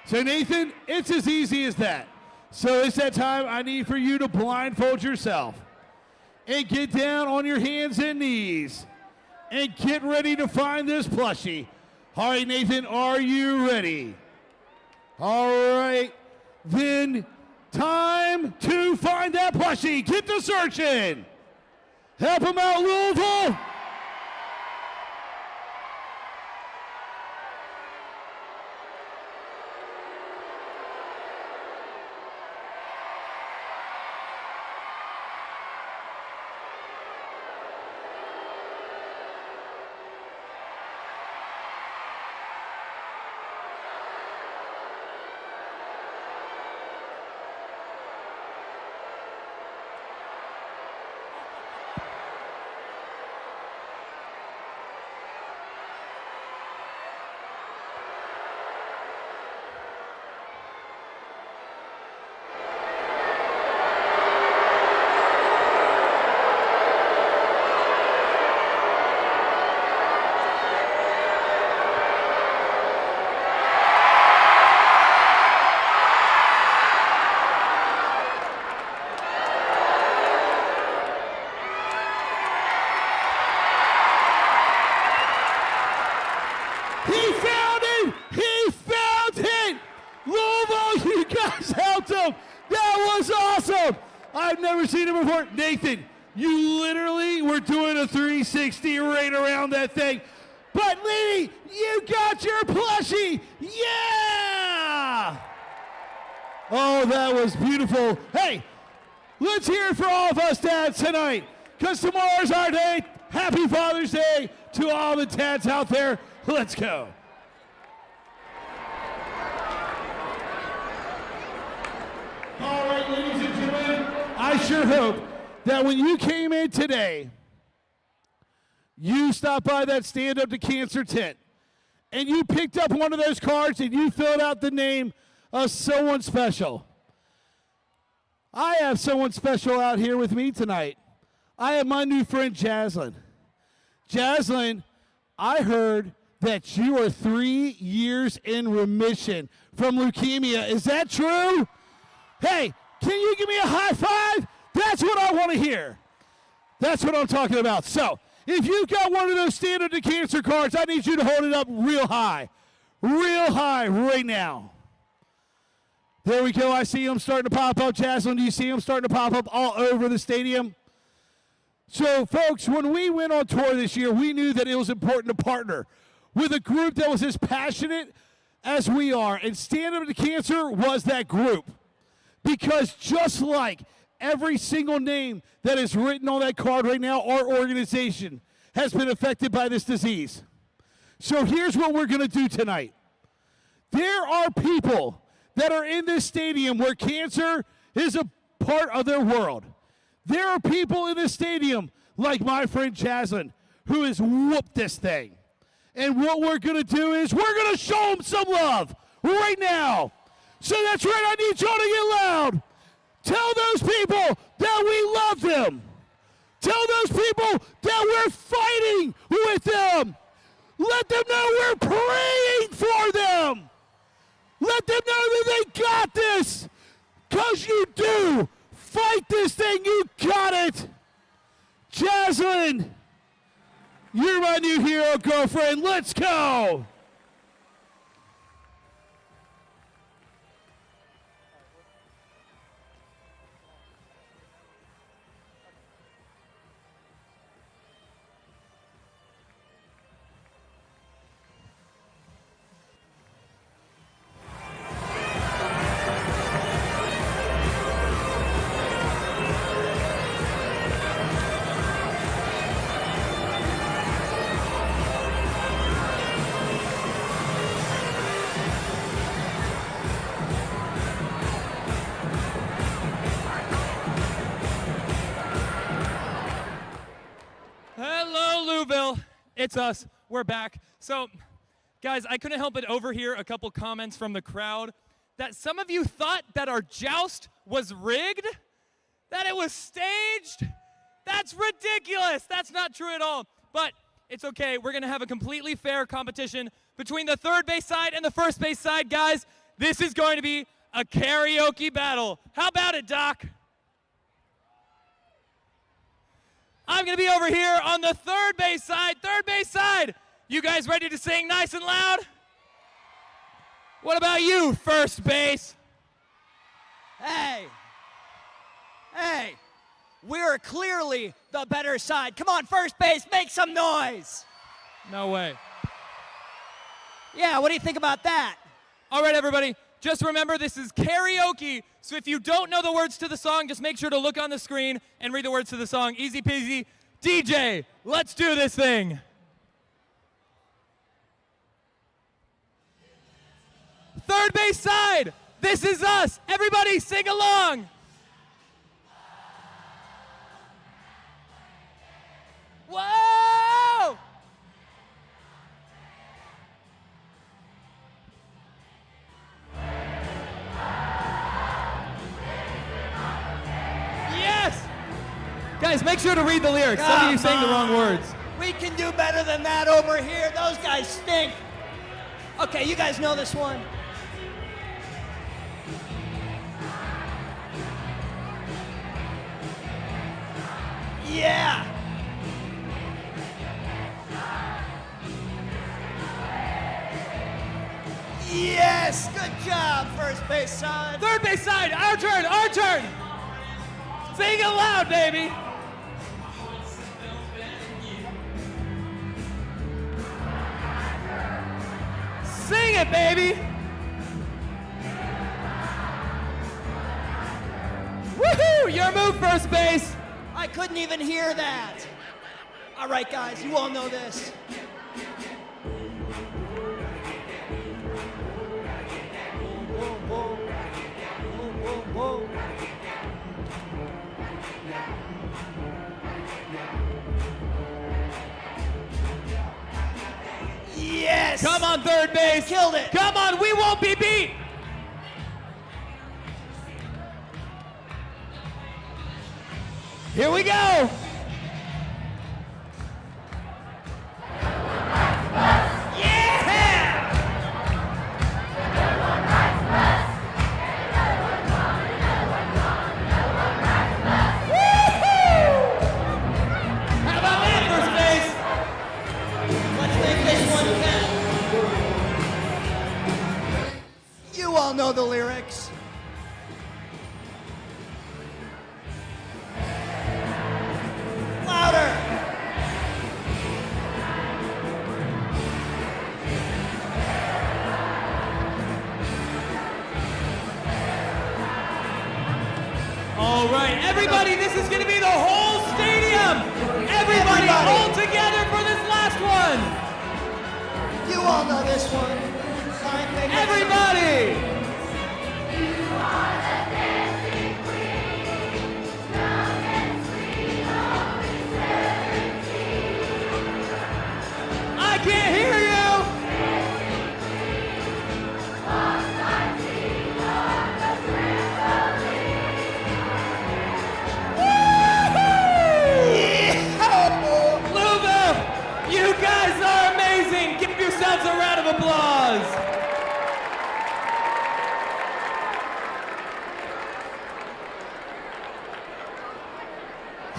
So, Nathan, it's as easy as that. So it's that time I need for you to blindfold yourself and get down on your hands and knees and get ready to find this plushie. All right, Nathan, are you ready? All right, then time to find that plushie. Get to searching. Help him out, Louisville. I've never seen it before. Nathan, you literally were doing a 360 right around that thing. But, lady, you got your plushie. Yeah! Oh, that was beautiful. Hey, let's hear it for all of us dads tonight, because tomorrow's our day. Happy Father's Day to all the dads out there. Let's go. All right, ladies and gentlemen, I sure hope that when you came in today, you stopped by that Stand Up to Cancer tent and you picked up one of those cards and you filled out the name of someone special. I have someone special out here with me tonight. I have my new friend, Jaslyn. Jaslyn, I heard that you are 3 years in remission from leukemia. Is that true? Hey, can you give me a high five? That's what I want to hear. That's what I'm talking about. So, if you've got one of those Stand Up to Cancer cards, I need you to hold it up real high right now. There we go. I see them starting to pop up. Jaslyn, do you see them starting to pop up all over the stadium? So, folks, when we went on tour this year, we knew that it was important to partner with a group that was as passionate as we are. And Stand Up to Cancer was that group. Because just like every single name that is written on that card right now, our organization has been affected by this disease. So here's what we're going to do tonight. There are people that are in this stadium where cancer is a part of their world. There are people in this stadium, like my friend Jaslyn, who has whooped this thing. And what we're going to do is we're going to show them some love right now. So that's right, I need y'all to get loud. Tell those people that we love them. Tell those people that we're fighting with them. Let them know we're praying for them. Let them know that they got this, because you do. Fight this thing, you got it. Jaslyn, you're my new hero, girlfriend. Let's go. It's us. We're back. So, guys, I couldn't help but overhear a couple comments from the crowd that some of you thought that our joust was rigged, that it was staged. That's ridiculous. That's not true at all. But it's okay. We're going to have a completely fair competition between the third base side and the first base side. Guys, this is going to be a karaoke battle. How about it, Doc? I'm going to be over here on the third base side. Third base side. You guys ready to sing nice and loud? What about you, first base? Hey, we're clearly the better side. Come on, first base, make some noise. No way. Yeah, what do you think about that? All right, everybody. Just remember, this is karaoke, so if you don't know the words to the song, just make sure to look on the screen and read the words to the song. Easy peasy. DJ, let's do this thing. Third base side, this is us. Everybody sing along. Whoa! Yes! Guys, make sure to read the lyrics. Some of you sang the wrong words. We can do better than that over here. Those guys stink. Okay, you guys know this one. Yeah! Yes! Good job, first base side. Third base side, our turn, our turn. Sing it loud, baby. Sing it, baby. Woohoo! Your move, first base. I couldn't even hear that. All right, guys, you all know this. Yes! Come on, third base. Killed it. Come on, we won't be beat. Here we go. You all know the lyrics. right, everybody, this is going to be the whole stadium. Everybody all together for this last one. You all know this one. Everybody. I can't hear you. Lousville, you guys are amazing. Give yourselves a round of applause.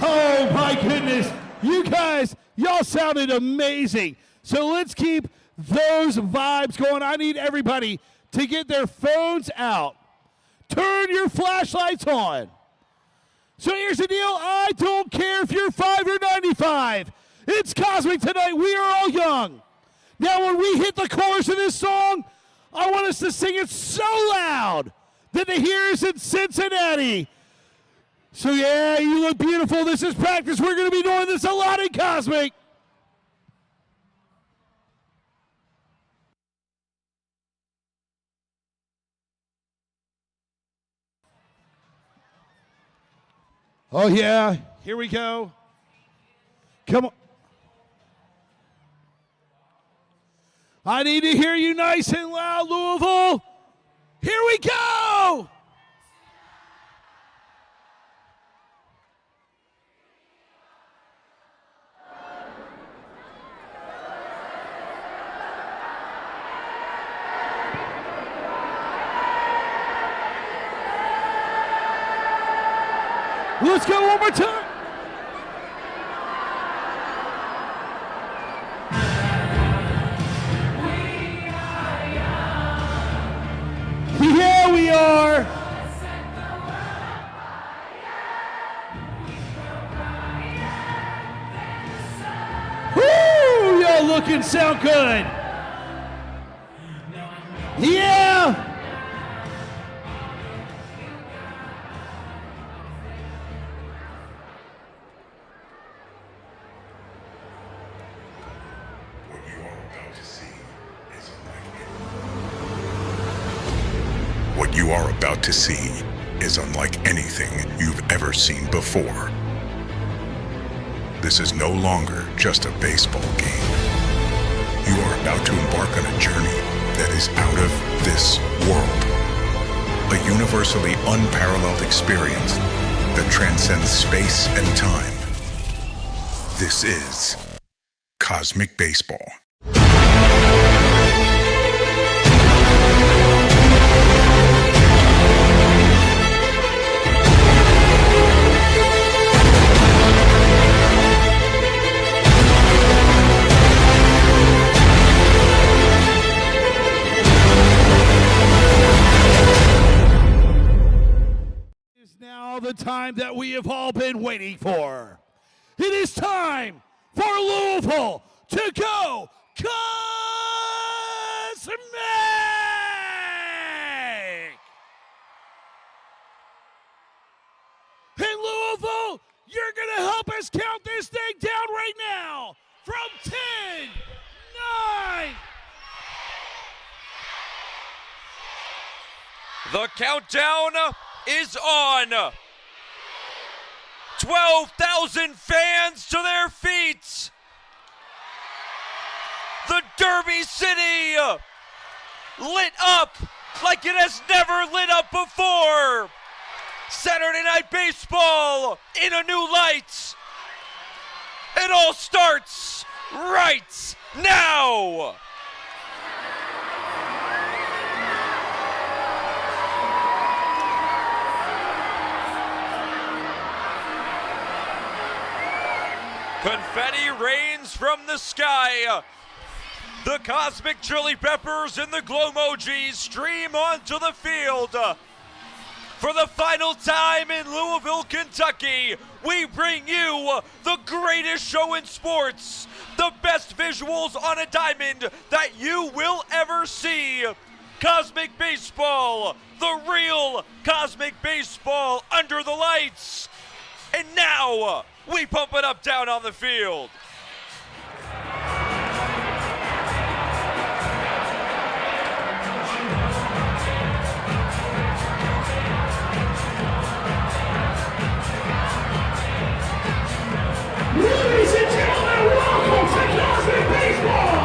Oh my goodness. You guys, y'all sounded amazing. So let's keep those vibes going. I need everybody to get their phones out. Turn your flashlights on. So here's the deal. I don't care if you're 5 or 95. It's Cosmic tonight. We are all young. Now when we hit the chorus of this song, I want us to sing it so loud that they hear us in Cincinnati. So yeah, you look beautiful. This is practice. We're going to be doing this a lot in Cosmic. Oh yeah, here we go. Come on. I need to hear you nice and loud, Louisville. Here we go. Let's go one more time. Yeah, we are. Woo! Y'all look and sound good. Yeah. What you are about to see is unlike anything you've ever seen before. This is no longer just a baseball game. You are about to embark on a journey that is out of this world. A universally unparalleled experience that transcends space and time. This is Cosmic Baseball. The time that we have all been waiting for. It is time for Louisville to go Cosmic! And Louisville, you're going to help us count this thing down right now from 10, 9. The countdown is on. 12,000 fans to their feet. The Derby City lit up like it has never lit up before. Saturday Night Baseball in a new light. It all starts right now. Confetti rains from the sky. The Cosmic Chili Peppers and the Glow Mojis stream onto the field. For the final time in Louisville, Kentucky, we bring you the greatest show in sports. The best visuals on a diamond that you will ever see. Cosmic Baseball, the real Cosmic Baseball under the lights. And now we pump it up down on the field. Ladies and gentlemen, welcome to Cosmic Baseball!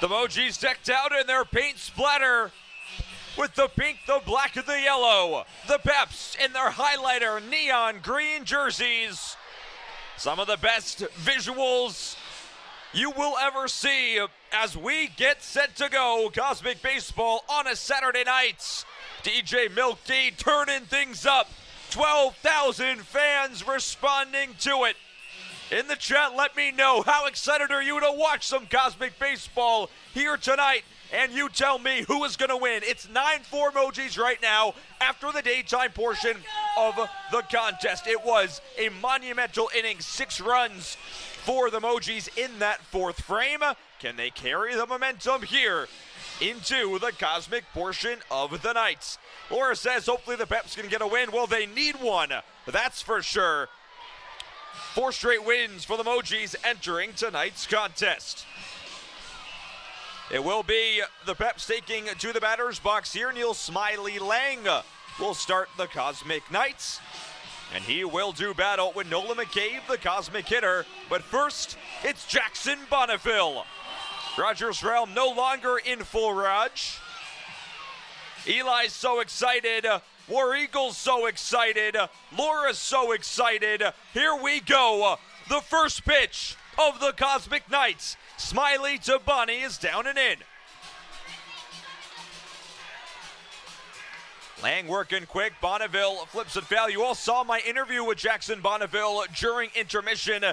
The Mojis decked out in their paint splatter with the pink, the black, and the yellow. The Peps in their highlighter neon green jerseys. Some of the best visuals you will ever see as we get set to go. Cosmic Baseball on a Saturday night. DJ Milk D turning things up. 12,000 fans responding to it. In the chat, let me know, how excited are you to watch some Cosmic Baseball here tonight? And you tell me who is going to win. It's 9-4 Mojis right now after the daytime portion of the contest. It was a monumental inning, 6 runs for the Mojis in that 4th frame. Can they carry the momentum here into the Cosmic portion of the night? Laura says hopefully the Peps can get a win. Well, they need one, that's for sure. 4 straight wins for the Mojis entering tonight's contest. It will be the Peps taking to the batter's box here. Neil Smiley Lang will start the Cosmic Knights. And he will do battle with Nolan McCabe, the Cosmic hitter. But first, it's Jackson Bonneville. Rogers Realm no longer in full Raj. Eli's so excited. War Eagle's so excited. Laura's so excited. Here we go. The first pitch of the Cosmic Knights. Smiley to Bonnie is down and in. Lang working quick. Bonneville flips it foul. You all saw my interview with Jackson Bonneville during intermission.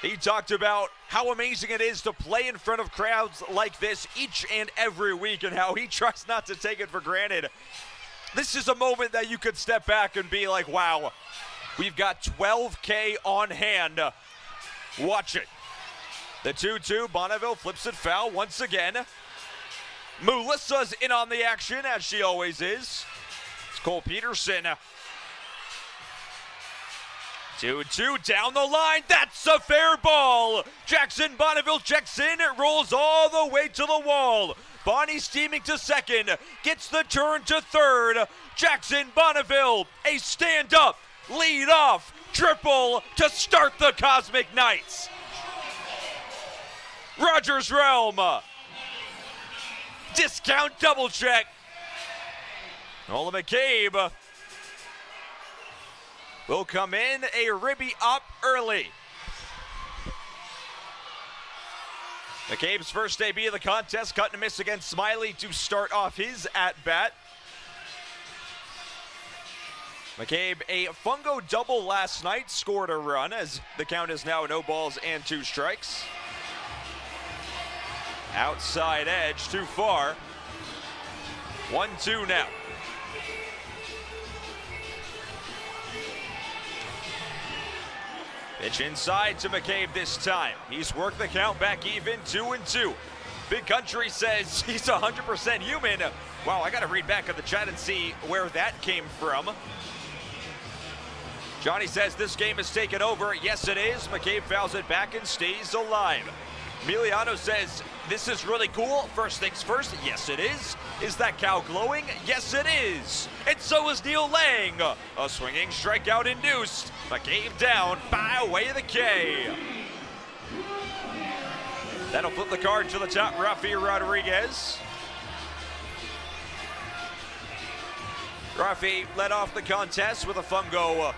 He talked about how amazing it is to play in front of crowds like this each and every week and how he tries not to take it for granted. This is a moment that you could step back and be like, wow, we've got 12K on hand. Watch it. The 2-2, Bonneville flips it foul once again. Melissa's in on the action, as she always is. It's Cole Peterson. 2-2 down the line. That's a fair ball. Jackson Bonneville checks in. It rolls all the way to the wall. Bonnie steaming to second. Gets the turn to third. Jackson Bonneville, a stand-up, lead-off triple to start the Cosmic Knights. Rogers Realm. Discount double check. Nolan McCabe will come in, a ribby up early. McCabe's first debut of the contest, cut and miss against Smiley to start off his at-bat. McCabe, a fungo double last night, scored a run as the count is now no balls and 2 strikes. Outside edge, too far. 1-2 now. Pitch inside to McCabe this time. He's worked the count back even, 2-2. Big Country says he's 100% human. Wow, I gotta read back on the chat and see where that came from. Johnny says this game is taken over. Yes, it is. McCabe fouls it back and stays alive. Emiliano says, this is really cool. First things first, yes it is. Is that cow glowing? Yes it is. And so is Neil Lang. A swinging strikeout induced. McCabe down by way of the K. That'll flip the card to the top, Rafi Rodriguez. Rafi led off the contest with a fungo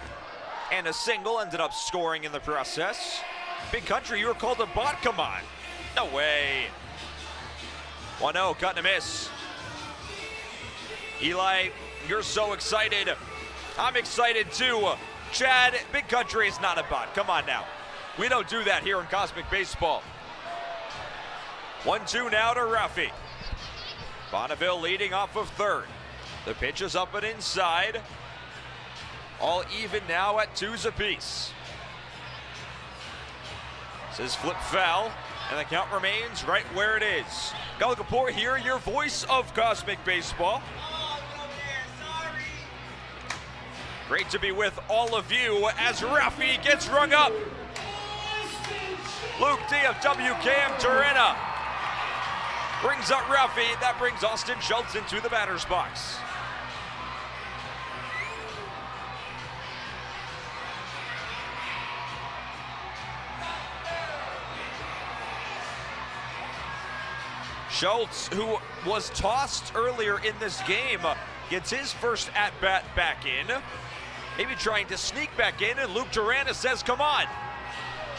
and a single, ended up scoring in the process. Big Country, you were called a bot, come on. No way. 1-0, cut and a miss. Eli, you're so excited. I'm excited too. Chad, Big Country is not a bot. Come on now. We don't do that here in Cosmic Baseball. 1-2 now to Rafi. Bonneville leading off of third. The pitch is up and inside. All even now at 2s apiece. This is flip foul, and the count remains right where it is. Gullah Kapoor here, your voice of Cosmic Baseball. Great to be with all of you as Rafi gets rung up. Luke D of WKM Turena brings up Rafi. That brings Austin Schultz into the batter's box. Schultz, who was tossed earlier in this game, gets his first at-bat back in. Maybe trying to sneak back in, and Luke Durana says, come on.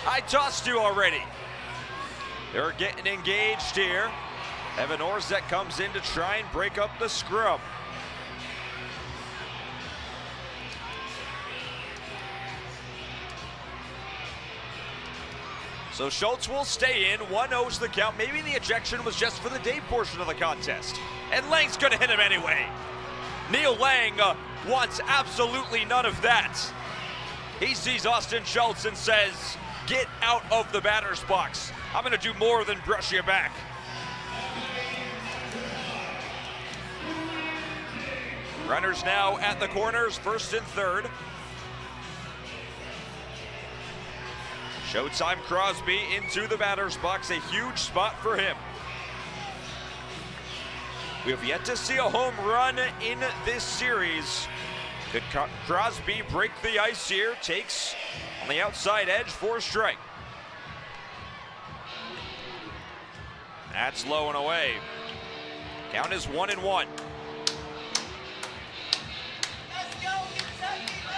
I tossed you already. They're getting engaged here. Evan Orzek comes in to try and break up the scrum. So Schultz will stay in, 1-0's the count. Maybe the ejection was just for the day portion of the contest. And Lang's gonna hit him anyway. Neil Lang wants absolutely none of that. He sees Austin Schultz and says, get out of the batter's box. I'm gonna do more than brush you back. Runners now at the corners, first and third. Showtime Crosby into the batter's box, a huge spot for him. We have yet to see a home run in this series. Could Crosby break the ice here? Takes on the outside edge for a strike. That's low and away. Count is 1-1.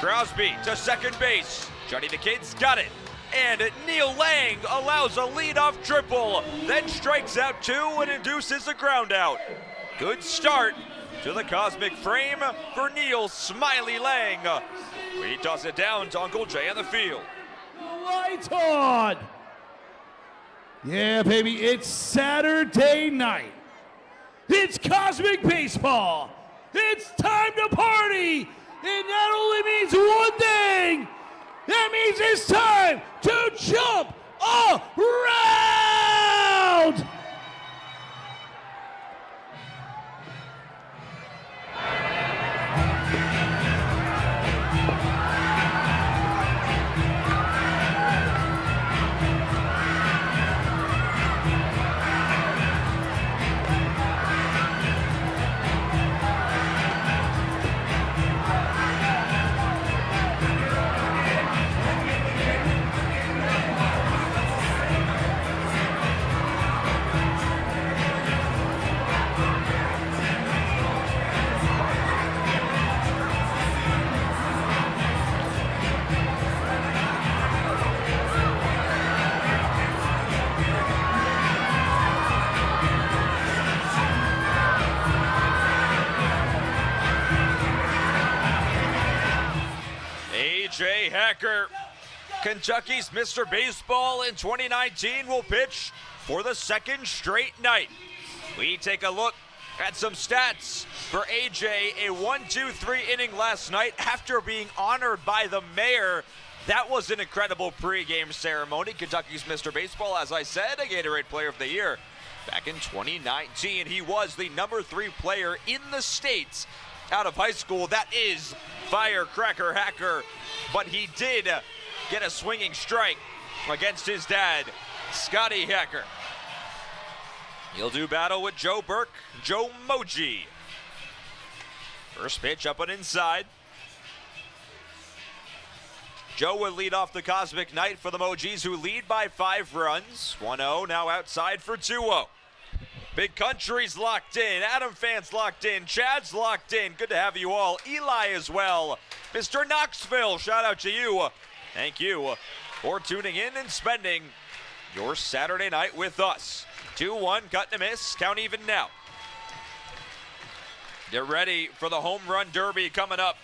Crosby to second base. Johnny the Kid's got it. And Neil Lang allows a leadoff triple, then strikes out 2 and induces a ground out. Good start to the Cosmic frame for Neil Smiley Lang. We toss it down to Uncle Jay on the field. Lights on! Yeah, baby, it's Saturday night. It's Cosmic Baseball. It's time to party, and that only means one thing. That means it's time to jump around! A.J. Hacker, Kentucky's Mr. Baseball in 2019, will pitch for the second straight night. We take a look at some stats for A.J. A 1-2-3 inning last night after being honored by the mayor. That was an incredible pregame ceremony. Kentucky's Mr. Baseball, as I said, a Gatorade Player of the Year. Back in 2019, he was the number 3 player in the States out of high school. That is Firecracker Hacker, but he did get a swinging strike against his dad, Scotty Hacker. He'll do battle with Joe Burke, Joe Moji. First pitch up and inside. Joe will lead off the Cosmic night for the Mojis, who lead by 5 runs. 1-0, now outside for 2-0. Big Country's locked in, Adam fans locked in, Chad's locked in. Good to have you all. Eli as well. Mr. Knoxville, shout out to you. Thank you for tuning in and spending your Saturday night with us. 2-1, cut and miss, count even now. Get ready for the home run derby coming up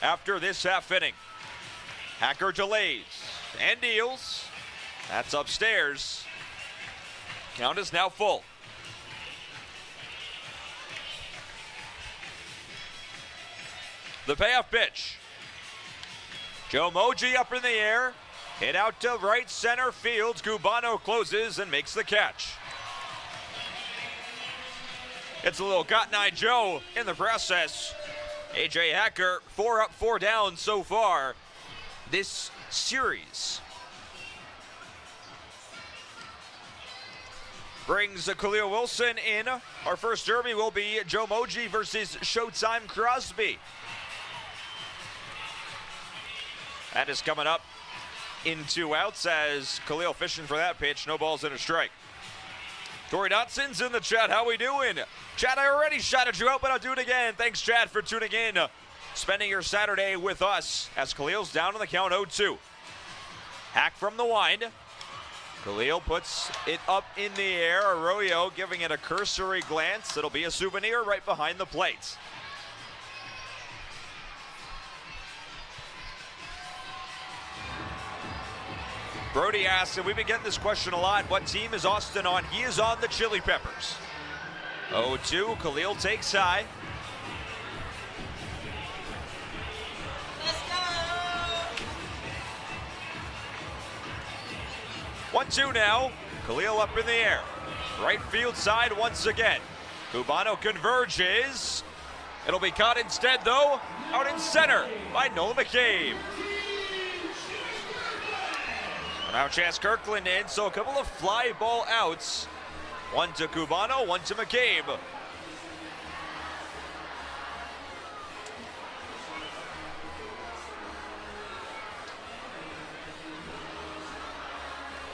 after this half inning. Hacker delays and deals. That's upstairs. Count is now full. The payoff pitch. Joe Mojis up in the air. Hit out to right center field. Cubano closes and makes the catch. It's a little Cotton Eye Joe in the process. A.J. Hacker, 4 up, 4 down so far this series. Brings Khalil Wilson in. Our first derby will be Joe Mojis versus Showtime Crosby. That is coming up in 2 outs as Khalil fishing for that pitch. No balls and a strike. Corey Dotson's in the chat. How we doing? Chad, I already shouted you out, but I'll do it again. Thanks, Chad, for tuning in. Spending your Saturday with us as Khalil's down on the count 0-2. Hack from the wind. Khalil puts it up in the air. Arroyo giving it a cursory glance. It'll be a souvenir right behind the plate. Brody asks, and we've been getting this question a lot, what team is Austin on? He is on the Chili Peppers. 0-2, Khalil takes high. Let's go! 1-2 now. Khalil up in the air. Right field side once again. Cubano converges. It'll be caught instead, though, out in center by Nolan McCabe. Now Chas Kirkland in, so a couple of fly ball outs. One to Cubano, one to McCabe.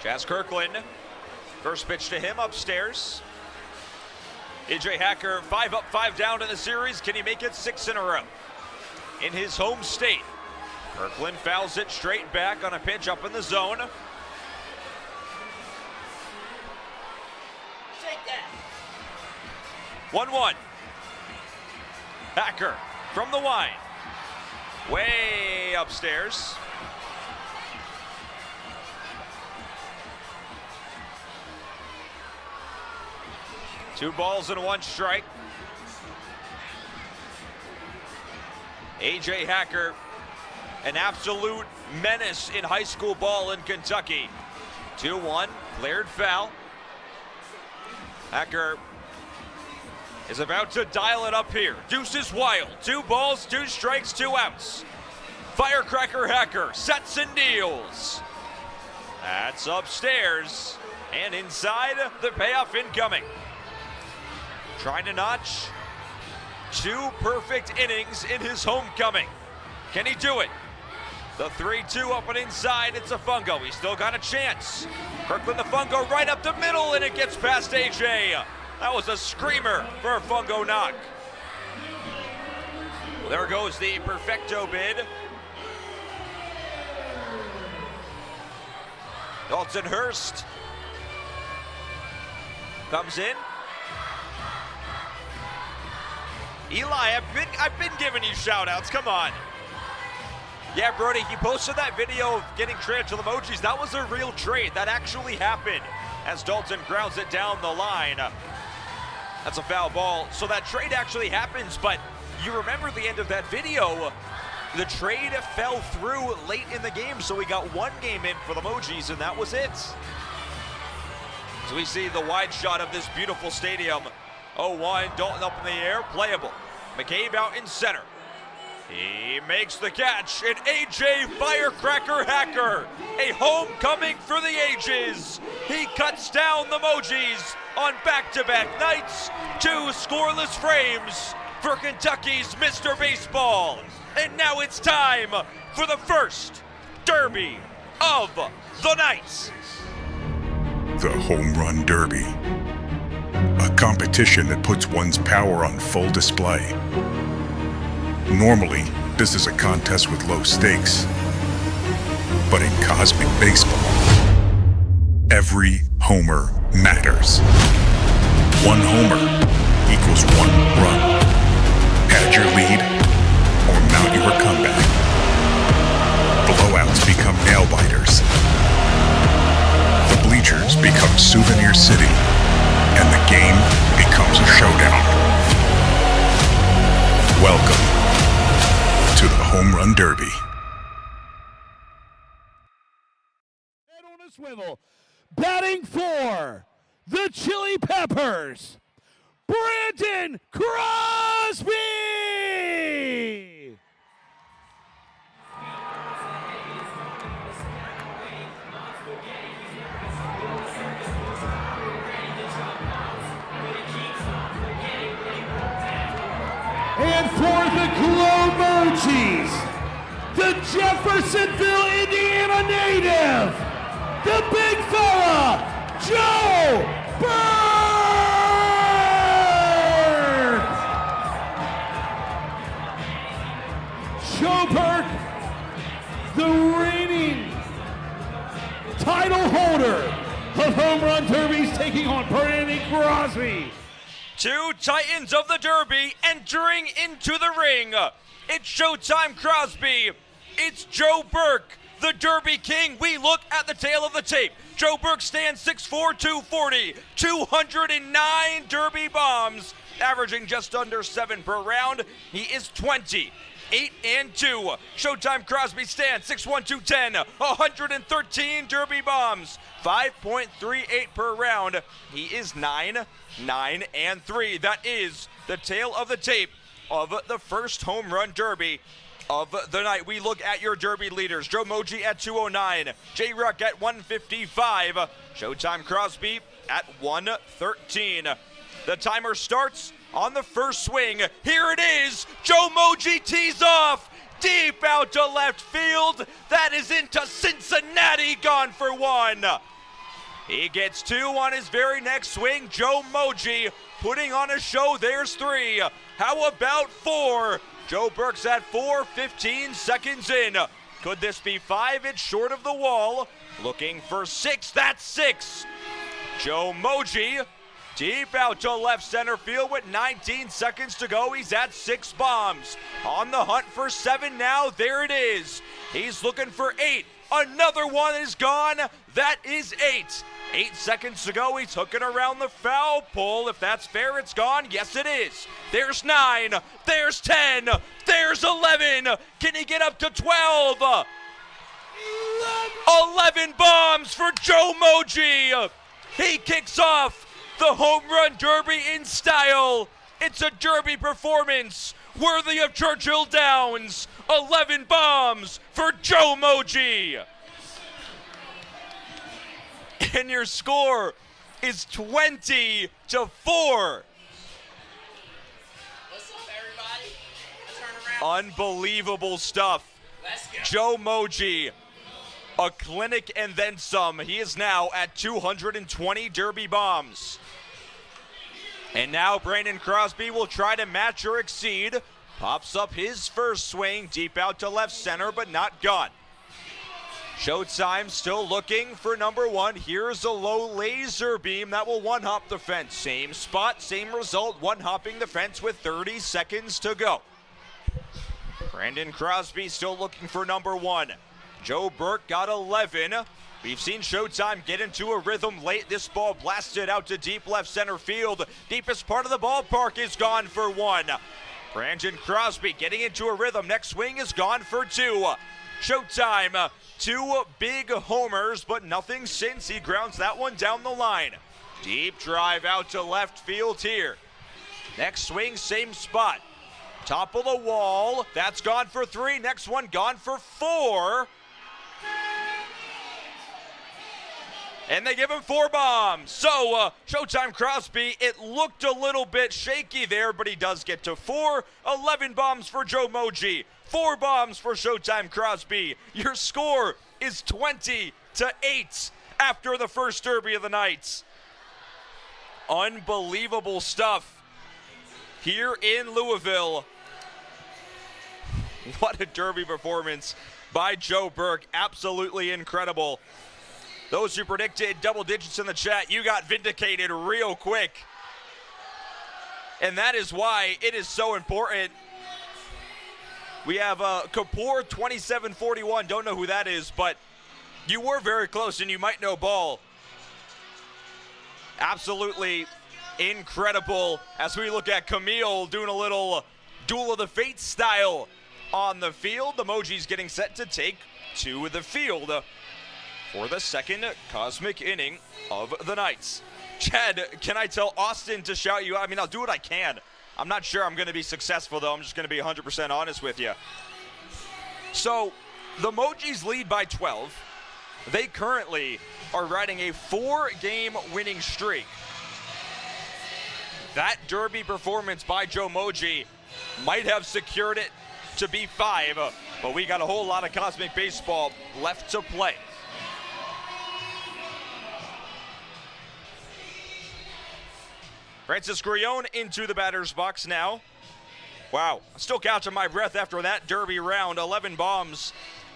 Chas Kirkland, first pitch to him upstairs. A.J. Hacker, 5 up, 5 down in the series. Can he make it 6 in a row? In his home state. Kirkland fouls it straight back on a pitch up in the zone. Take that. 1-1. Hacker from the wide. Way upstairs. Two balls and one strike. A.J. Hacker, an absolute menace in high school ball in Kentucky. 2-1, flared foul. Hacker is about to dial it up here. Deuce is wild. 2 balls, 2 strikes, 2 outs. Firecracker Hacker sets and deals. That's upstairs. And inside, the payoff incoming. Trying to notch 2 perfect innings in his homecoming. Can he do it? The 3-2 up and inside, it's a fungo. He's still got a chance. Kirkland the fungo right up the middle, and it gets past AJ. That was a screamer for a fungo knock. Well, there goes the perfecto bid. Dalton Hurst comes in. Eli, I've been giving you shout-outs, come on. Yeah, Brody, he posted that video of getting traded to the Mojis. That was a real trade. That actually happened as Dalton grounds it down the line. That's a foul ball. So that trade actually happens, but you remember the end of that video. The trade fell through late in the game, so we got 1 game in for the Mojis, and that was it. So we see the wide shot of this beautiful stadium. 0-1, Dalton up in the air, playable. McCabe out in center. He makes the catch, and A.J. Firecracker Hacker, a homecoming for the ages. He cuts down the Mojis on back-to-back nights, 2 scoreless frames for Kentucky's Mr. Baseball. And now it's time for the first derby of the night. The Home Run Derby. A competition that puts one's power on full display. Normally, this is a contest with low stakes. But in cosmic baseball, every homer matters. One homer equals one run. Pad your lead or mount your comeback. Blowouts become nail biters. The bleachers become Souvenir City, and the game becomes a showdown. Welcome to the Home Run Derby. Head on a swivel. Batting for the Chili Peppers, Brandon Crosby! And for the Mojis, the Jeffersonville, Indiana native, the big fella, Joe Burke! Joe Burke, the reigning title holder of Home Run Derbies, taking on Brandon Crosby. Two titans of the Derby entering into the ring. It's Showtime Crosby. It's Joe Burke, the Derby King. We look at the tail of the tape. Joe Burke stands 6'4", 240, 209 Derby bombs, averaging just under 7 per round. He is 20. 8-2. Showtime Crosby stands 6'1", 210, 113 Derby bombs, 5.38 per round. He is 9-3. That is the tail of the tape of the first home run derby of the night. We look at your Derby leaders. Joe Moji at 209, J-Rock at 155, Showtime Crosby at 113. The timer starts on the first swing. Here it is. Joe Moji tees off. Deep out to left field. That is into Cincinnati, gone for one. He gets 2 on his very next swing. Joe Moji putting on a show. There's 3. How about 4? Joe Burke's at 4, 15 seconds in. Could this be 5? It's short of the wall. Looking for 6. That's 6. Joe Moji deep out to left center field with 19 seconds to go. He's at 6 bombs. On the hunt for 7 now. There it is. He's looking for 8. Another one is gone. That is 8. 8 seconds to go. He's hooking around the foul pole. If that's fair, it's gone. Yes, it is. There's 9. There's 10. There's 11. Can he get up to 12? 11 bombs for Joe Moji. He kicks off the home run derby in style. It's a derby performance worthy of Churchill Downs. 11 bombs for Joe Moji. And your score is 20-4. What's up, everybody? Turn around. Unbelievable stuff. Let's go. Joe Moji, a clinic and then some. He is now at 220 derby bombs. And now Brandon Crosby will try to match or exceed. Pops up his first swing, deep out to left center, but not gone. Showtime still looking for number 1. Here's a low laser beam that will one-hop the fence. Same spot, same result, one-hopping the fence with 30 seconds to go. Brandon Crosby still looking for number 1. Joe Burke got 11. We've seen Showtime get into a rhythm late. This ball blasted out to deep left center field. Deepest part of the ballpark is gone for 1. Brandon Crosby getting into a rhythm. Next swing is gone for 2. Showtime, 2 big homers, but nothing since. He grounds that one down the line. Deep drive out to left field here. Next swing, same spot. Top of the wall. That's gone for 3. Next one gone for 4. And they give him 4 bombs. So, Showtime Crosby, it looked a little bit shaky there, but he does get to 4. 11 bombs for Joe Moji. 4 bombs for Showtime Crosby. Your score is 20-8 after the first derby of the night. Unbelievable stuff here in Louisville. What a derby performance by Joe Burke. Absolutely incredible. Those who predicted double digits in the chat, you got vindicated real quick. And that is why it is so important. We have Kapoor 2741. Don't know who that is, but you were very close and you might know ball. Absolutely incredible as we look at Camille doing a little Duel of the Fates style on the field. The Mojis getting set to take to the field for the second cosmic inning of the night. Chad, can I tell Austin to shout you out? I mean, I'll do what I can. I'm not sure I'm going to be successful, though. I'm just going to be 100% honest with you. So, the Mojis lead by 12. They currently are riding a 4-game winning streak. That Derby performance by Joe Moji might have secured it to be 5, but we got a whole lot of Cosmic Baseball left to play. Francis Grion into the batter's box now. Wow, still catching my breath after that Derby round. 11 bombs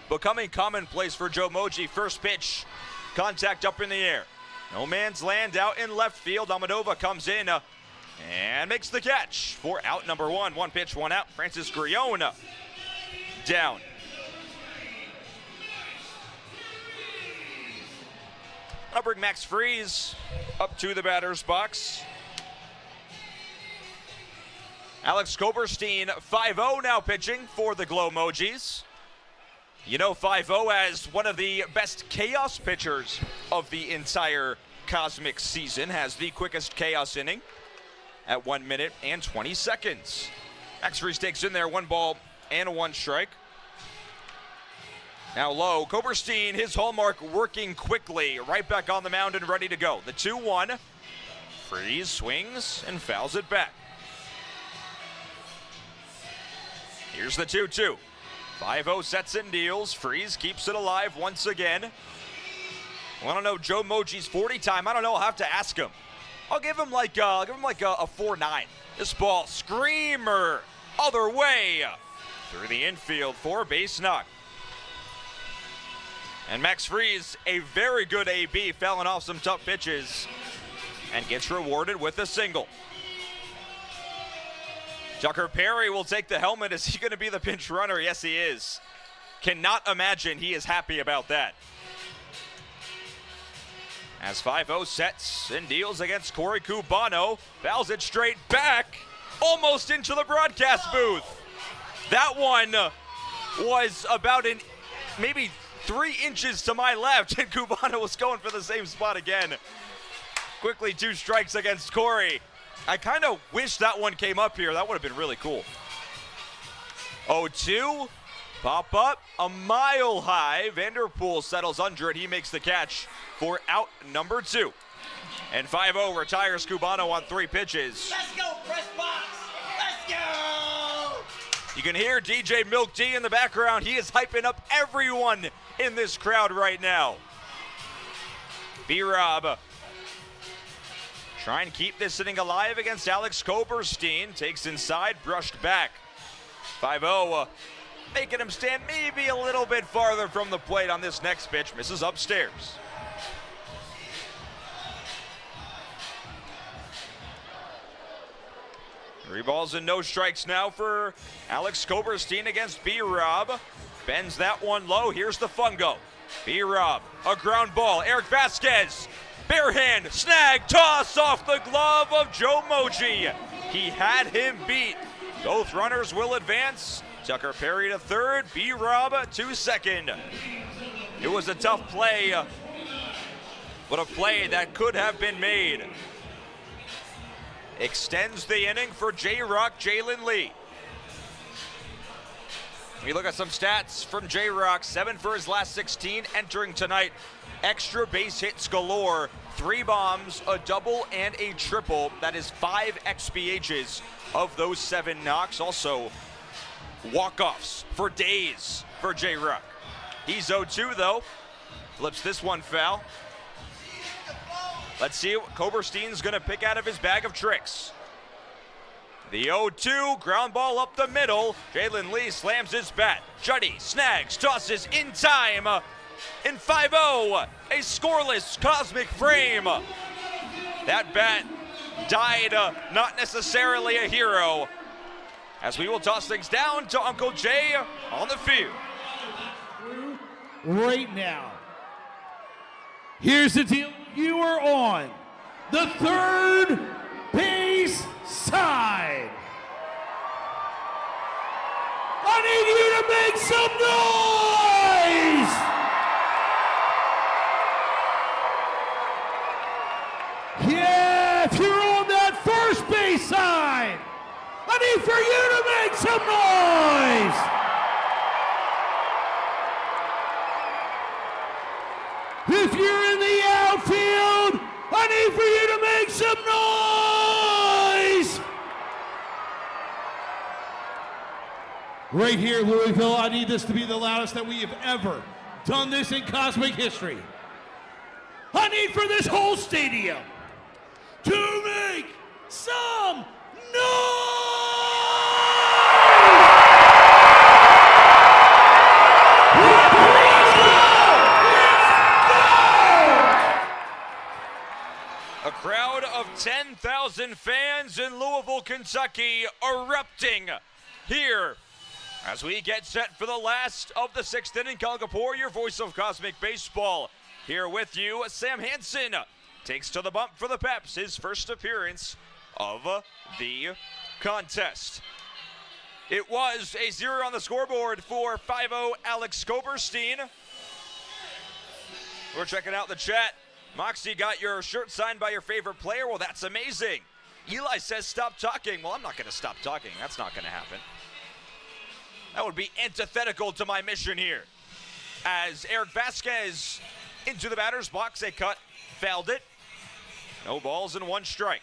becoming commonplace for Joe Moji. First pitch, contact up in the air. No man's land out in left field. Amadova comes in and makes the catch for out number 1. 1 pitch, 1 out. Francis Grion down. I'll bring Max Freeze up to the batter's box. Alex Koberstein, 5-0 now pitching for the Glow Mojis. You know 5-0 as one of the best chaos pitchers of the entire Cosmic season, has the quickest chaos inning at 1 minute and 20 seconds. Max Freeze takes in there 1 ball and 1 strike. Now low, Koberstein, his hallmark, working quickly, right back on the mound and ready to go. The 2-1, Freeze swings and fouls it back. Here's the 2-2. 5-0 sets and deals. Freeze keeps it alive once again. I want to know Joe Moji's 40 time. I don't know. I'll have to ask him. I'll give him like a 4-9. This ball, screamer, other way through the infield for a base knock. And Max Freeze, a very good AB, fouling off some tough pitches and gets rewarded with a single. Tucker Perry will take the helmet. Is he going to be the pinch runner? Yes, he is. Cannot imagine he is happy about that. As 5-0 sets and deals against Corey Cubano, fouls it straight back, almost into the broadcast booth. That one was about maybe 3 inches to my left, and Cubano was going for the same spot again. Quickly 2 strikes against Corey. I kind of wish that one came up here. That would have been really cool. 0-2, pop up, a mile high. Vanderpool settles under it. He makes the catch for out number 2. And 5-0 retires Cubano on 3 pitches. Let's go, press box. Let's go. You can hear DJ Milk D in the background. He is hyping up everyone in this crowd right now. B-Rob try and keep this inning alive against Alex Koberstein. Takes inside, brushed back. 5-0, making him stand maybe a little bit farther from the plate on this next pitch. Misses upstairs. Three balls and no strikes now for Alex Koberstein against B-Rob. Bends that one low. Here's the fungo. B-Rob, a ground ball. Eric Vasquez. Bare hand, snag, toss off the glove of Joe Moji. He had him beat. Both runners will advance. Tucker Perry to third, B-Rob to second. It was a tough play, but a play that could have been made. Extends the inning for J-Rock Jalen Lee. We look at some stats from J-Rock. 7 for his last 16 entering tonight. Extra base hits galore, 3 bombs, a double, and a triple. That is 5 XBHs of those 7 knocks. Also, walk-offs for days for J-Rock. He's 0-2 though. Flips this one foul. Let's see what Koberstein's gonna pick out of his bag of tricks. The 0-2, ground ball up the middle. Jalen Lee slams his bat. Juddy snags, tosses in time. In 5-0, a scoreless Cosmic Frame. That bat died not necessarily a hero, as we will toss things down to Uncle Jay on the field. Right now. Here's the deal. You are on the third base side. I need you to make some noise! Yeah, if you're on that first base side, I need for you to make some noise! If you're in the outfield, I need for you to make some noise! Right here, Louisville, I need this to be the loudest that we have ever done this in Cosmic history. I need for this whole stadium to make some noise! A crowd of 10,000 fans in Louisville, Kentucky erupting here as we get set for the last of the sixth inning. Colin Kapoor, your voice of Cosmic Baseball, here with you. Sam Hansen takes to the bump for the Peps, his first appearance of the contest. It was a 0 on the scoreboard for 5-0 Alex Koberstein. We're checking out the chat. Moxie got your shirt signed by your favorite player. Well, that's amazing. Eli says stop talking. Well, I'm not going to stop talking. That's not going to happen. That would be antithetical to my mission here. As Eric Vasquez into the batter's box, a cut, fouled it. No balls and one strike.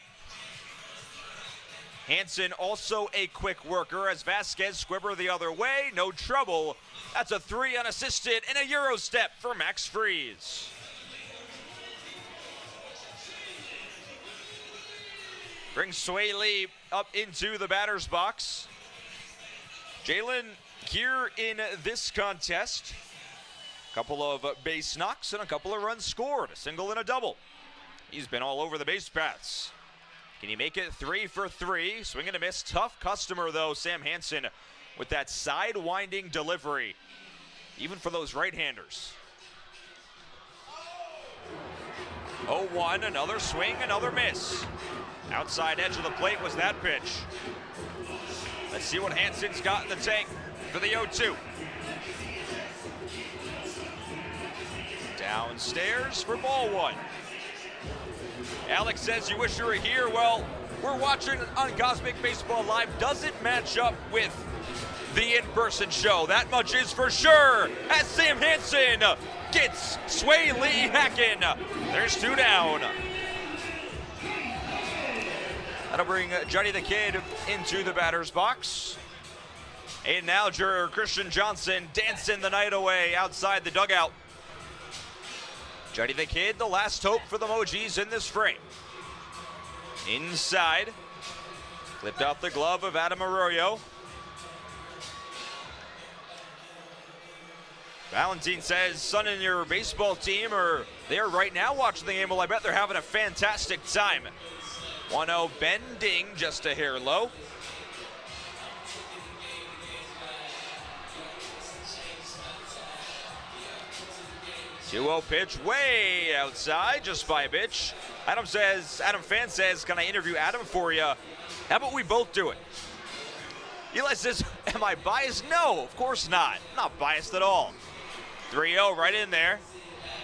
Hansen also a quick worker as Vasquez squibber the other way. No trouble. That's a 3 unassisted and a Euro step for Max Freeze. Brings Sway Lee up into the batter's box. Jalen here in this contest. A couple of base knocks and a couple of runs scored. A single and a double. He's been all over the base paths. Can he make it 3 for 3? Swing and a miss. Tough customer, though, Sam Hansen, with that side-winding delivery, even for those right-handers. 0-1, another swing, another miss. Outside edge of the plate was that pitch. Let's see what Hansen's got in the tank for the 0-2. Downstairs for ball one. Alex says you wish you were here. Well, we're watching on Cosmic Baseball Live. Doesn't match up with the in-person show. That much is for sure. As Sam Hansen gets Sway Lee hacking. There's 2 down. That'll bring Johnny the Kid into the batter's box. Aiden Alger, Christian Johnson dancing the night away outside the dugout. Johnny the Kid, the last hope for the Mojis in this frame. Inside, clipped out the glove of Adam Arroyo. Valentine says, son and your baseball team are there right now watching the game. Well, I bet they're having a fantastic time. 1-0 bending just a hair low. Two-0 pitch way outside, just by a pitch. Adam Fan says, can I interview Adam for you? How about we both do it? Eli says, am I biased? No, of course not. I'm not biased at all. 3-0 right in there.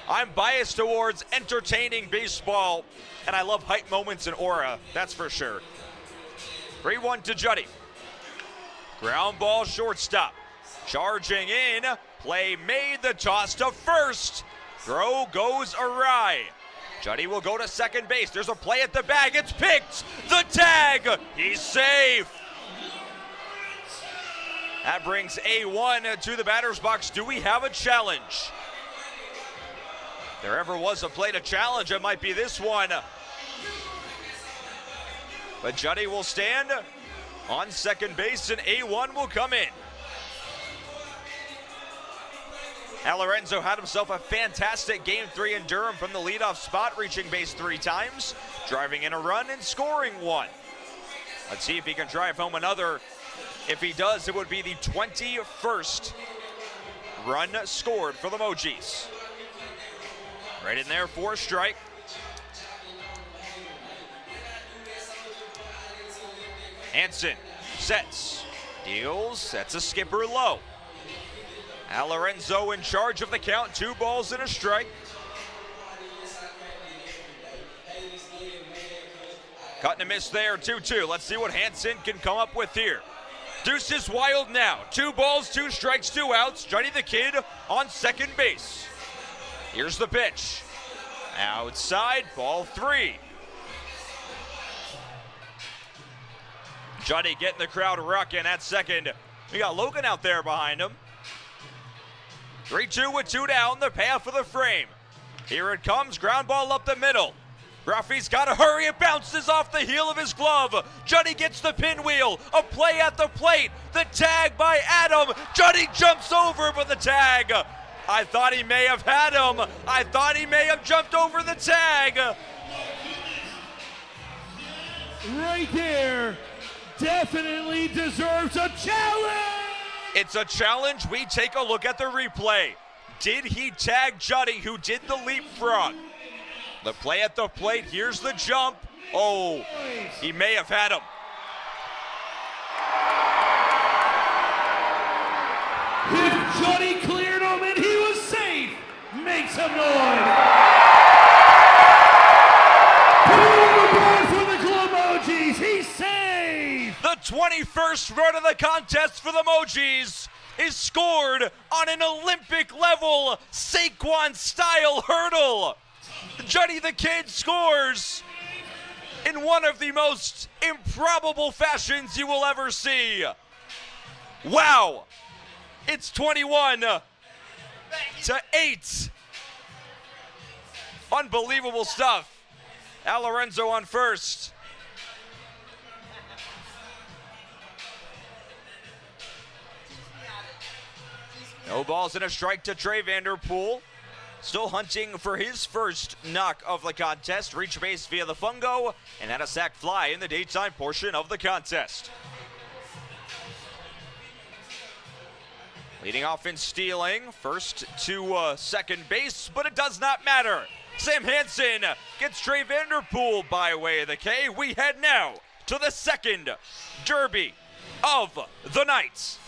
I'm biased towards entertaining baseball, and I love hype moments and aura, that's for sure. 3-1 to Juddy. Ground ball shortstop. Charging in, play made, the toss to first. Throw goes awry. Juddy will go to second base. There's a play at the bag, it's picked. The tag, he's safe. That brings A1 to the batter's box. Do we have a challenge? If there ever was a play to challenge, it might be this one. But Juddy will stand on second base and A1 will come in. Al Lorenzo had himself a fantastic Game 3 in Durham from the leadoff spot, reaching base 3 times, driving in a run and scoring 1. Let's see if he can drive home another. If he does, it would be the 21st run scored for the Mojis. Right in there for a strike. Hansen sets, deals, that's a skipper low. Al Lorenzo in charge of the count, 2 balls and a strike. Cut and a miss there, 2-2. Let's see what Hansen can come up with here. Deuce is wild now. 2 balls, 2 strikes, 2 outs. Johnny the Kid on second base. Here's the pitch. Outside, ball 3. Johnny getting the crowd rocking at second. We got Logan out there behind him. 3-2 with 2 down, the payoff for the frame. Here it comes, ground ball up the middle. Rafi's got to hurry, it bounces off the heel of his glove. Johnny gets the pinwheel, a play at the plate. The tag by Adam. Johnny jumps over, but the tag. I thought he may have had him. I thought he may have jumped over the tag. Right there, definitely deserves a challenge. It's a challenge. We take a look at the replay. Did he tag Johnny, who did the leapfrog? The play at the plate, here's the jump. Oh, he may have had him. If Johnny cleared him and he was safe, make some noise. Put it on the board for the Mojis. He's safe. The 21st run of the contest for the Mojis is scored on an Olympic level Saquon style hurdle. Johnny the Kid scores in one of the most improbable fashions you will ever see. Wow. It's 21-8. Unbelievable stuff. Al Lorenzo on first. No balls and a strike to Trey Vanderpool. Still hunting for his first knock of the contest. Reach base via the fungo and had a sac fly in the daytime portion of the contest. Leading off in stealing, first to second base, but it does not matter. Sam Hansen gets Trey Vanderpool by way of the K. We head now to the second derby of the night.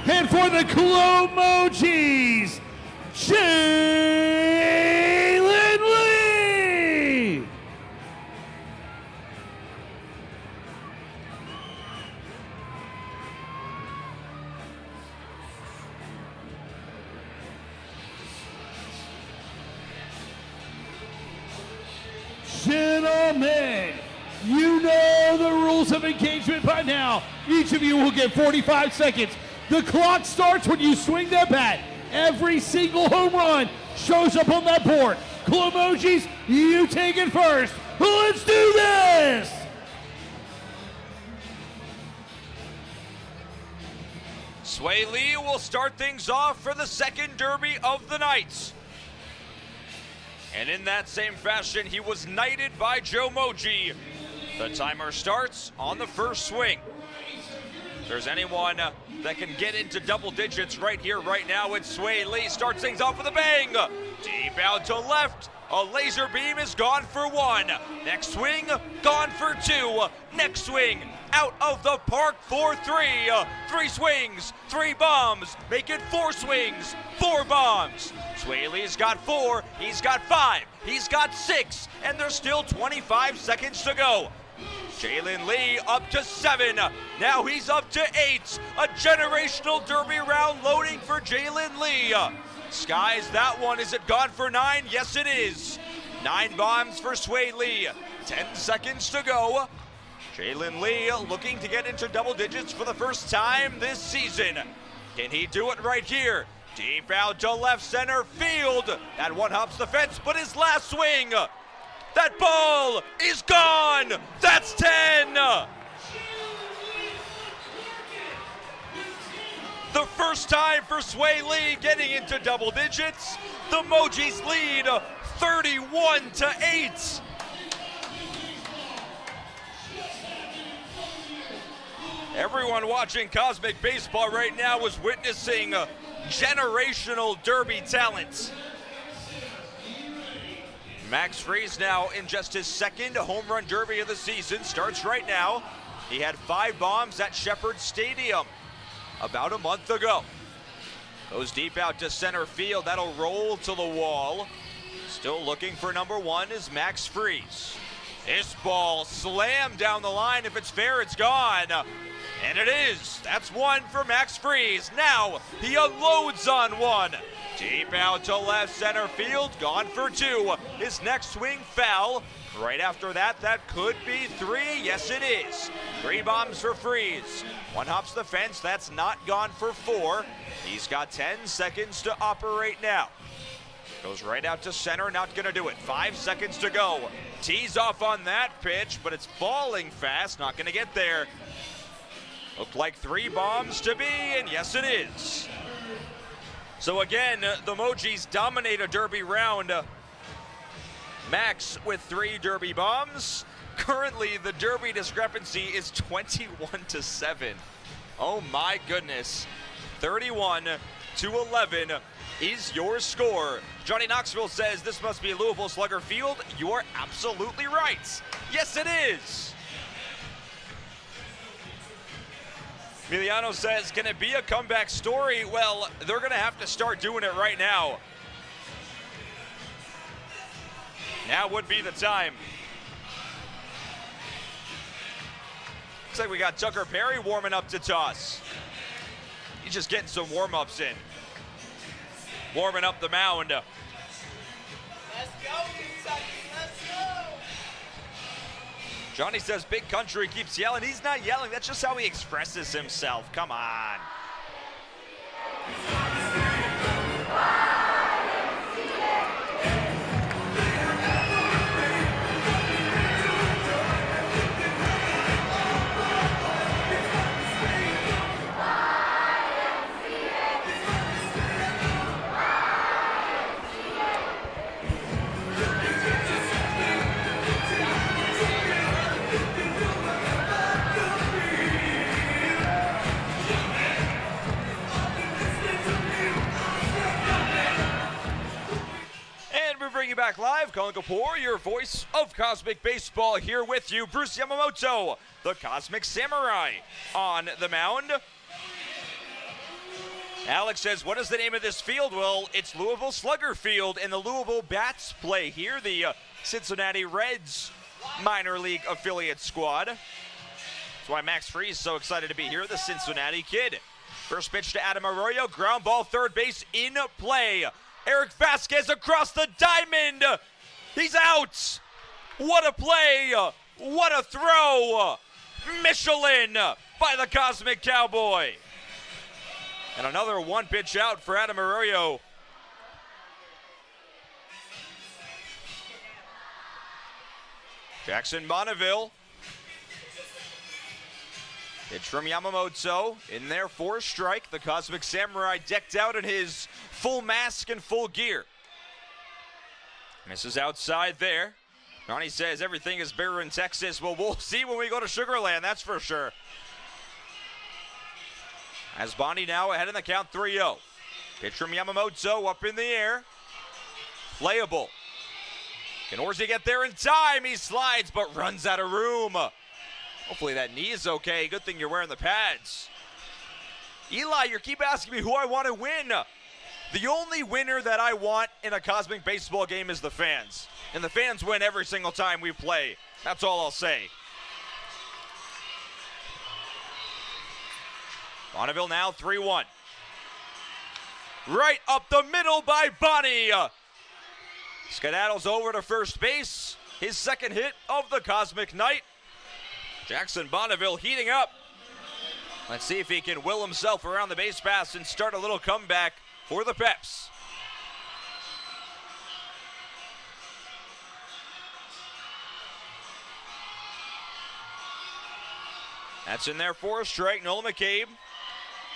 And for the Mojis, Jalen Lee. Gentlemen, you know the rules of engagement by now. Each of you will get 45 seconds. The clock starts when you swing that bat. Every single home run shows up on that board. Mojis, you take it first. Let's do this! Sway Lee will start things off for the second derby of the night. And in that same fashion, he was knighted by Joe Moji. The timer starts on the first swing. If there's anyone that can get into double digits right here, right now, it's Sway Lee. Starts things off with a bang. Deep out to left. A laser beam is gone for one. Next swing, gone for two. Next swing, out of the park for three. Three swings, three bombs. Make it four swings, four bombs. Sway Lee's got four, he's got five, he's got six, and there's still 25 seconds to go. Jalen Lee up to seven. Now he's up to eight. A generational derby round loading for Jalen Lee. Skies that one. Is it gone for nine? Yes, it is. 9 bombs for Sway Lee. 10 seconds to go. Jalen Lee looking to get into double digits for the first time this season. Can he do it right here? Deep out to left center field. That one hops the fence, but his last swing. That ball is gone. That's 10. The first time for Sway Lee getting into double digits. The Mojis lead 31-8. Everyone watching Cosmic Baseball right now is witnessing generational derby talent. Max Friese now in just his second home run derby of the season. Starts right now. He had 5 bombs at Shepherd Stadium about a month ago. Goes deep out to center field. That'll roll to the wall. Still looking for number one is Max Friese. This ball slammed down the line. If it's fair, it's gone. And it is. That's one for Max Friese. Now he unloads on one. Deep out to left center field. Gone for 2. His next swing foul. Right after that, that could be 3. Yes, it is. 3 bombs for Friese. One hops the fence. That's not gone for 4. He's got 10 seconds to operate now. Goes right out to center. Not going to do it. 5 seconds to go. Tees off on that pitch, but it's falling fast. Not going to get there. Looked like 3 bombs to be, and yes, it is. So again, the Mojis dominate a derby round. Max with 3 derby bombs. Currently, the derby discrepancy is 21-7. Oh my goodness. 31-11 is your score. Johnny Knoxville says this must be Louisville Slugger Field. You are absolutely right. Yes, it is. Emiliano says, can it be a comeback story? Well, they're going to have to start doing it right now. Now would be the time. Looks like we got Tucker Perry warming up to toss. He's just getting some warm-ups in. Warming up the mound. Let's go, Kentucky, let's go! Johnny says Big Country keeps yelling. He's not yelling, that's just how he expresses himself. Come on. Bring you back live, Colin Kapoor, your voice of Cosmic Baseball, here with you. Bruce Yamamoto, the Cosmic Samurai, on the mound. Alex says, what is the name of this field? Well, it's Louisville Slugger Field, and the Louisville Bats play here, the Cincinnati Reds minor league affiliate squad. That's why Max Friese is so excited to be here, the Cincinnati kid. First pitch to Adam Arroyo, ground ball, third base in play. Eric Vasquez across the diamond. He's out. What a play. What a throw. Michelin by the Cosmic Cowboy. And another one pitch out for Adam Arroyo. Jackson Bonneville. Pitch from Yamamoto in there for a strike. The Cosmic Samurai decked out in his full mask and full gear. Misses outside there. Ronnie says everything is bigger in Texas. Well, we'll see when we go to Sugar Land, that's for sure. As Bonnie now ahead in the count 3-0. Pitch from Yamamoto up in the air. Playable. Can Orsi get there in time? He slides but runs out of room. Hopefully that knee is okay. Good thing you're wearing the pads. Eli, you keep asking me who I want to win. The only winner that I want in a Cosmic baseball game is the fans. And the fans win every single time we play. That's all I'll say. Bonneville now 3-1. Right up the middle by Bonnie. Skedaddles over to first base. His second hit of the Cosmic night. Jackson Bonneville heating up. Let's see if he can will himself around the base pass and start a little comeback for the Peps. That's in there for a strike. Nolan McCabe,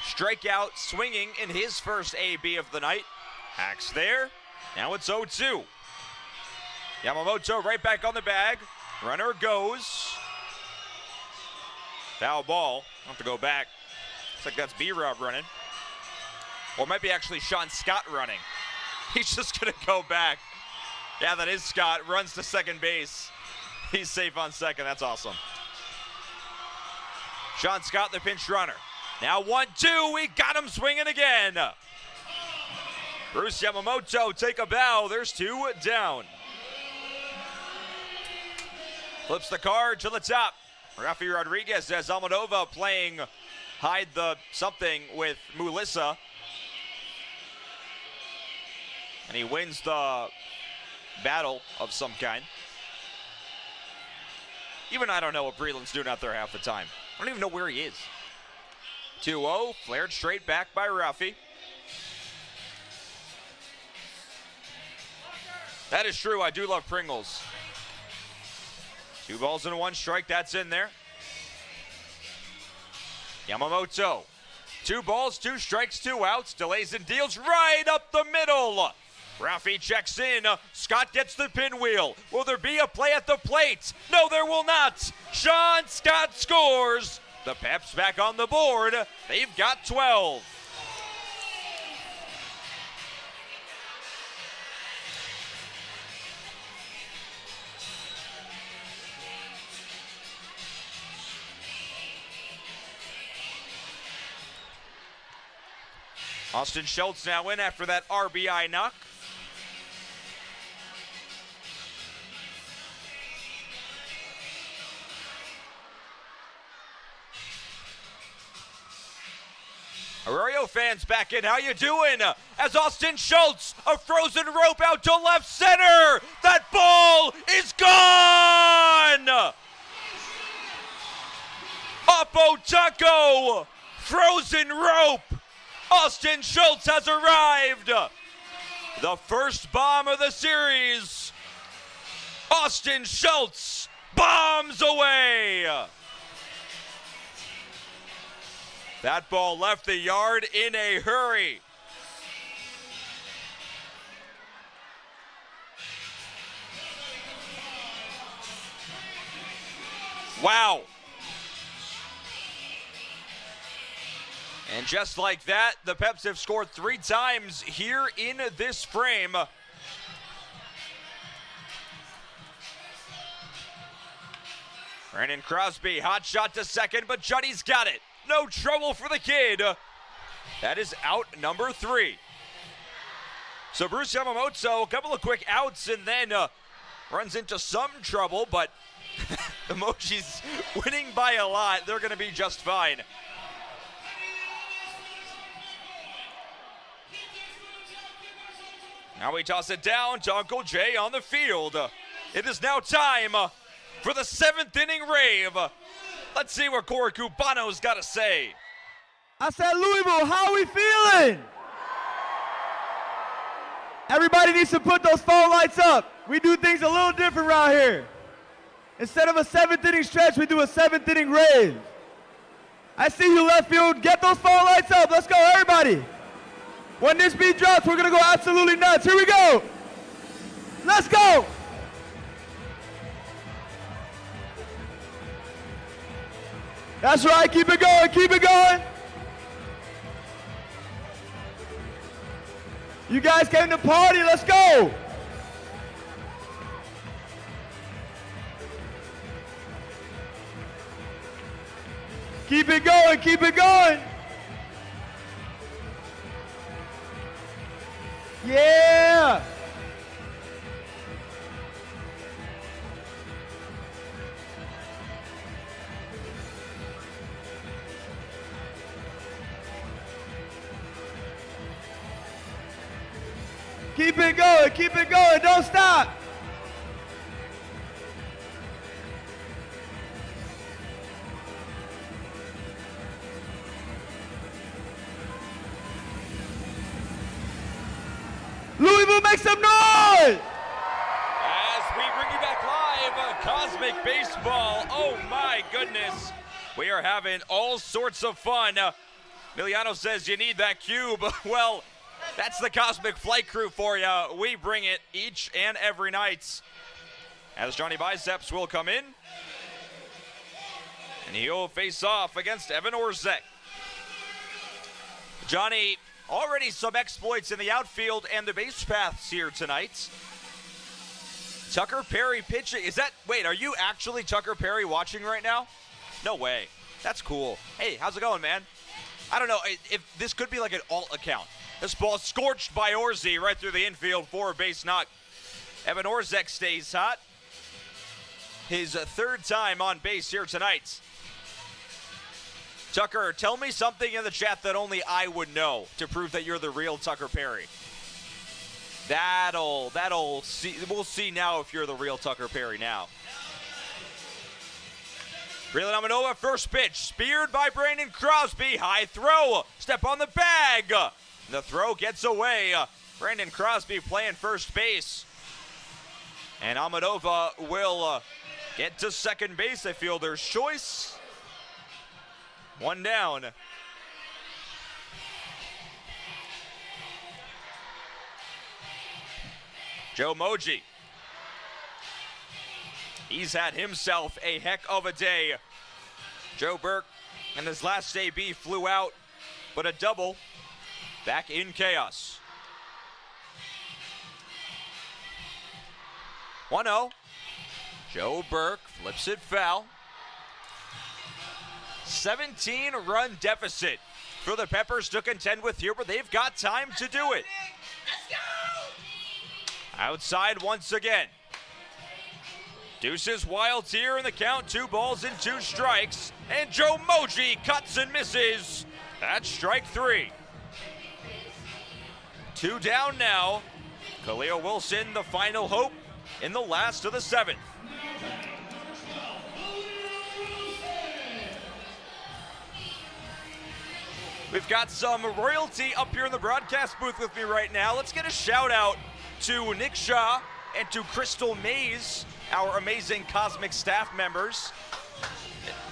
strikeout swinging in his first AB of the night. Hacks there. Now it's 0-2. Yamamoto right back on the bag. Runner goes. Foul ball. I'll have to go back. Looks like that's B-Rob running. Or it might be actually Sean Scott running. He's just going to go back. Yeah, that is Scott. Runs to second base. He's safe on second. That's awesome. Sean Scott, the pinch runner. Now 1-2. We got him swinging again. Bruce Yamamoto take a bow. There's two down. Flips the card to the top. Rafi Rodriguez has Almadova playing hide the something with Mulissa. And he wins the battle of some kind. Even I don't know what Breland's doing out there half the time. I don't even know where he is. 2-0, flared straight back by Rafi. That is true, I do love Pringles. 2 balls and 1 strike, that's in there. Yamamoto, 2 balls, 2 strikes, 2 outs, delays and deals right up the middle. Rafi checks in, Scott gets the pinwheel. Will there be a play at the plate? No, there will not. Sean Scott scores. The Peps back on the board. They've got 12. Austin Schultz now in after that RBI knock. Aurelio fans back in, how you doing? As Austin Schultz, a frozen rope out to left center. That ball is gone! Oppo Taco, frozen rope. Austin Schultz has arrived. The first bomb of the series. Austin Schultz bombs away. That ball left the yard in a hurry. Wow. And just like that, the Peps have scored 3 times here in this frame. Brandon Crosby, hot shot to second, but Juddy's got it. No trouble for the kid. That is out number 3. So Bruce Yamamoto, a couple of quick outs and then runs into some trouble, but the Mojis winning by a lot. They're going to be just fine. Now we toss it down to Uncle Jay on the field. It is now time for the 7th inning rave. Let's see what Corey Cubano's got to say. I said, Louisville, how we feeling? Everybody needs to put those phone lights up. We do things a little different around here. Instead of a 7th inning stretch, we do a 7th inning rave. I see you left field. Get those phone lights up. Let's go, everybody. When this beat drops, we're going to go absolutely nuts. Here we go. Let's go. That's right. Keep it going. Keep it going. You guys came to party. Let's go. Keep it going. Keep it going. Yeah. Keep it going. Keep it going. Don't stop. Louisville, make some noise! As we bring you back live, Cosmic Baseball. Oh my goodness. We are having all sorts of fun. Miliano says you need that cube. Well, that's the Cosmic Flight Crew for you. We bring it each and every night. As Johnny Biceps will come in. And he'll face off against Evan Orzek. Johnny, already some exploits in the outfield and the base paths here tonight. Tucker Perry pitching. Is that, wait, are you actually Tucker Perry watching right now? No way. That's cool. Hey, how's it going, man? I don't know if this could be like an alt account. This ball scorched by Orzi right through the infield for a base knock. Evan Orzek stays hot. His third time on base here tonight. Tucker, tell me something in the chat that only I would know to prove that you're the real Tucker Perry. That'll see. We'll see now if you're the real Tucker Perry now. Breland Amanova, first pitch, speared by Brandon Crosby. High throw, step on the bag. The throw gets away. Brandon Crosby playing first base. And Amanova will get to second base. A fielder's choice. One down. Joe Moji. He's had himself a heck of a day. Joe Burke in his last AB flew out, but a double back in chaos. 1-0. Joe Burke flips it foul. 17-run deficit for the Peppers to contend with here, but they've got time to do it. Let's go! Outside once again. Deuces Wilds here in the count, 2 balls and 2 strikes. And Joe Moji cuts and misses. That's strike 3. 2 down now. Khalil Wilson, the final hope in the last of the 7th. We've got some royalty up here in the broadcast booth with me right now. Let's get a shout out to Nick Shaw and to Crystal Mays, our amazing Cosmic staff members.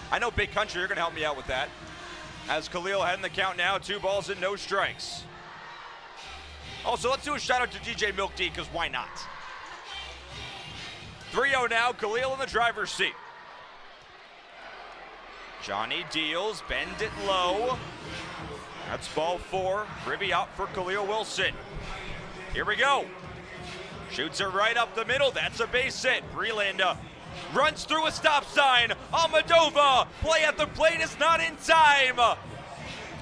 I know Big Country, you're gonna help me out with that. As Khalil heading the count now, 2 balls and no strikes. Also, let's do a shout out to DJ Milk D, because why not? 3-0 now, Khalil in the driver's seat. Johnny deals, bend it low. That's ball 4. Ribby out for Khalil Wilson. Here we go. Shoots it right up the middle. That's a base hit. Breland runs through a stop sign. Almadova, play at the plate is not in time.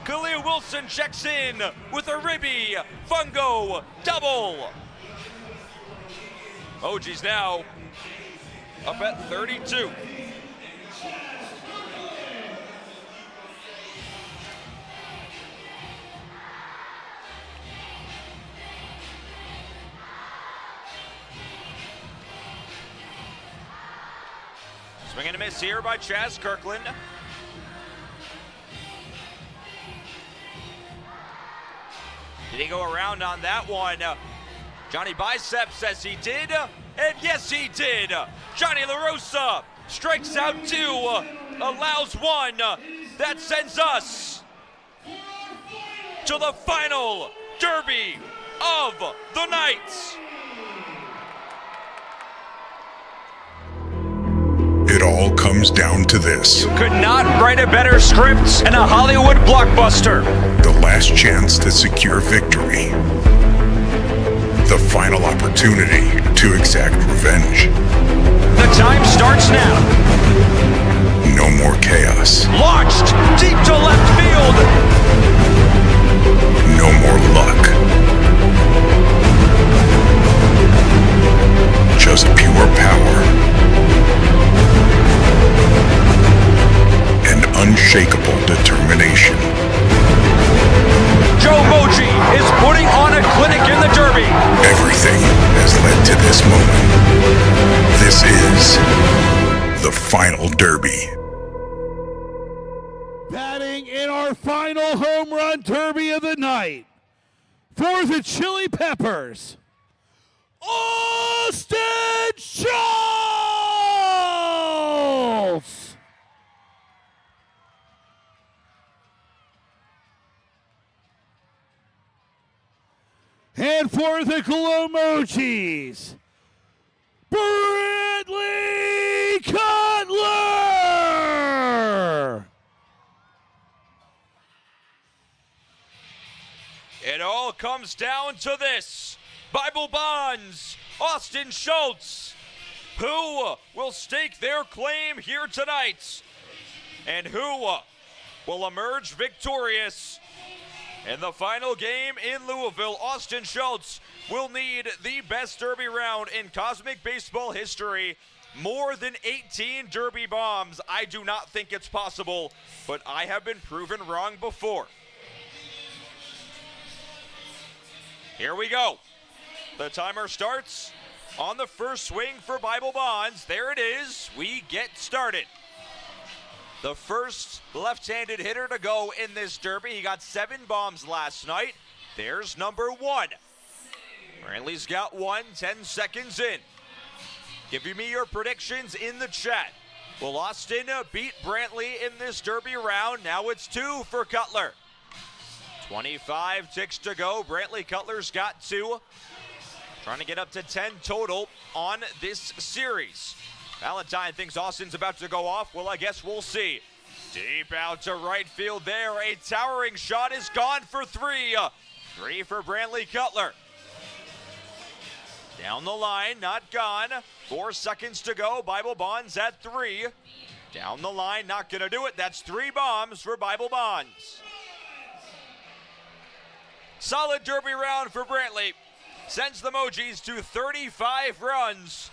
Khalil Wilson checks in with a Ribby fungo double. Mojis now up at 32. Swing and a miss here by Chaz Kirkland. Did he go around on that one? Johnny Biceps says he did, and yes he did. Johnny LaRosa strikes out 2, allows 1. That sends us to the final derby of the night. comes down to this. You could not write a better script in a Hollywood blockbuster. The last chance to secure victory. The final opportunity to exact revenge. The time starts now. No more chaos. Launched deep to left field. No more luck. Just pure power. And unshakable determination. Joe Moji is putting on a clinic in the Derby. Everything has led to this moment. This is the final Derby. Batting in our final home run derby of the night for the Chili Peppers, Austin Schultz! And for the Mojis, Brantley Cutler! It all comes down to this. Bible Bonds, Austin Schultz. Who will stake their claim here tonight? And who will emerge victorious? In the final game in Louisville, Austin Schultz will need the best Derby round in Cosmic Baseball history. More than 18 Derby bombs. I do not think it's possible, but I have been proven wrong before. Here we go. The timer starts on the first swing for Bible Bonds. There it is. We get started. The first left-handed hitter to go in this Derby. He got 7 bombs last night. There's number 1. Brantley's got 1, 10 seconds in. Give me your predictions in the chat. Will Austin beat Brantley in this Derby round? Now it's 2 for Cutler. 25 ticks to go. Brantley Cutler's got 2. Trying to get up to 10 total on this series. Valentine thinks Austin's about to go off. Well, I guess we'll see. Deep out to right field there. A towering shot is gone for 3. 3 for Brantley Cutler. Down the line, not gone. 4 seconds to go. Bible Bonds at 3. Down the line, not gonna do it. That's 3 bombs for Bible Bonds. Solid Derby round for Brantley. Sends the Mojis to 35 runs.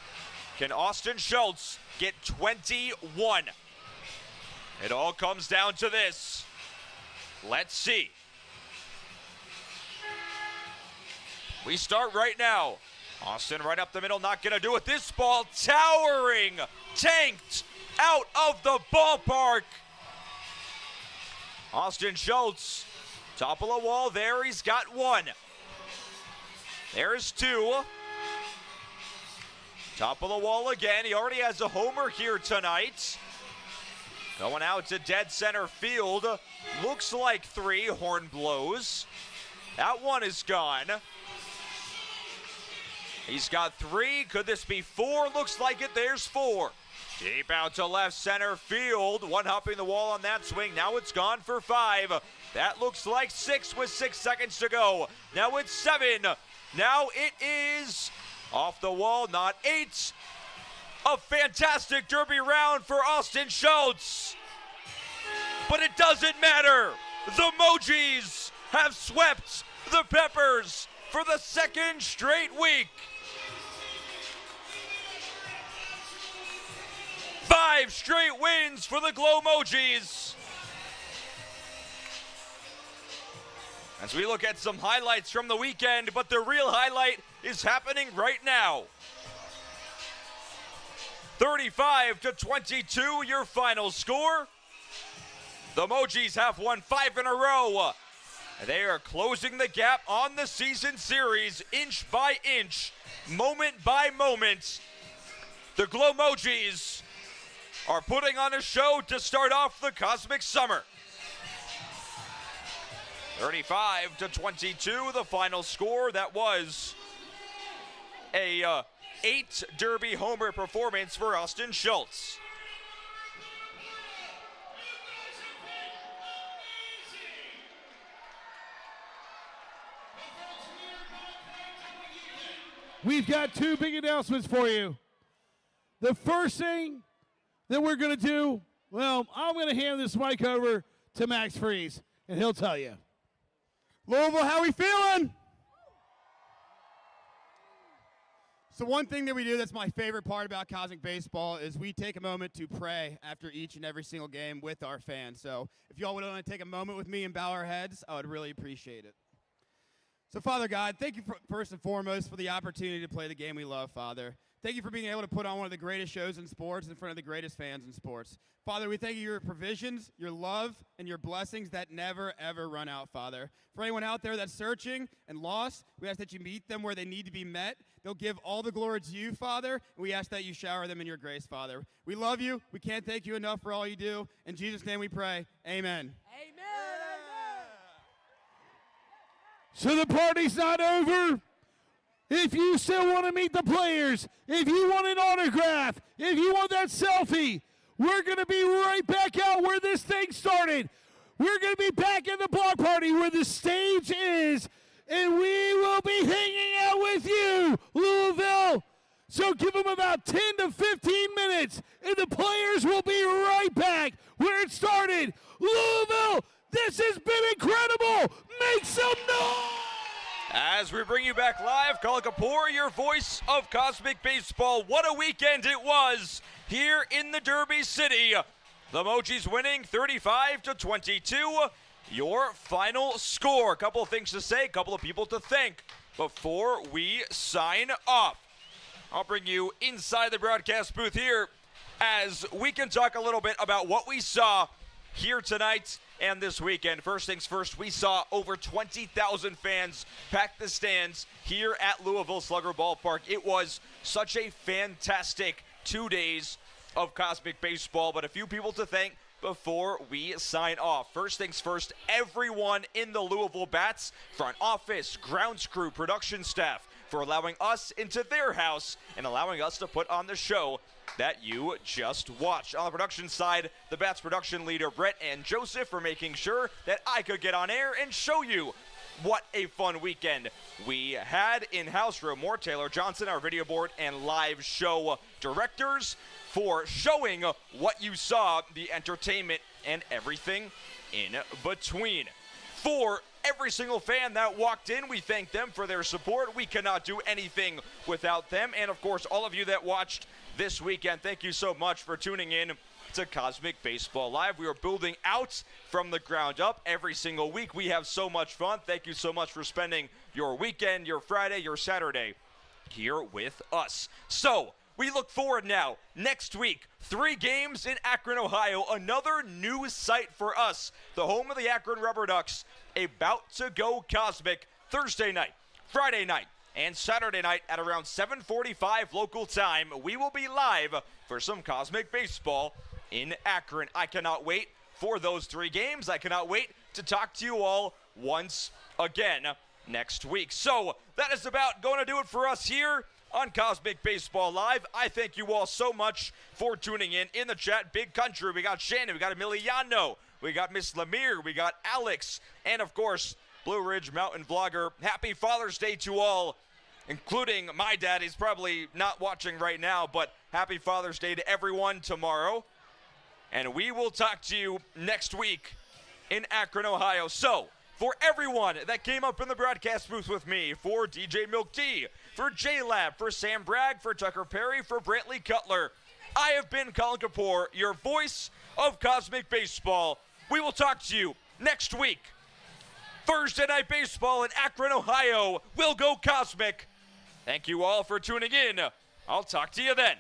Can Austin Schultz get 21? It all comes down to this. Let's see. We start right now. Austin right up the middle, not gonna do it. This ball towering, tanked out of the ballpark. Austin Schultz, top of the wall there, he's got 1. There's 2. Top of the wall again. He already has a homer here tonight. Going out to dead center field. Looks like 3. Horn blows. That 1 is gone. He's got 3. Could this be 4? Looks like it. There's 4. Deep out to left center field. 1 hopping the wall on that swing. Now it's gone for 5. That looks like 6 with 6 seconds to go. Now it's 7. Now it is off the wall, not 8. A fantastic Derby round for Austin Schultz. But it doesn't matter. The Mojis have swept the Peppers for the 2nd straight week. 5 straight wins for the Mojis. As we look at some highlights from the weekend, but the real highlight is happening right now. 35-22, your final score. The Mojis have won 5 in a row. They are closing the gap on the season series, inch by inch, moment by moment. The Mojis are putting on a show to start off the Cosmic Summer. 35-22, the final score. That was a 8 Derby homer performance for Austin Schultz. we've got two big announcements for you. The first thing that we're going to do, well, I'm going to hand this mic over to Max Freeze, and he'll tell you. Louisville, how we feeling? So one thing that we do that's my favorite part about Cosmic Baseball is we take a moment to pray after each and every single game with our fans. So if y'all would want to take a moment with me and bow our heads, I would really appreciate it. So Father God, thank you first and foremost for the opportunity to play the game we love, Father. Thank you for being able to put on one of the greatest shows in sports in front of the greatest fans in sports. Father, we thank you for your provisions, your love, and your blessings that never, ever run out, Father. For anyone out there that's searching and lost, we ask that you meet them where they need to be met. They'll give all the glory to you, Father, and we ask that you shower them in your grace, Father. We love you. We can't thank you enough for all you do. In Jesus' name we pray. Amen. So the party's not over. If you still want to meet the players, if you want an autograph, if you want that selfie, we're going to be right back out where this thing started. We're going to be back in the block party where the stage is, and we will be hanging out with you, Louisville. So give them about 10 to 15 minutes, and the players will be right back where it started. Louisville, this has been incredible. Make some noise. As we bring you back live, Colin Kapoor, your voice of Cosmic Baseball. What a weekend it was here in the Derby City. The Mojis winning 35-22. Your final score. A couple of things to say, a couple of people to thank before we sign off. I'll bring you inside the broadcast booth here as we can talk a little bit about what we saw here tonight and this weekend. First things first, we saw over 20,000 fans pack the stands here at Louisville Slugger Ballpark. It was such a fantastic 2 days of Cosmic Baseball, but a few people to thank before we sign off. First things first, everyone in the Louisville Bats, front office, grounds crew, production staff, for allowing us into their house and allowing us to put on the show that you just watched. On the production side, the Bats production leader, Brett and Joseph, for making sure that I could get on air and show you what a fun weekend we had in-house. More Taylor Johnson, our video board and live show directors, for showing what you saw, the entertainment and everything in between. For every single fan that walked in, we thank them for their support. We cannot do anything without them. And of course, all of you that watched this weekend, thank you so much for tuning in to Cosmic Baseball Live. We are building out from the ground up every single week. We have so much fun. Thank you so much for spending your weekend, your Friday, your Saturday here with us. So we look forward now, next week, 3 games in Akron, Ohio, another new site for us, the home of the Akron Rubber Ducks, about to go Cosmic Thursday night, Friday night, and Saturday night at around 7:45 local time. We will be live for some Cosmic Baseball in Akron. I cannot wait for those 3 games. I cannot wait to talk to you all once again next week. So that is about going to do it for us here on Cosmic Baseball Live. I thank you all so much for tuning in the chat. Big country. We got Shannon. We got Emiliano. We got Miss Lemire. We got Alex. And, of course, Blue Ridge Mountain Vlogger. Happy Father's Day to all, including my dad. He's probably not watching right now, but happy Father's Day to everyone tomorrow. And we will talk to you next week in Akron, Ohio. So, for everyone that came up in the broadcast booth with me, for DJ Milk Tea, for J-Lab, for Sam Bragg, for Tucker Perry, for Brantley Cutler, I have been Colin Kapoor, your voice of Cosmic Baseball. We will talk to you next week. Thursday Night Baseball in Akron, Ohio will go Cosmic. Thank you all for tuning in. I'll talk to you then.